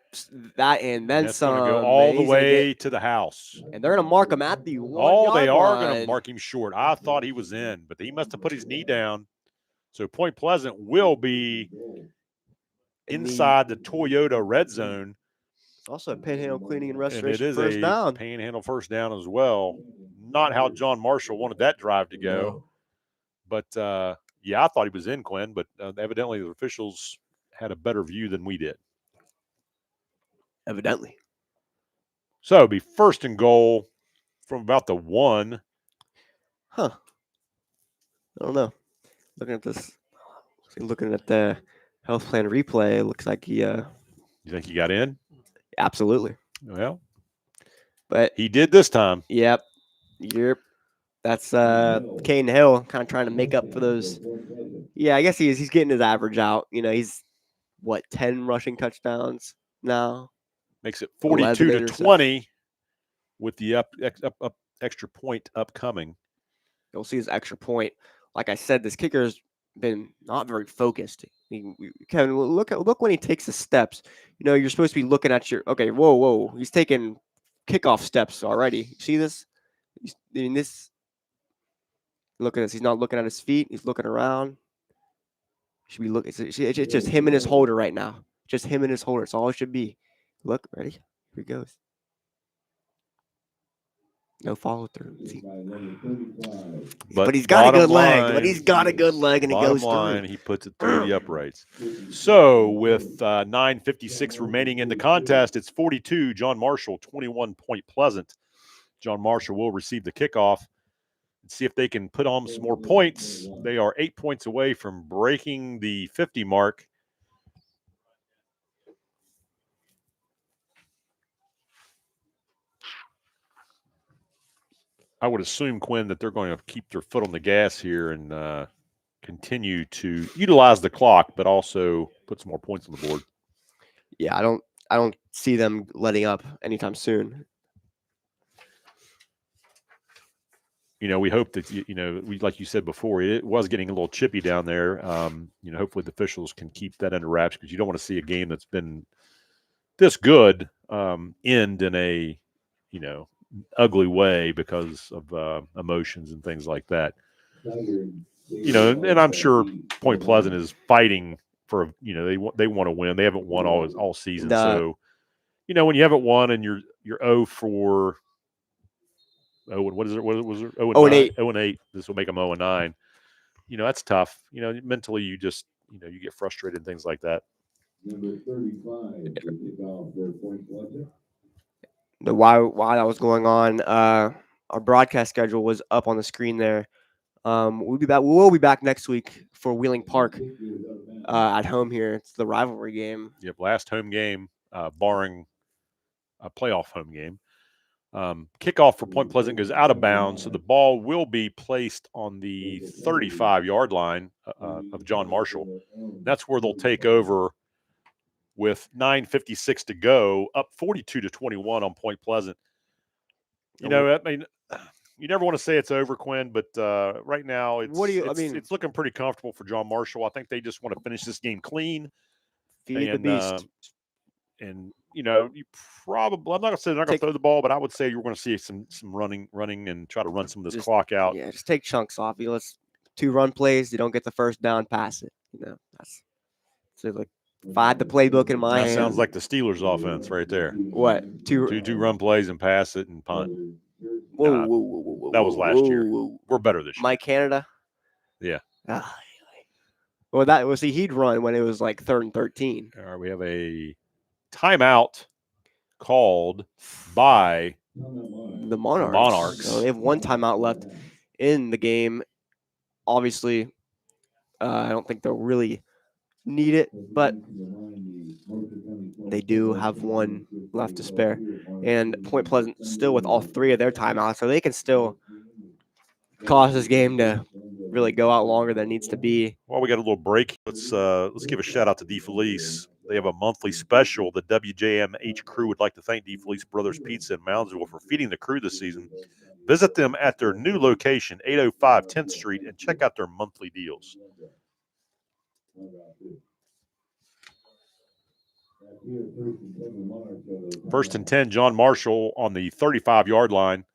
that and then some. Going to go all the way to the house. And they're going to mark him at the 1 yard line. They are going to mark him short. I thought he was in, but he must have put his knee down. So Point Pleasant will be inside the Toyota red zone. It's also a Panhandle cleaning and restoration and it is first down. Panhandle first down as well. Not how John Marshall wanted that drive to go. But, yeah, I thought he was in, Quinn, but evidently the officials had a better view than we did. Evidently. So it'll be first and goal from about the 1. Huh. I don't know. Looking at this, looking at the health plan replay, it looks like he. You think he got in? Absolutely. Well, but he did this time. Yep. That's Caden Hill kind of trying to make up for those. Yeah, I guess he's getting his average out. He's 10 rushing touchdowns now. Makes it 42-20 with the extra point upcoming. You'll see his extra point. Like I said, this kicker's been not very focused. Kevin, look when he takes the steps. You're supposed to be looking at your. Okay, whoa! He's taking kickoff steps already. See this? He's doing this. Look at this. He's not looking at his feet. He's looking around. Should be looking. It's just him and his holder right now. Just him and his holder. It's all it should be. Look, ready? Here he goes. No follow through. But he's got a good leg. But he's got a good leg, and it goes through. He puts it through the uprights. So with 9:56 remaining in the contest, it's 42 John Marshall, 21 Point Pleasant. John Marshall will receive the kickoff and see if they can put on some more points. They are 8 points away from breaking the 50 mark. I would assume, Quinn, that they're going to keep their foot on the gas here and continue to utilize the clock, but also put some more points on the board. Yeah, I don't see them letting up anytime soon. We hope that we, like you said before, it was getting a little chippy down there. Hopefully the officials can keep that under wraps, because you don't want to see a game that's been this good end in a ugly way because of emotions and things like that. And I'm sure Point Pleasant is fighting for they want to win. They haven't won all season, so when you haven't won and you're 0 for what is it? What was it? 0-8. 0-8. This will make them 0-9. That's tough. Mentally you just you get frustrated and things like that. Number 35 while that was going on, our broadcast schedule was up on the screen there. We'll be back next week for Wheeling Park at home here. It's the rivalry game. Yep, last home game, barring a playoff home game. Kickoff for Point Pleasant goes out of bounds, so the ball will be placed on the 35-yard line of John Marshall. That's where they'll take over with 9:56 to go, up 42-21 on Point Pleasant. You know, I mean, you never want to say it's over, Quinn, but right now it's looking pretty comfortable for John Marshall. I think they just want to finish this game clean. Feed the beast. And you know, you probably, I'm not gonna say they're not gonna throw the ball, but I would say you're gonna see some running and try to run some of this clock out. Yeah, just take chunks off. Let's 2 run plays. You don't get the first down, pass it. You know, that's so like if I had the playbook in my hand. That sounds like the Steelers offense right there. What? Two run plays and pass it and punt. Whoa, that was last year. We're better this year. Mike Canada. Yeah. Well, he'd run when it was like 3rd and 13. All right, we have a timeout called by the Monarchs. So they have 1 timeout left in the game. Obviously, I don't think they'll really need it, but they do have 1 left to spare. And Point Pleasant still with all 3 of their timeouts, so they can still cause this game to really go out longer than it needs to be. Well, we got a little break. Let's give a shout out to DeFelice. They have a monthly special. The WJMH crew would like to thank DeFelice Brothers Pizza in Moundsville for feeding the crew this season. Visit them at their new location, 805 10th Street, and check out their monthly deals. First and 10, John Marshall on the 35-yard line.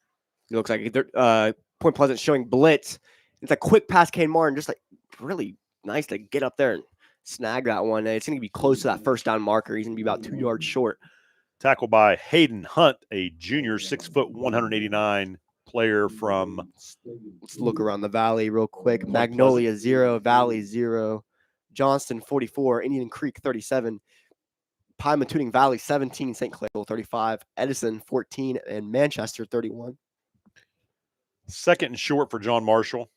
It looks like Point Pleasant showing blitz. It's a quick pass, Kane Martin, just like really nice to get up there and snag that one. It's going to be close to that first down marker. He's going to be about 2 yards short. Tackled by Hayden Hunt, a junior, 6 foot, 189 player from. Let's look around the valley real quick. Magnolia 0, Valley 0, Johnston 44, Indian Creek 37, Pymatuning Valley 17, St. Clair 35, Edison 14, and Manchester 31. Second and short for John Marshall.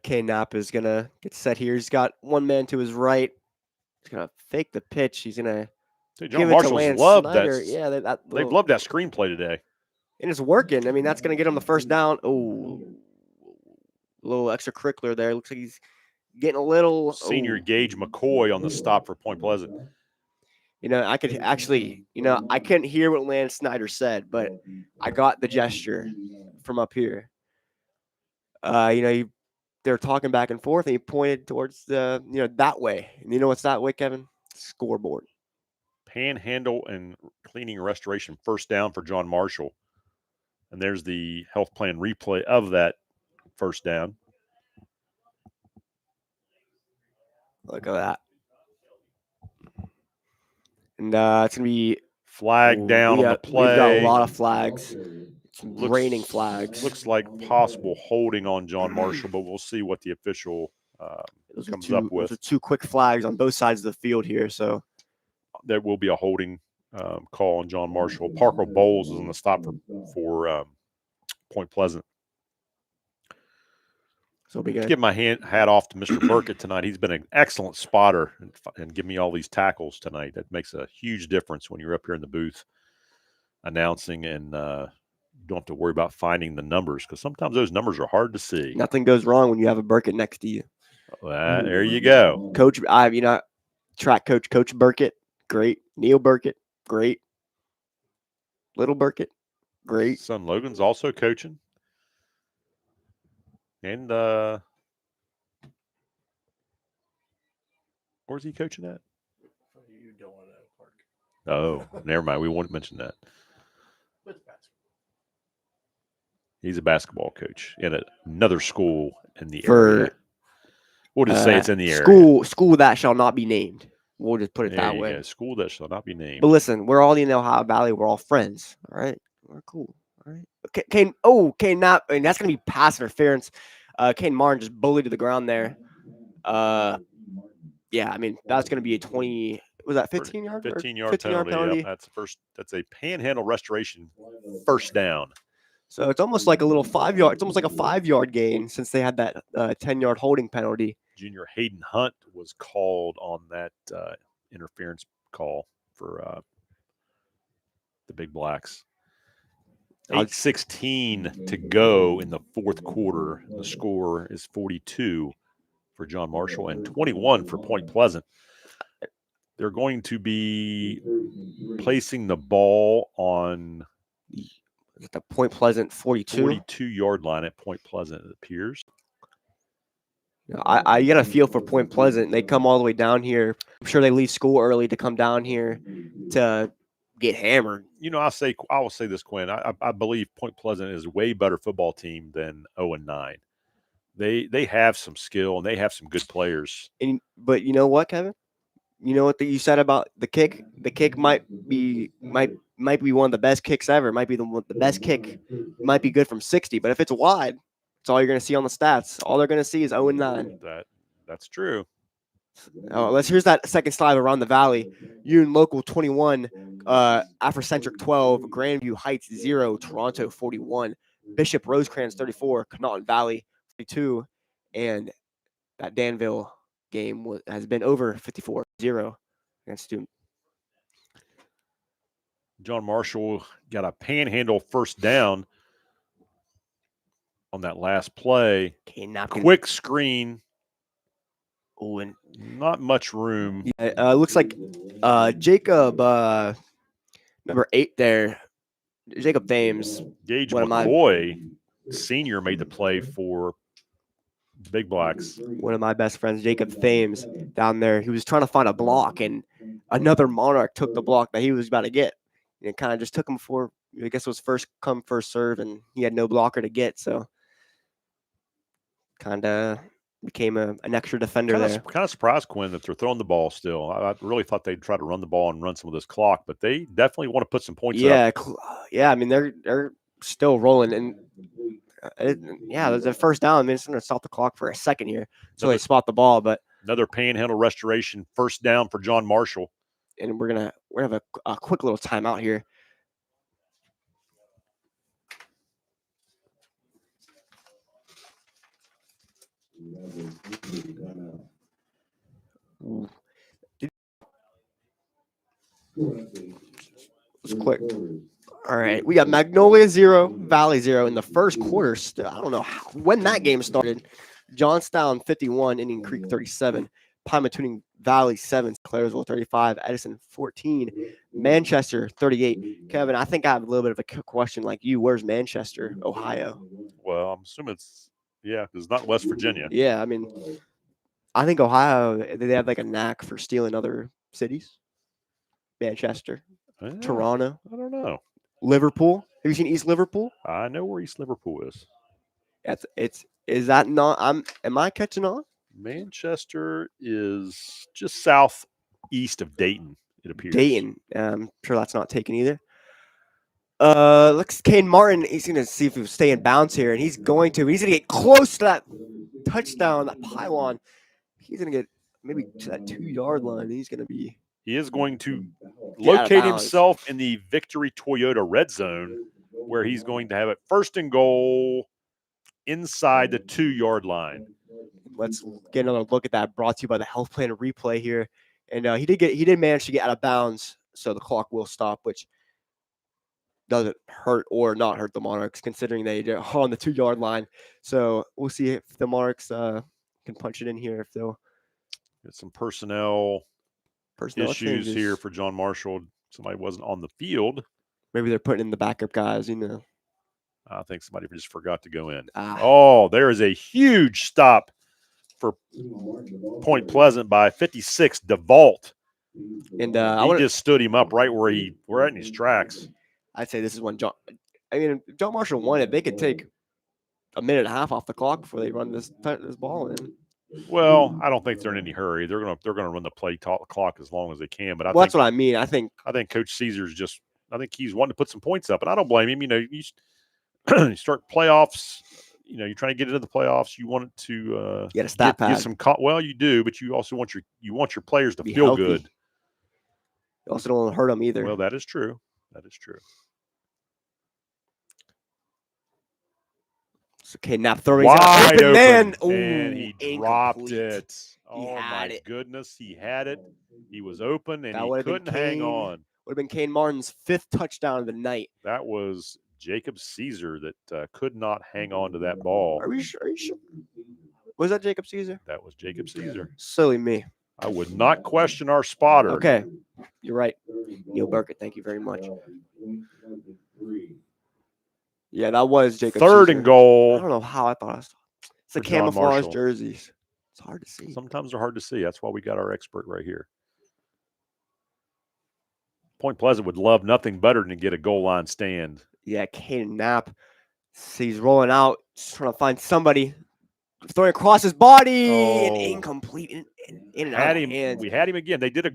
K Knapp is going to get set here. He's got 1 man to his right. He's going to fake the pitch. He's going to John Marshall's loved Snyder. that. Yeah, they've loved that screenplay today. And it's working. I mean, that's going to get him the first down. Oh, a little extracurricular there. Looks like he's getting a little. Senior Gage McCoy on the stop for Point Pleasant. You know, I could actually, I couldn't hear what Lance Snyder said, but I got the gesture from up here. They're talking back and forth, and he pointed towards that way. And you know what's that way, Kevin? Scoreboard. Panhandle and cleaning restoration first down for John Marshall. And there's the health plan replay of that first down. Look at that. And it's going to be flag down on the play. We've got a lot of flags. Raining flags. Looks like possible holding on John Marshall, but we'll see what the official comes up with. Those are 2 quick flags on both sides of the field here. So there will be a holding call on John Marshall. Parker Bowles is on the stop for Point Pleasant. So give my hat off to Mr. Burkett tonight. He's been an excellent spotter and give me all these tackles tonight. That makes a huge difference when you're up here in the booth announcing and don't have to worry about finding the numbers because sometimes those numbers are hard to see. Nothing goes wrong when you have a Burkett next to you. There you go. Coach, track coach Burkett, great. Neil Burkett, great. Little Burkett, great. Son Logan's also coaching. And where's he coaching at? Oh, never mind. We won't mention that. He's a basketball coach in another school in the area. We'll just say it's in the area. School that shall not be named. We'll just put it that way. Go. School that shall not be named. But listen, we're all in the Ohio Valley. We're all friends. All right. We're cool. All right. Kane Knapp. I mean, that's going to be pass interference. Kane Martin just bullied to the ground there. Yeah, I mean, that's going to be a 20. was that 15-yard? 15-yard 15-yard penalty. Yep, that's a panhandle restoration first down. So it's almost like a little 5-yard. It's almost like a 5-yard gain since they had that 10-yard holding penalty. Junior Hayden Hunt was called on that interference call for the Big Blacks. 8:16 to go in the fourth quarter. The score is 42 for John Marshall and 21 for Point Pleasant. They're going to be placing the ball on the Point Pleasant 42-yard line at Point Pleasant, it appears. I get a feel for Point Pleasant. They come all the way down here. I'm sure they leave school early to come down here to get hammered. I will say this, Quinn. I believe Point Pleasant is a way better football team than 0-9. They have some skill and they have some good players. But you know what, Kevin? You know what you said about the kick? The kick might be one of the best kicks ever. It might be the best kick. It might be good from 60, but if it's wide, it's all you're going to see on the stats. All they're going to see is 0-9. That's true. Here's that second slide around the valley. Union Local 21, Afrocentric 12, Grandview Heights 0, Toronto 41, Bishop Rosecrans 34, Connaughton Valley 42, and that Danville game has been over 54-0 against Student. John Marshall got a panhandle first down on that last play. Quick screen. Oh, and not much room. Yeah, looks like Jacob, number 8 there, Jacob Thames. Gage McCoy, senior, made the play for the Big Blacks. One of my best friends, Jacob Thames, down there. He was trying to find a block, and another Monarch took the block that he was about to get. And it kind of just took him for, I guess it was first come, first serve, and he had no blocker to get. So kind of became an extra defender there. Kind of surprised, Quinn, that they're throwing the ball still. I really thought they'd try to run the ball and run some of this clock, but they definitely want to put some points up. Yeah. I mean, they're still rolling, and there's a first down. I mean, it's going to stop the clock for a second here, so they spot the ball. But another panhandle restoration, first down for John Marshall, and we're gonna have a quick little timeout here. It's quick. All right, we got Magnolia 0, Valley 0 in the first quarter. I don't know when that game started. Johnstown 51, Indian Creek 37, Pymatuning Valley 7, Claresville 35, Edison 14, Manchester 38. Kevin, I think I have a little bit of a question like you. Where's Manchester, Ohio? Well, I'm assuming it's not West Virginia. Yeah, I mean, I think Ohio, they have like a knack for stealing other cities. Manchester, Toronto. I don't know. Liverpool. Have you seen East Liverpool? I know where East Liverpool is. Is that not? Am I catching on? Manchester is just southeast of Dayton, it appears. Dayton. I'm sure that's not taken either. Looks Kane Martin. He's gonna see if he'll stay in bounds here, and he's gonna get close to that touchdown, that pylon. He's gonna get maybe to that 2-yard line. He is going to locate himself in the Victory Toyota red zone, where he's going to have it first and goal inside the 2-yard line. Let's get another look at that, brought to you by the Health Plan Replay here. And he did manage to get out of bounds, so the clock will stop, which doesn't hurt or not hurt the Monarchs, considering they are on the 2-yard line. So we'll see if the Monarchs can punch it in here. If they'll get some personnel issues changes here for John Marshall. Somebody wasn't on the field. Maybe they're putting in the backup guys, I think somebody just forgot to go in. Oh, there is a huge stop for Point Pleasant by 56, DeVault. And he just stood him up right right in his tracks. I'd say this is when John Marshall won it. They could take a minute and a half off the clock before they run this ball in. Well, I don't think they're in any hurry. They're gonna run the play clock as long as they can. But that's what I mean. I think Coach Caesar's he's wanting to put some points up, and I don't blame him. You start playoffs. You're trying to get into the playoffs. You want it to get a stat pad. Get some. Well, you do, but you also want your players to feel healthy. Good. You also don't want to hurt him either. Well, that is true. That is true. Okay, Knapp throwing wide open, man. and he dropped incomplete. it. Oh my goodness, he had it. He was open, and he couldn't hang on. Would have been Kane Martin's 5th touchdown of the night. That was Jacob Caesar that could not hang on to that ball. Are you sure? Was that Jacob Caesar? That was Jacob Caesar. Silly me. I would not question our spotter. Okay, you're right. Neil Burkett, thank you very much. Yeah, that was Jacob Third Caesar. and goal. I don't know how I thought I saw it. It's the camouflage jerseys. It's hard to see. Sometimes they're hard to see. That's why we got our expert right here. Point Pleasant would love nothing better than to get a goal line stand. Yeah, Caden Knapp. He's rolling out, just trying to find somebody. Throwing across his body and incomplete in and out of hands. We had him again. They did a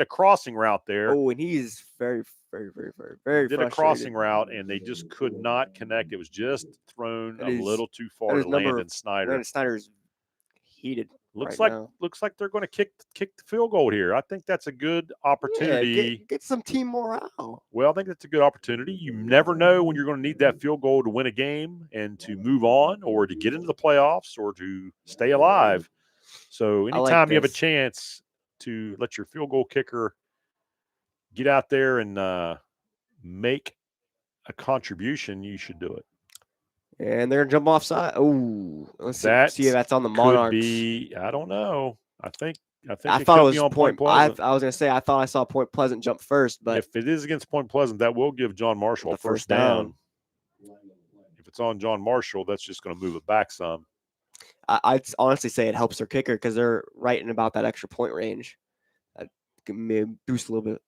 crossing route there. Oh, and he's very, very, very, very, very did a crossing route, and they just could not connect. It was just thrown a little too far to Landon Snyder. Landon Snyder's heated. Looks like they're going to kick the field goal here. I think that's a good opportunity. Yeah, get some team morale. Well, I think that's a good opportunity. You never know when you're going to need that field goal to win a game and to move on, or to get into the playoffs, or to stay alive. So anytime you have a chance to let your field goal kicker get out there and make a contribution, you should do it. And they're going to jump offside. Oh, let's see if that's on the Monarchs. I don't know. I think I thought it was Point Pleasant. I was going to say, I thought I saw Point Pleasant jump first, but if it is against Point Pleasant, that will give John Marshall a first down. If it's on John Marshall, that's just going to move it back some. I'd honestly say it helps their kicker because they're right in about that extra point range. That can maybe boost a little bit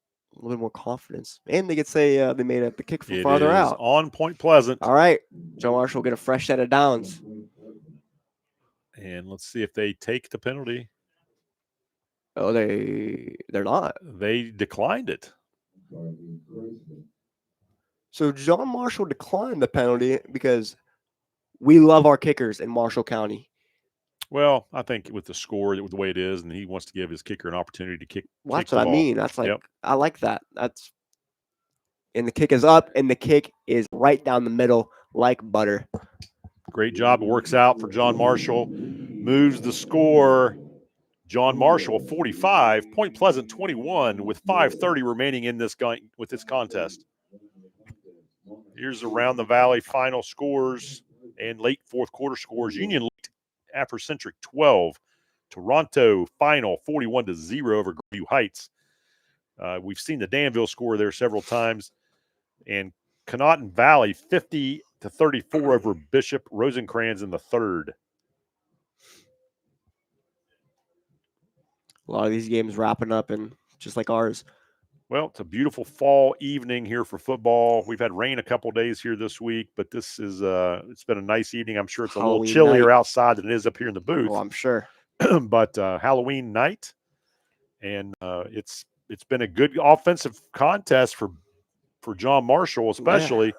more confidence, and they could say they made the kick from farther out. On Point Pleasant. All right, Joe Marshall will get a fresh set of downs, and let's see if they take the penalty. Oh, they're not. They declined it. So John Marshall declined the penalty because we love our kickers in Marshall County. Well, I think with the score, with the way it is, and he wants to give his kicker an opportunity to kick. Well, that's what I mean. That's like I like that. And the kick is up, and the kick is right down the middle like butter. Great job. It works out for John Marshall. Moves the score. John Marshall 45, Point Pleasant 21, with 5:30 remaining in this with this contest. Here's around the valley final scores and late fourth quarter scores. Union Lake Afrocentric 12, Toronto final 41-0 over Greenview Heights. We've seen the Danville score there several times, and Conotton Valley 50-34 over Bishop Rosencrans in the third. A lot of these games wrapping up, and just like ours. Well, it's a beautiful fall evening here for football. We've had rain a couple days here this week, but this is it's been a nice evening. I'm sure it's a little chillier outside than it is up here in the booth. Oh, I'm sure. But Halloween night, and it's been a good offensive contest for John Marshall, especially.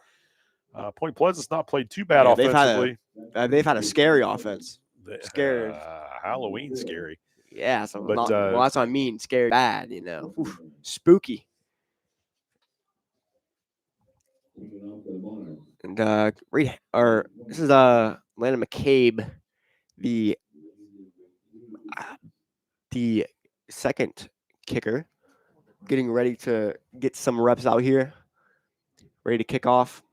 Yeah. Point Pleasant's not played too bad offensively. They've had a scary offense. Scary. Halloween scary. Yeah, so that's what I mean. Scary bad, Oof, spooky. And this is Landon McCabe, the second kicker, getting ready to get some reps out here, ready to kick off.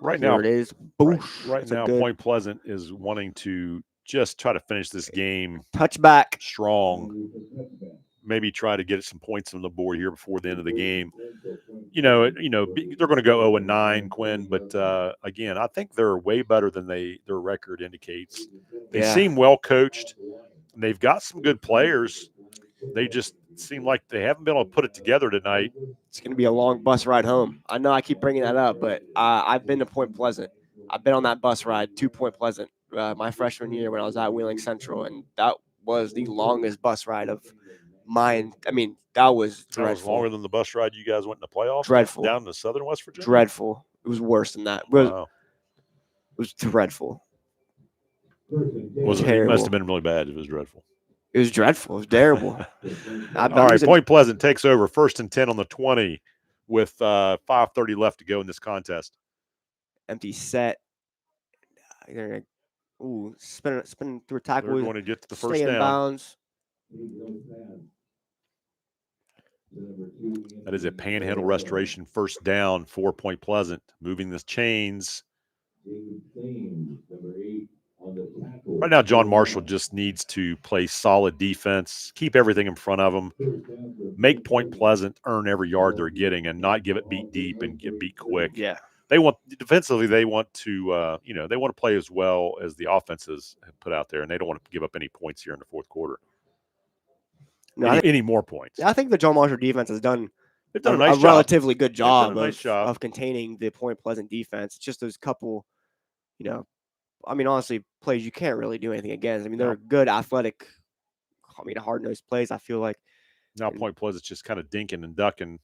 Right now, it is. Right now, Point Pleasant is wanting to just try to finish this game touchback strong. Maybe try to get some points on the board here before the end of the game. They're going to go 0-9, Quinn, but again, I think they're way better than their record indicates. They seem well coached. And they've got some good players. They just seem like they haven't been able to put it together tonight. It's going to be a long bus ride home. I know I keep bringing that up, but I've been to Point Pleasant. I've been on that bus ride to Point Pleasant my freshman year when I was at Wheeling Central, and that was the longest bus ride of mine. I mean, that was dreadful. That was longer than the bus ride you guys went in the playoffs? Dreadful. Down to southern West Virginia? Dreadful. It was worse than that. Wow. It was dreadful. It must have been really bad if it was dreadful. It was dreadful. It was terrible. All right, Point Pleasant takes over 1st and 10 on the 20 with 5:30 left to go in this contest. Empty set. Ooh, spinning through a tackle. They're going to get to the first stay in down. bounds. That is a Panhandle Restoration first down for Point Pleasant. Moving the chains. Right now, John Marshall just needs to play solid defense, keep everything in front of them, make Point Pleasant earn every yard they're getting, and not give it beat deep and get beat quick. Yeah, they want defensively. They want to, they want to play as well as the offenses have put out there, and they don't want to give up any points here in the fourth quarter. No, any more points. I think the John Marshall defense has done. They've done a nice job. Relatively good job, of containing the Point Pleasant defense. It's just those couple, honestly, plays you can't really do anything against. I mean, they're good, athletic, hard-nosed plays, I feel like. Now Point Pleasant's just kind of dinking and ducking.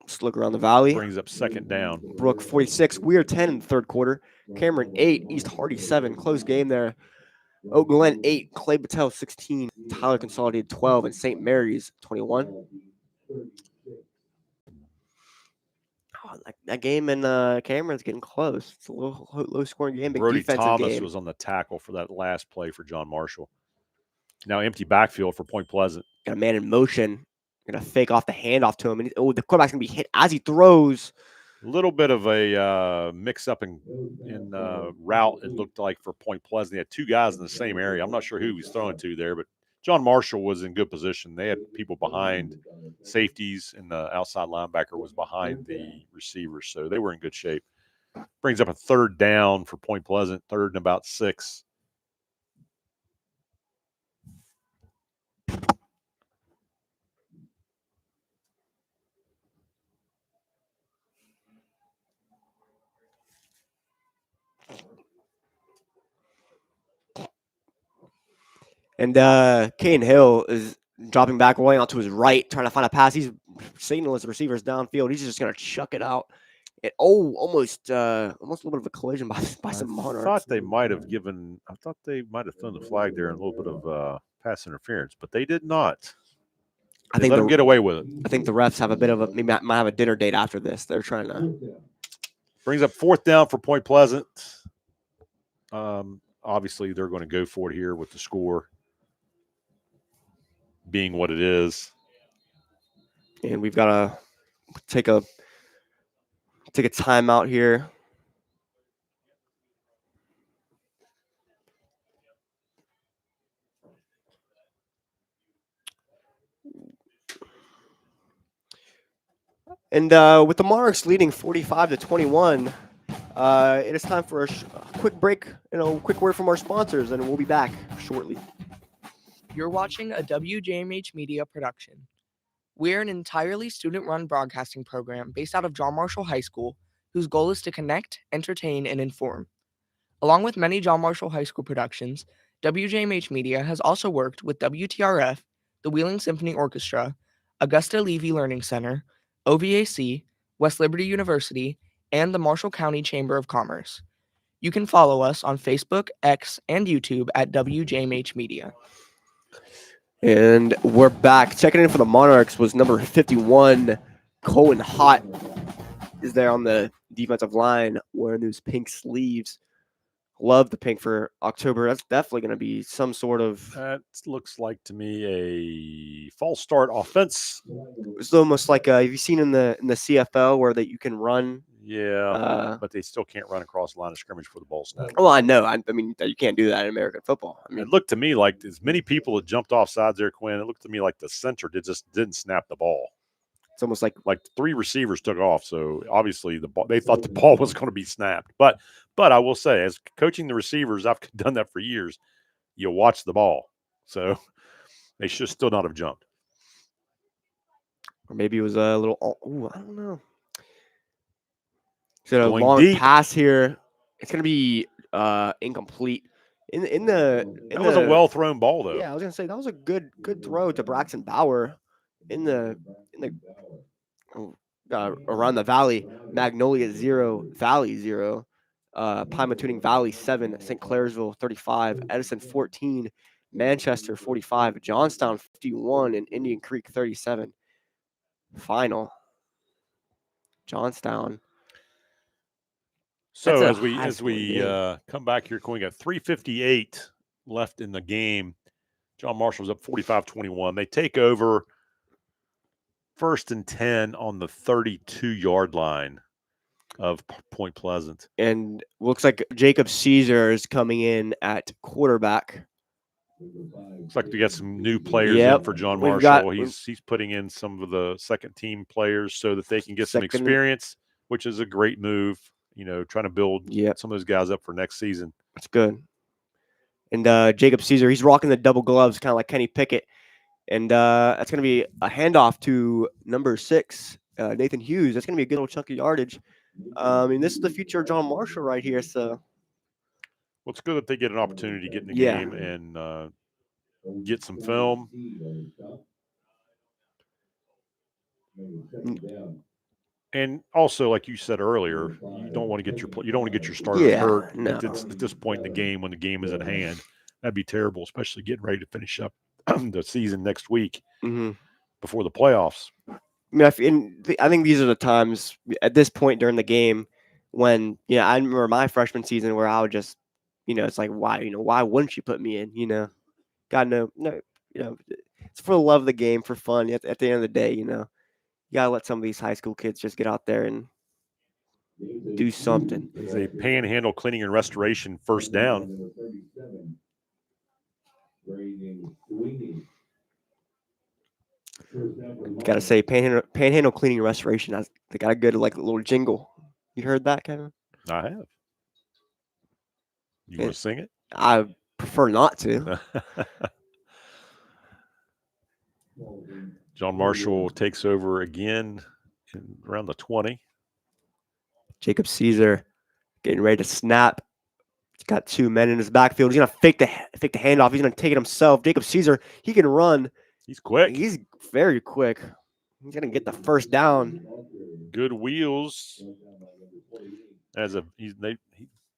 Let's look around the valley. Brings up 2nd down. Brook 46, Weir 10 in the 3rd quarter. Cameron 8, East Hardy 7. Close game there. Oak Glen 8, Clay Battelle 16, Tyler Consolidated 12, and St. Mary's 21. That game in Cameron's getting close. It's a low scoring game. Big Brody defensive Thomas game. was on the tackle for that last play for John Marshall. Now empty backfield for Point Pleasant. Got a man in motion. Gonna fake off the handoff to him, and the quarterback's gonna be hit as he throws. A little bit of a mix-up in route, it looked like, for Point Pleasant. They had 2 guys in the same area. I'm not sure who he was throwing to there, but John Marshall was in good position. They had people behind safeties, and the outside linebacker was behind the receivers, so they were in good shape. Brings up a 3rd down for Point Pleasant, 3rd and about 6. And Kane Hill is dropping back way onto his right, trying to find a pass. He's signaling his receivers downfield. He's just going to chuck it out. Almost a little bit of a collision by some Monarchs. I thought they might have thrown the flag there and a little bit of pass interference, but they did not. I think let them get away with it. I think the refs have a bit of might have a dinner date after this. They're trying to. Brings up 4th down for Point Pleasant. Obviously, they're going to go for it here with the score being what it is. And we've got to take a timeout here. And with the Monarchs leading 45-21, it is time for a quick break and a quick word from our sponsors, and we'll be back shortly. You're watching a WJMH Media production. We're an entirely student-run broadcasting program based out of John Marshall High School, whose goal is to connect, entertain, and inform. Along with many John Marshall High School productions, WJMH Media has also worked with WTRF, the Wheeling Symphony Orchestra, Augusta Levy Learning Center, OVAC, West Liberty University, and the Marshall County Chamber of Commerce. You can follow us on Facebook, X, and YouTube at WJMH Media. And we're back. Checking in for the Monarchs was number 51, Cohen Hott, is there on the defensive line wearing those pink sleeves. Love the pink for October. That's definitely going to be some sort of. That looks like to me a false start offense. It's almost like have you seen in the CFL where that you can run? Yeah, but they still can't run across the line of scrimmage for the ball snap. Oh, I know. I mean, you can't do that in American football. I mean, it looked to me like as many people had jumped off sides there, Quinn. It looked to me like the center didn't snap the ball. It's almost like 3 receivers took off. So obviously they thought the ball was going to be snapped. But I will say, as coaching the receivers, I've done that for years. You watch the ball, so they should still not have jumped. Or maybe it was a little. Ooh, I don't know. So a Going long deep. pass here. It's going to be incomplete. That was a well thrown ball though. Yeah, I was going to say that was a good throw to Braxton Bauer around the valley. Magnolia 0, Valley 0. Pymatuning Valley 7, St. Clairsville 35, Edison 14, Manchester 45, Johnstown 51, and Indian Creek 37. Final. Johnstown. So That's as we come back here, we got 3:58 left in the game. John Marshall's up 45-21. They take over 1st and 10 on the 32-yard line of Point Pleasant. And looks like Jacob Caesar is coming in at quarterback. Looks like we got some new players in for John Marshall. He's putting in some of the second-team players so that they can get some experience, which is a great move. Trying to build some of those guys up for next season. That's good. And Jacob Caesar, he's rocking the double gloves, kind of like Kenny Pickett. And that's going to be a handoff to number 6, Nathan Hughes. That's going to be a good old chunk of yardage. This is the future of John Marshall right here. So, well, it's good that they get an opportunity to get in the game and get some film. And also, like you said earlier, you don't want to get your starters hurt at this point in the game when the game is at hand. That'd be terrible, especially getting ready to finish up the season next week before the playoffs. I think these are the times at this point during the game when I remember my freshman season where I would just it's like why wouldn't you put me in? God no, it's for the love of the game, for fun. At the end of the day, you gotta let some of these high school kids just get out there and do something. It's a Panhandle Cleaning and Restoration first down. Gotta say, Panhandle Cleaning and Restoration. They got a good little jingle. You heard that, Kevin? I have. You want to sing it? I prefer not to. John Marshall takes over again around the 20. Jacob Caesar getting ready to snap. He's got 2 men in his backfield. He's gonna fake the handoff. He's gonna take it himself. Jacob Caesar, he can run. He's quick. He's very quick. He's gonna get the first down. Good wheels.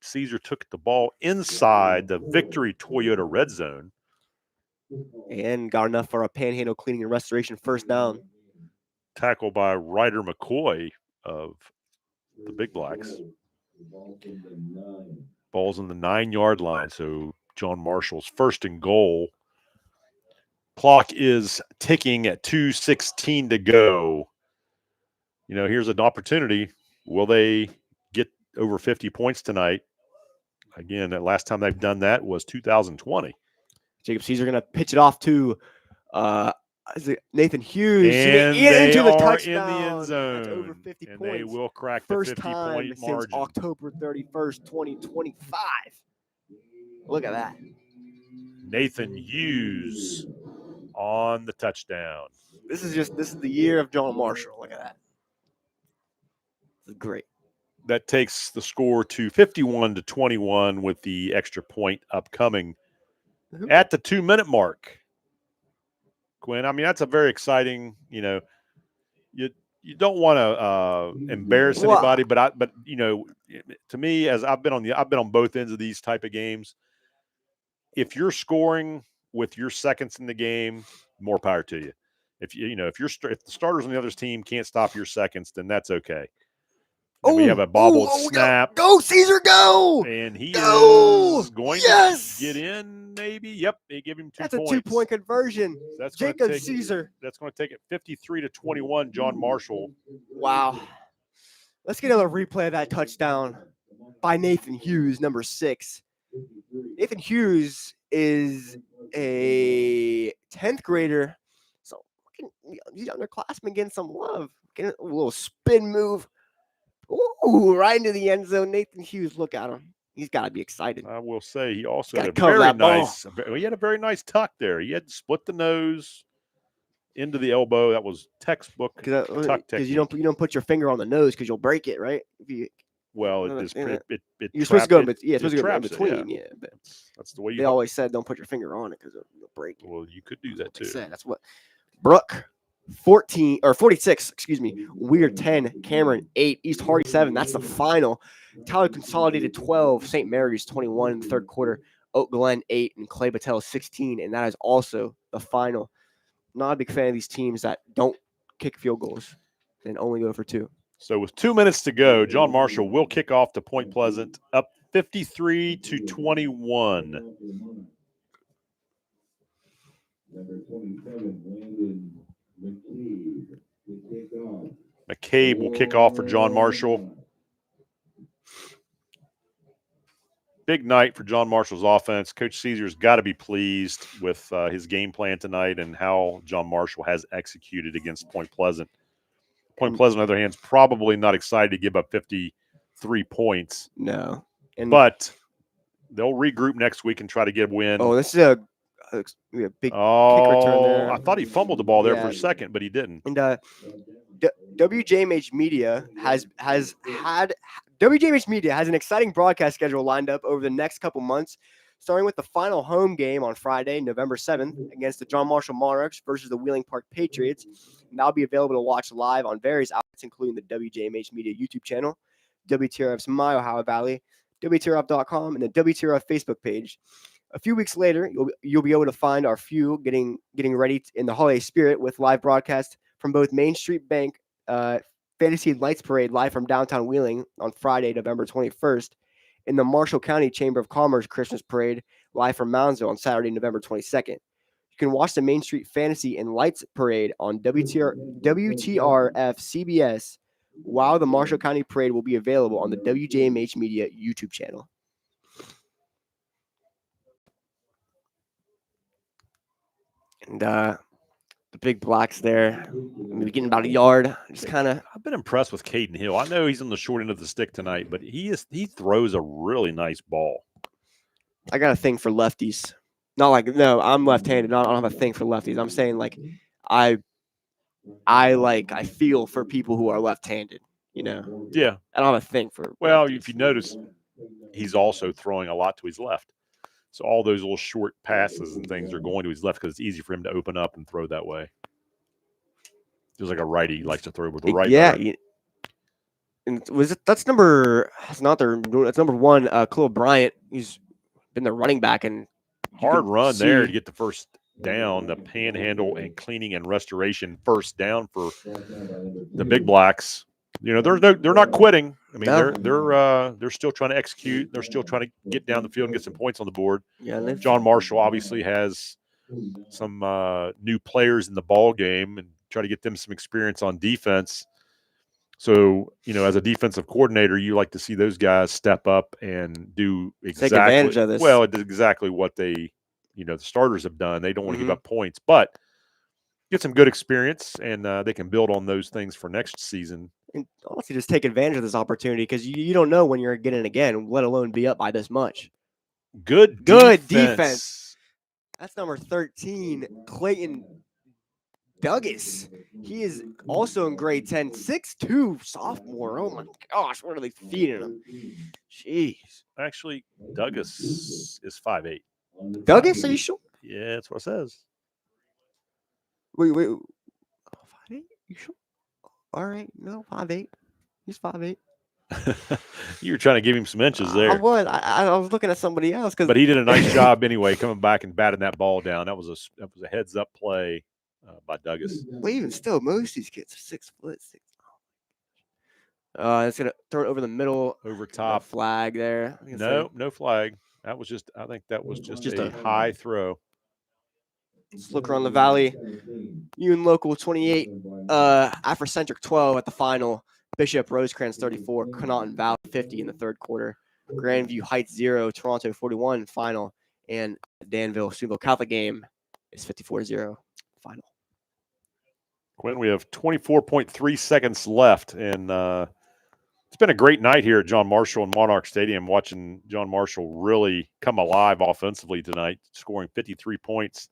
Caesar took the ball inside the Victory Toyota red zone. And got enough for a Panhandle Cleaning and Restoration first down. Tackled by Ryder McCoy of the Big Blacks. Ball's on the 9-yard line, so John Marshall's 1st and goal. Clock is ticking at 2:16 to go. Here's an opportunity. Will they get over 50 points tonight? Again, the last time they've done that was 2020. Jacob Caesar going to pitch it off to Nathan Hughes. And they into the touchdown. In the end zone. That's over 50 and points. They will crack First the 50-point time margin. Since October 31st, 2025. Look at that. Nathan Hughes on the touchdown. This is the year of John Marshall. Look at that. This is great. That takes the score to 51-21 with the extra point upcoming at the 2-minute mark. Quinn, that's a very exciting, you don't want to embarrass anybody, but to me, as I've been on both ends of these type of games, if you're scoring with your seconds in the game, more power to you. If the starters on the other team can't stop your seconds, then that's okay. We have a bobbled snap. Go, Caesar, go! And he is going to get in, maybe. Yep, they give him 2 points. That's a 2-point conversion. So that's Jacob Caesar. That's going to take it 53-21, John Marshall. Wow. Let's get another replay of that touchdown by Nathan Hughes, number 6. Nathan Hughes is a 10th grader. So these underclassmen getting some love. Getting a little spin move. Ooh, right into the end zone. Nathan Hughes, look at him. He's got to be excited. I will say he also had a very nice tuck there. He had to split the nose into the elbow. That was textbook tuck technique. Because you don't put your finger on the nose because you'll break it, right? You're supposed to go in between. Yeah, but that's the way they always said don't put your finger on it because you'll break it. Well, you could do that too. That's what Brooke 46, excuse me. Weir 10, Cameron 8, East Hardy 7. That's the final. Tyler Consolidated 12, St. Mary's 21 in the third quarter, Oak Glen 8, and Clay Battelle 16, and that is also the final. Not a big fan of these teams that don't kick field goals and only go for 2. So with 2 minutes to go, John Marshall will kick off to Point Pleasant, up 53-21. Number 27, Landon McCabe will kick off for John Marshall. Big night for John Marshall's offense. Coach Caesar's got to be pleased with his game plan tonight and how John Marshall has executed against Point Pleasant. Point Pleasant, on the other hand, is probably not excited to give up 53 points. No. But they'll regroup next week and try to get a win. Oh, this is a big kick return there. I thought he fumbled the ball there for a second, but he didn't. And WJMH Media has an exciting broadcast schedule lined up over the next couple months, starting with the final home game on Friday, November 7th, against the John Marshall Monarchs versus the Wheeling Park Patriots. And that'll be available to watch live on various outlets, including the WJMH Media YouTube channel, WTRF's My Ohio Valley, WTRF.com, and the WTRF Facebook page. A few weeks later, you'll be able to find our few getting ready in the holiday spirit with live broadcasts from both Main Street Bank Fantasy Lights Parade live from downtown Wheeling on Friday, November 21st, in the Marshall County Chamber of Commerce Christmas Parade live from Moundsville on Saturday, November 22nd. You can watch the Main Street Fantasy and Lights Parade on WTRF CBS, while the Marshall County Parade will be available on the WJMH Media YouTube channel. And the big blacks there, maybe getting about a yard. Just kind of. I've been impressed with Caden Hill. I know he's on the short end of the stick tonight, but he throws a really nice ball. I got a thing for lefties. Not like no, I'm left-handed. I don't have a thing for lefties. I'm saying like I feel for people who are left-handed. You know. Yeah. I don't have a thing for. Well, lefties. if you notice, he's also throwing a lot to his left. So all those little short passes and things are going to his left because it's easy for him to open up and throw that way. Just like a righty likes to throw with the right. Yeah. And that's number 1, Khalil Bryant. He's been the running back and hard run there to get the first down, the panhandle and cleaning and restoration first down for the Big Blacks. You know, they're not quitting. I mean, they're still trying to execute. They're still trying to get down the field and get some points on the board. Yeah, John Marshall obviously has some new players in the ball game and try to get them some experience on defense. So, you know, as a defensive coordinator, you like to see those guys step up and do exactly take advantage of this. Well, it's exactly what the starters have done. They don't want to give up points, but get some good experience, and they can build on those things for next season. And honestly, just take advantage of this opportunity because you don't know when you're getting it again, let alone be up by this much. Good defense. That's number 13, Clayton Douglas. He is also in grade 10, 6'2", sophomore. Oh my gosh, what are they feeding him? Jeez. Actually, Douglas is 5'8". Douglas, are you sure? Yeah, that's what it says. Wait. 5'8"? You sure? All right, no, 5'8". He's 5'8". You were trying to give him some inches there. I was. I was looking at somebody else but he did a nice job anyway, coming back and batting that ball down. That was a heads up play by Douglas. Well, even still, most of these kids are 6 foot 6. It's gonna throw it over the middle, over top. Flag there. No flag. I think that was just a high throw. Let's look around the valley. Union Local 28, Afrocentric 12 at the final. Bishop Rosecrans 34, Connaughton Valley 50 in the third quarter. Grandview Heights 0, Toronto 41 final. And Danville Steubenville Catholic game is 54-0 final. Quentin, we have 24.3 seconds left, and it's been a great night here at John Marshall and Monarch Stadium, watching John Marshall really come alive offensively tonight, scoring 53 points.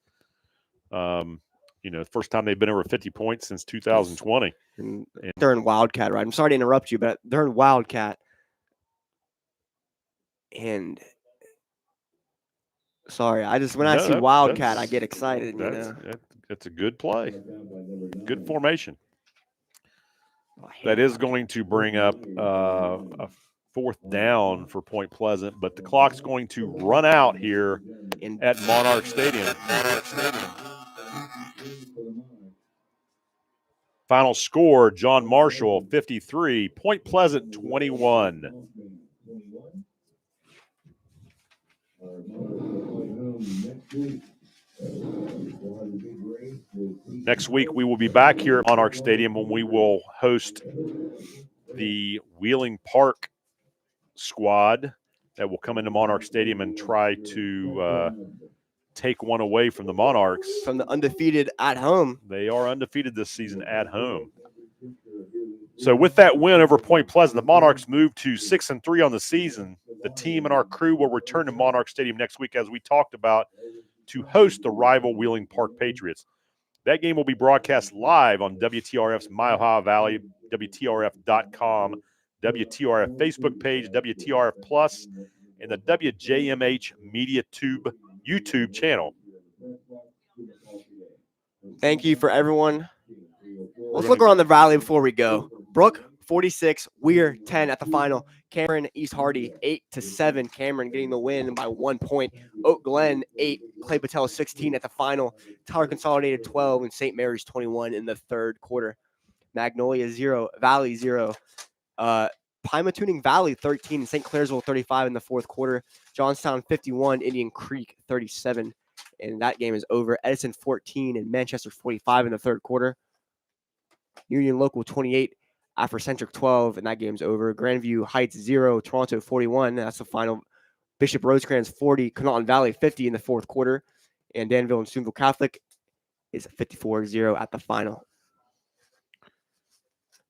First time they've been over 50 points since 2020. And they're in Wildcat, right? I'm sorry to interrupt you, but they're in Wildcat. And sorry, when I see Wildcat, I get excited. It's a good play. Good formation. That is going to bring up a fourth down for Point Pleasant, but the clock's going to run out here at Monarch Stadium. Final score, John Marshall 53, Point Pleasant 21. Next week, we will be back here at Monarch Stadium when we will host the Wheeling Park squad that will come into Monarch Stadium and try to take one away from the Monarchs. From the undefeated at home. They are undefeated this season at home. So with that win over Point Pleasant, the Monarchs moved to 6-3 on the season. The team and our crew will return to Monarch Stadium next week, as we talked about, to host the rival Wheeling Park Patriots. That game will be broadcast live on WTRF's My Ohio Valley, WTRF.com, WTRF Facebook page, WTRF Plus, and the WJMH Media YouTube channel. Thank you for everyone. Let's look around the valley before we go. Brooke, 46. Weir, 10 at the final. Cameron, East Hardy, 8-7. Cameron getting the win by 1 point. Oak Glen, 8. Clay Patel, 16 at the final. Tyler Consolidated, 12. And St. Mary's, 21 in the third quarter. Magnolia, 0. Valley, 0. Pymatuning Valley, 13. And St. Clairsville, 35 in the fourth quarter. Johnstown, 51. Indian Creek, 37. And that game is over. Edison, 14. And Manchester, 45 in the third quarter. Union Local 28, Afrocentric 12, and that game's over. Grandview Heights 0, Toronto 41. That's the final. Bishop Rosecrans 40, Connaughton Valley 50 in the fourth quarter. And Danville and Steubenville Catholic is 54-0 at the final.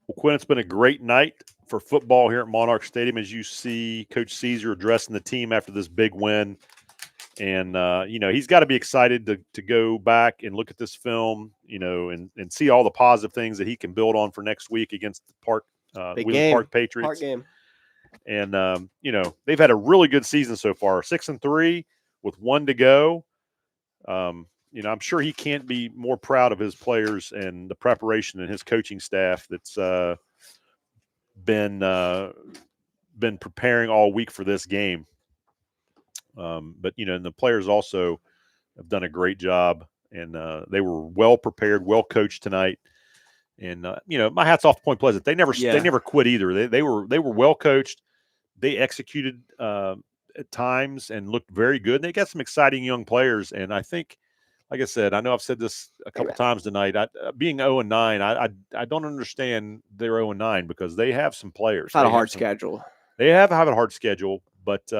Well, Quinn, it's been a great night for football here at Monarch Stadium. As you see Coach Caesar addressing the team after this big win. And, he's got to be excited to go back and look at this film, and see all the positive things that he can build on for next week against the Wheeling Park Patriots. Park game. And, they've had a really good season so far, 6-3 with 1 to go. I'm sure he can't be more proud of his players and the preparation and his coaching staff that's been preparing all week for this game. But and the players also have done a great job, and they were well prepared, well coached tonight. And my hat's off to Point Pleasant. They never quit either. They were well coached. They executed at times and looked very good. And they got some exciting young players. And I think, like I said, I know I've said this a couple times tonight. Being 0-9, I don't understand their 0-9 because they have some players. It's not a hard schedule. They have a hard schedule, but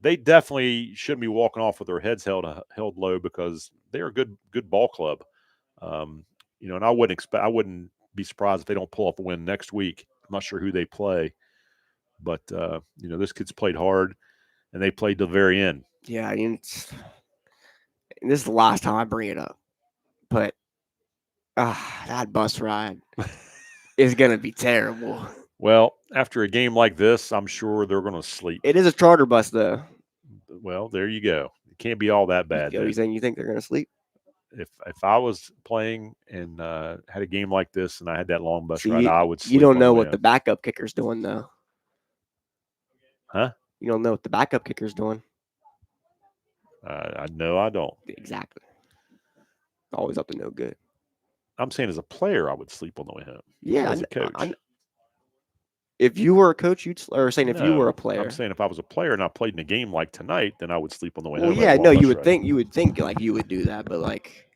they definitely shouldn't be walking off with their heads held low because they're a good ball club. And I wouldn't be surprised if they don't pull up a win next week. I'm not sure who they play, but this kid's played hard, and they played to the very end. Yeah, this is the last time I bring it up, but that bus ride is gonna be terrible. Well, after a game like this, I'm sure they're going to sleep. It is a charter bus, though. Well, there you go. It can't be all that bad. You saying you think they're going to sleep? If I was playing and had a game like this and I had that long bus ride, I would sleep. You don't know what the backup kicker's doing, though. Huh? You don't know what the backup kicker's doing. I know I don't. Exactly. Always up to no good. I'm saying as a player, I would sleep on the way home. Yeah, as a coach. If you were a coach, if you were a player. I'm saying if I was a player and I played in a game like tonight, then I would sleep on the way home. Well, yeah, no, you would think like you would do that, but like,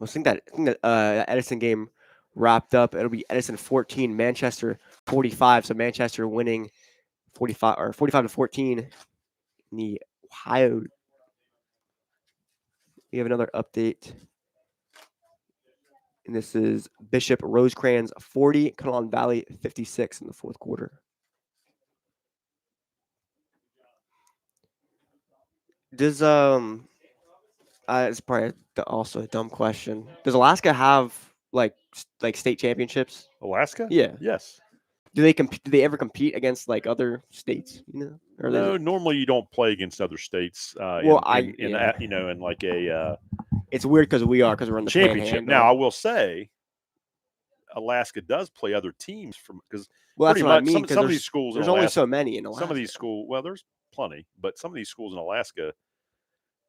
I think that Edison game wrapped up. It'll be Edison 14, Manchester 45. So Manchester winning 45-14 in the Ohio. We have another update. And this is Bishop Rosecrans 40, Connaughton Valley 56 in the fourth quarter. Does it's probably also a dumb question. Does Alaska have like state championships? Alaska? Yeah. Yes. Do they ever compete against like other states? Or no, normally you don't play against other states. Well, in like a it's weird because we're in the championship. Panhandle. Now, I will say, Alaska does play other teams because that's what I mean. Some of these schools there's in Alaska, only so many in Alaska. Some of these schools, well, there's plenty, but some of these schools in Alaska,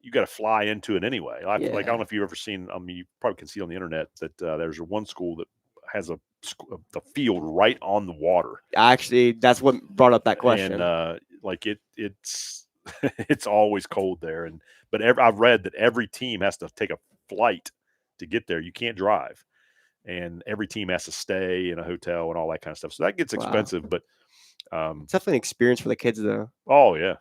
you got to fly into it anyway. Like I don't know if you've ever seen. I mean, you probably can see on the internet that there's one school that has a field right on the water. Actually, that's what brought up that question. And it's it's always cold there, but I've read that every team has to take a flight to get there. You can't drive, and every team has to stay in a hotel and all that kind of stuff. So that gets expensive, but it's definitely an experience for the kids, though. Oh yeah.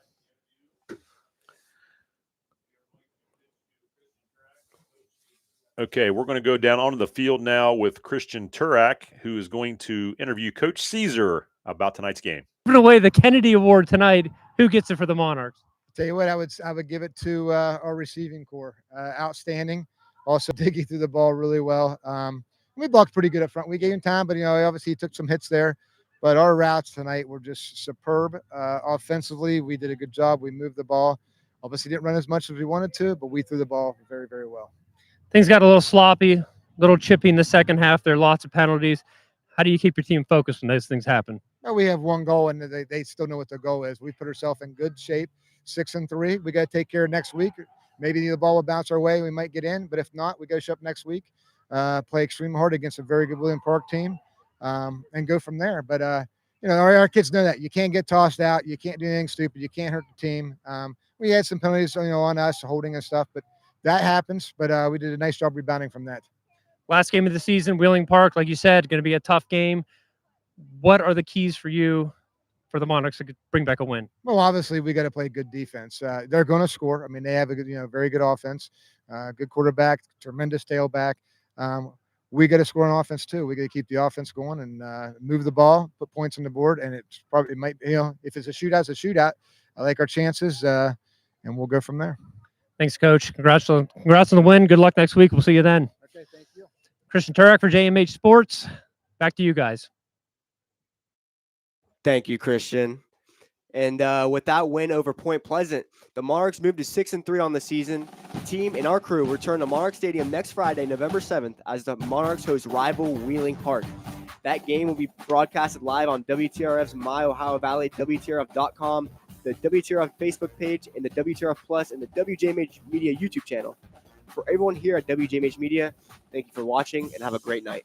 Okay, we're going to go down onto the field now with Christian Turak, who is going to interview Coach Caesar about tonight's game. Giving away the Kennedy Award tonight. Who gets it for the Monarchs? Tell you what, I would give it to our receiving core. Outstanding. Also digging through the ball really well. We blocked pretty good up front. We gave him time, but obviously he took some hits there. But our routes tonight were just superb. Offensively, we did a good job. We moved the ball. Obviously didn't run as much as we wanted to, but we threw the ball very, very well. Things got a little sloppy, a little chippy in the second half. There are lots of penalties. How do you keep your team focused when those things happen? Well, we have one goal, and they still know what their goal is. We put ourselves in good shape, 6-3. We got to take care of next week. Maybe the ball will bounce our way. We might get in, but if not, we go show up next week, play extremely hard against a very good William Park team, and go from there. But our kids know that you can't get tossed out. You can't do anything stupid. You can't hurt the team. We had some penalties, on us holding and stuff, but that happens. But we did a nice job rebounding from that. Last game of the season, Wheeling Park, like you said, going to be a tough game. What are the keys for you for the Monarchs to bring back a win? Well, obviously we got to play good defense. They're going to score. I mean, they have a good, very good offense, good quarterback, tremendous tailback. We got to score on offense too. We got to keep the offense going and move the ball, put points on the board. And it might, if it's a shootout, it's a shootout. I like our chances, and we'll go from there. Thanks, Coach. Congrats on the win. Good luck next week. We'll see you then. Okay, thank you. Christian Turak for JMH Sports. Back to you guys. Thank you, Christian. And with that win over Point Pleasant, the Monarchs moved to 6-3 on the season. The team and our crew return to Monarch Stadium next Friday, November 7th, as the Monarchs host rival Wheeling Park. That game will be broadcasted live on WTRF's My Ohio Valley, WTRF.com, the WTRF Facebook page, and the WTRF Plus and the WJMH Media YouTube channel. For everyone here at WJMH Media, thank you for watching and have a great night.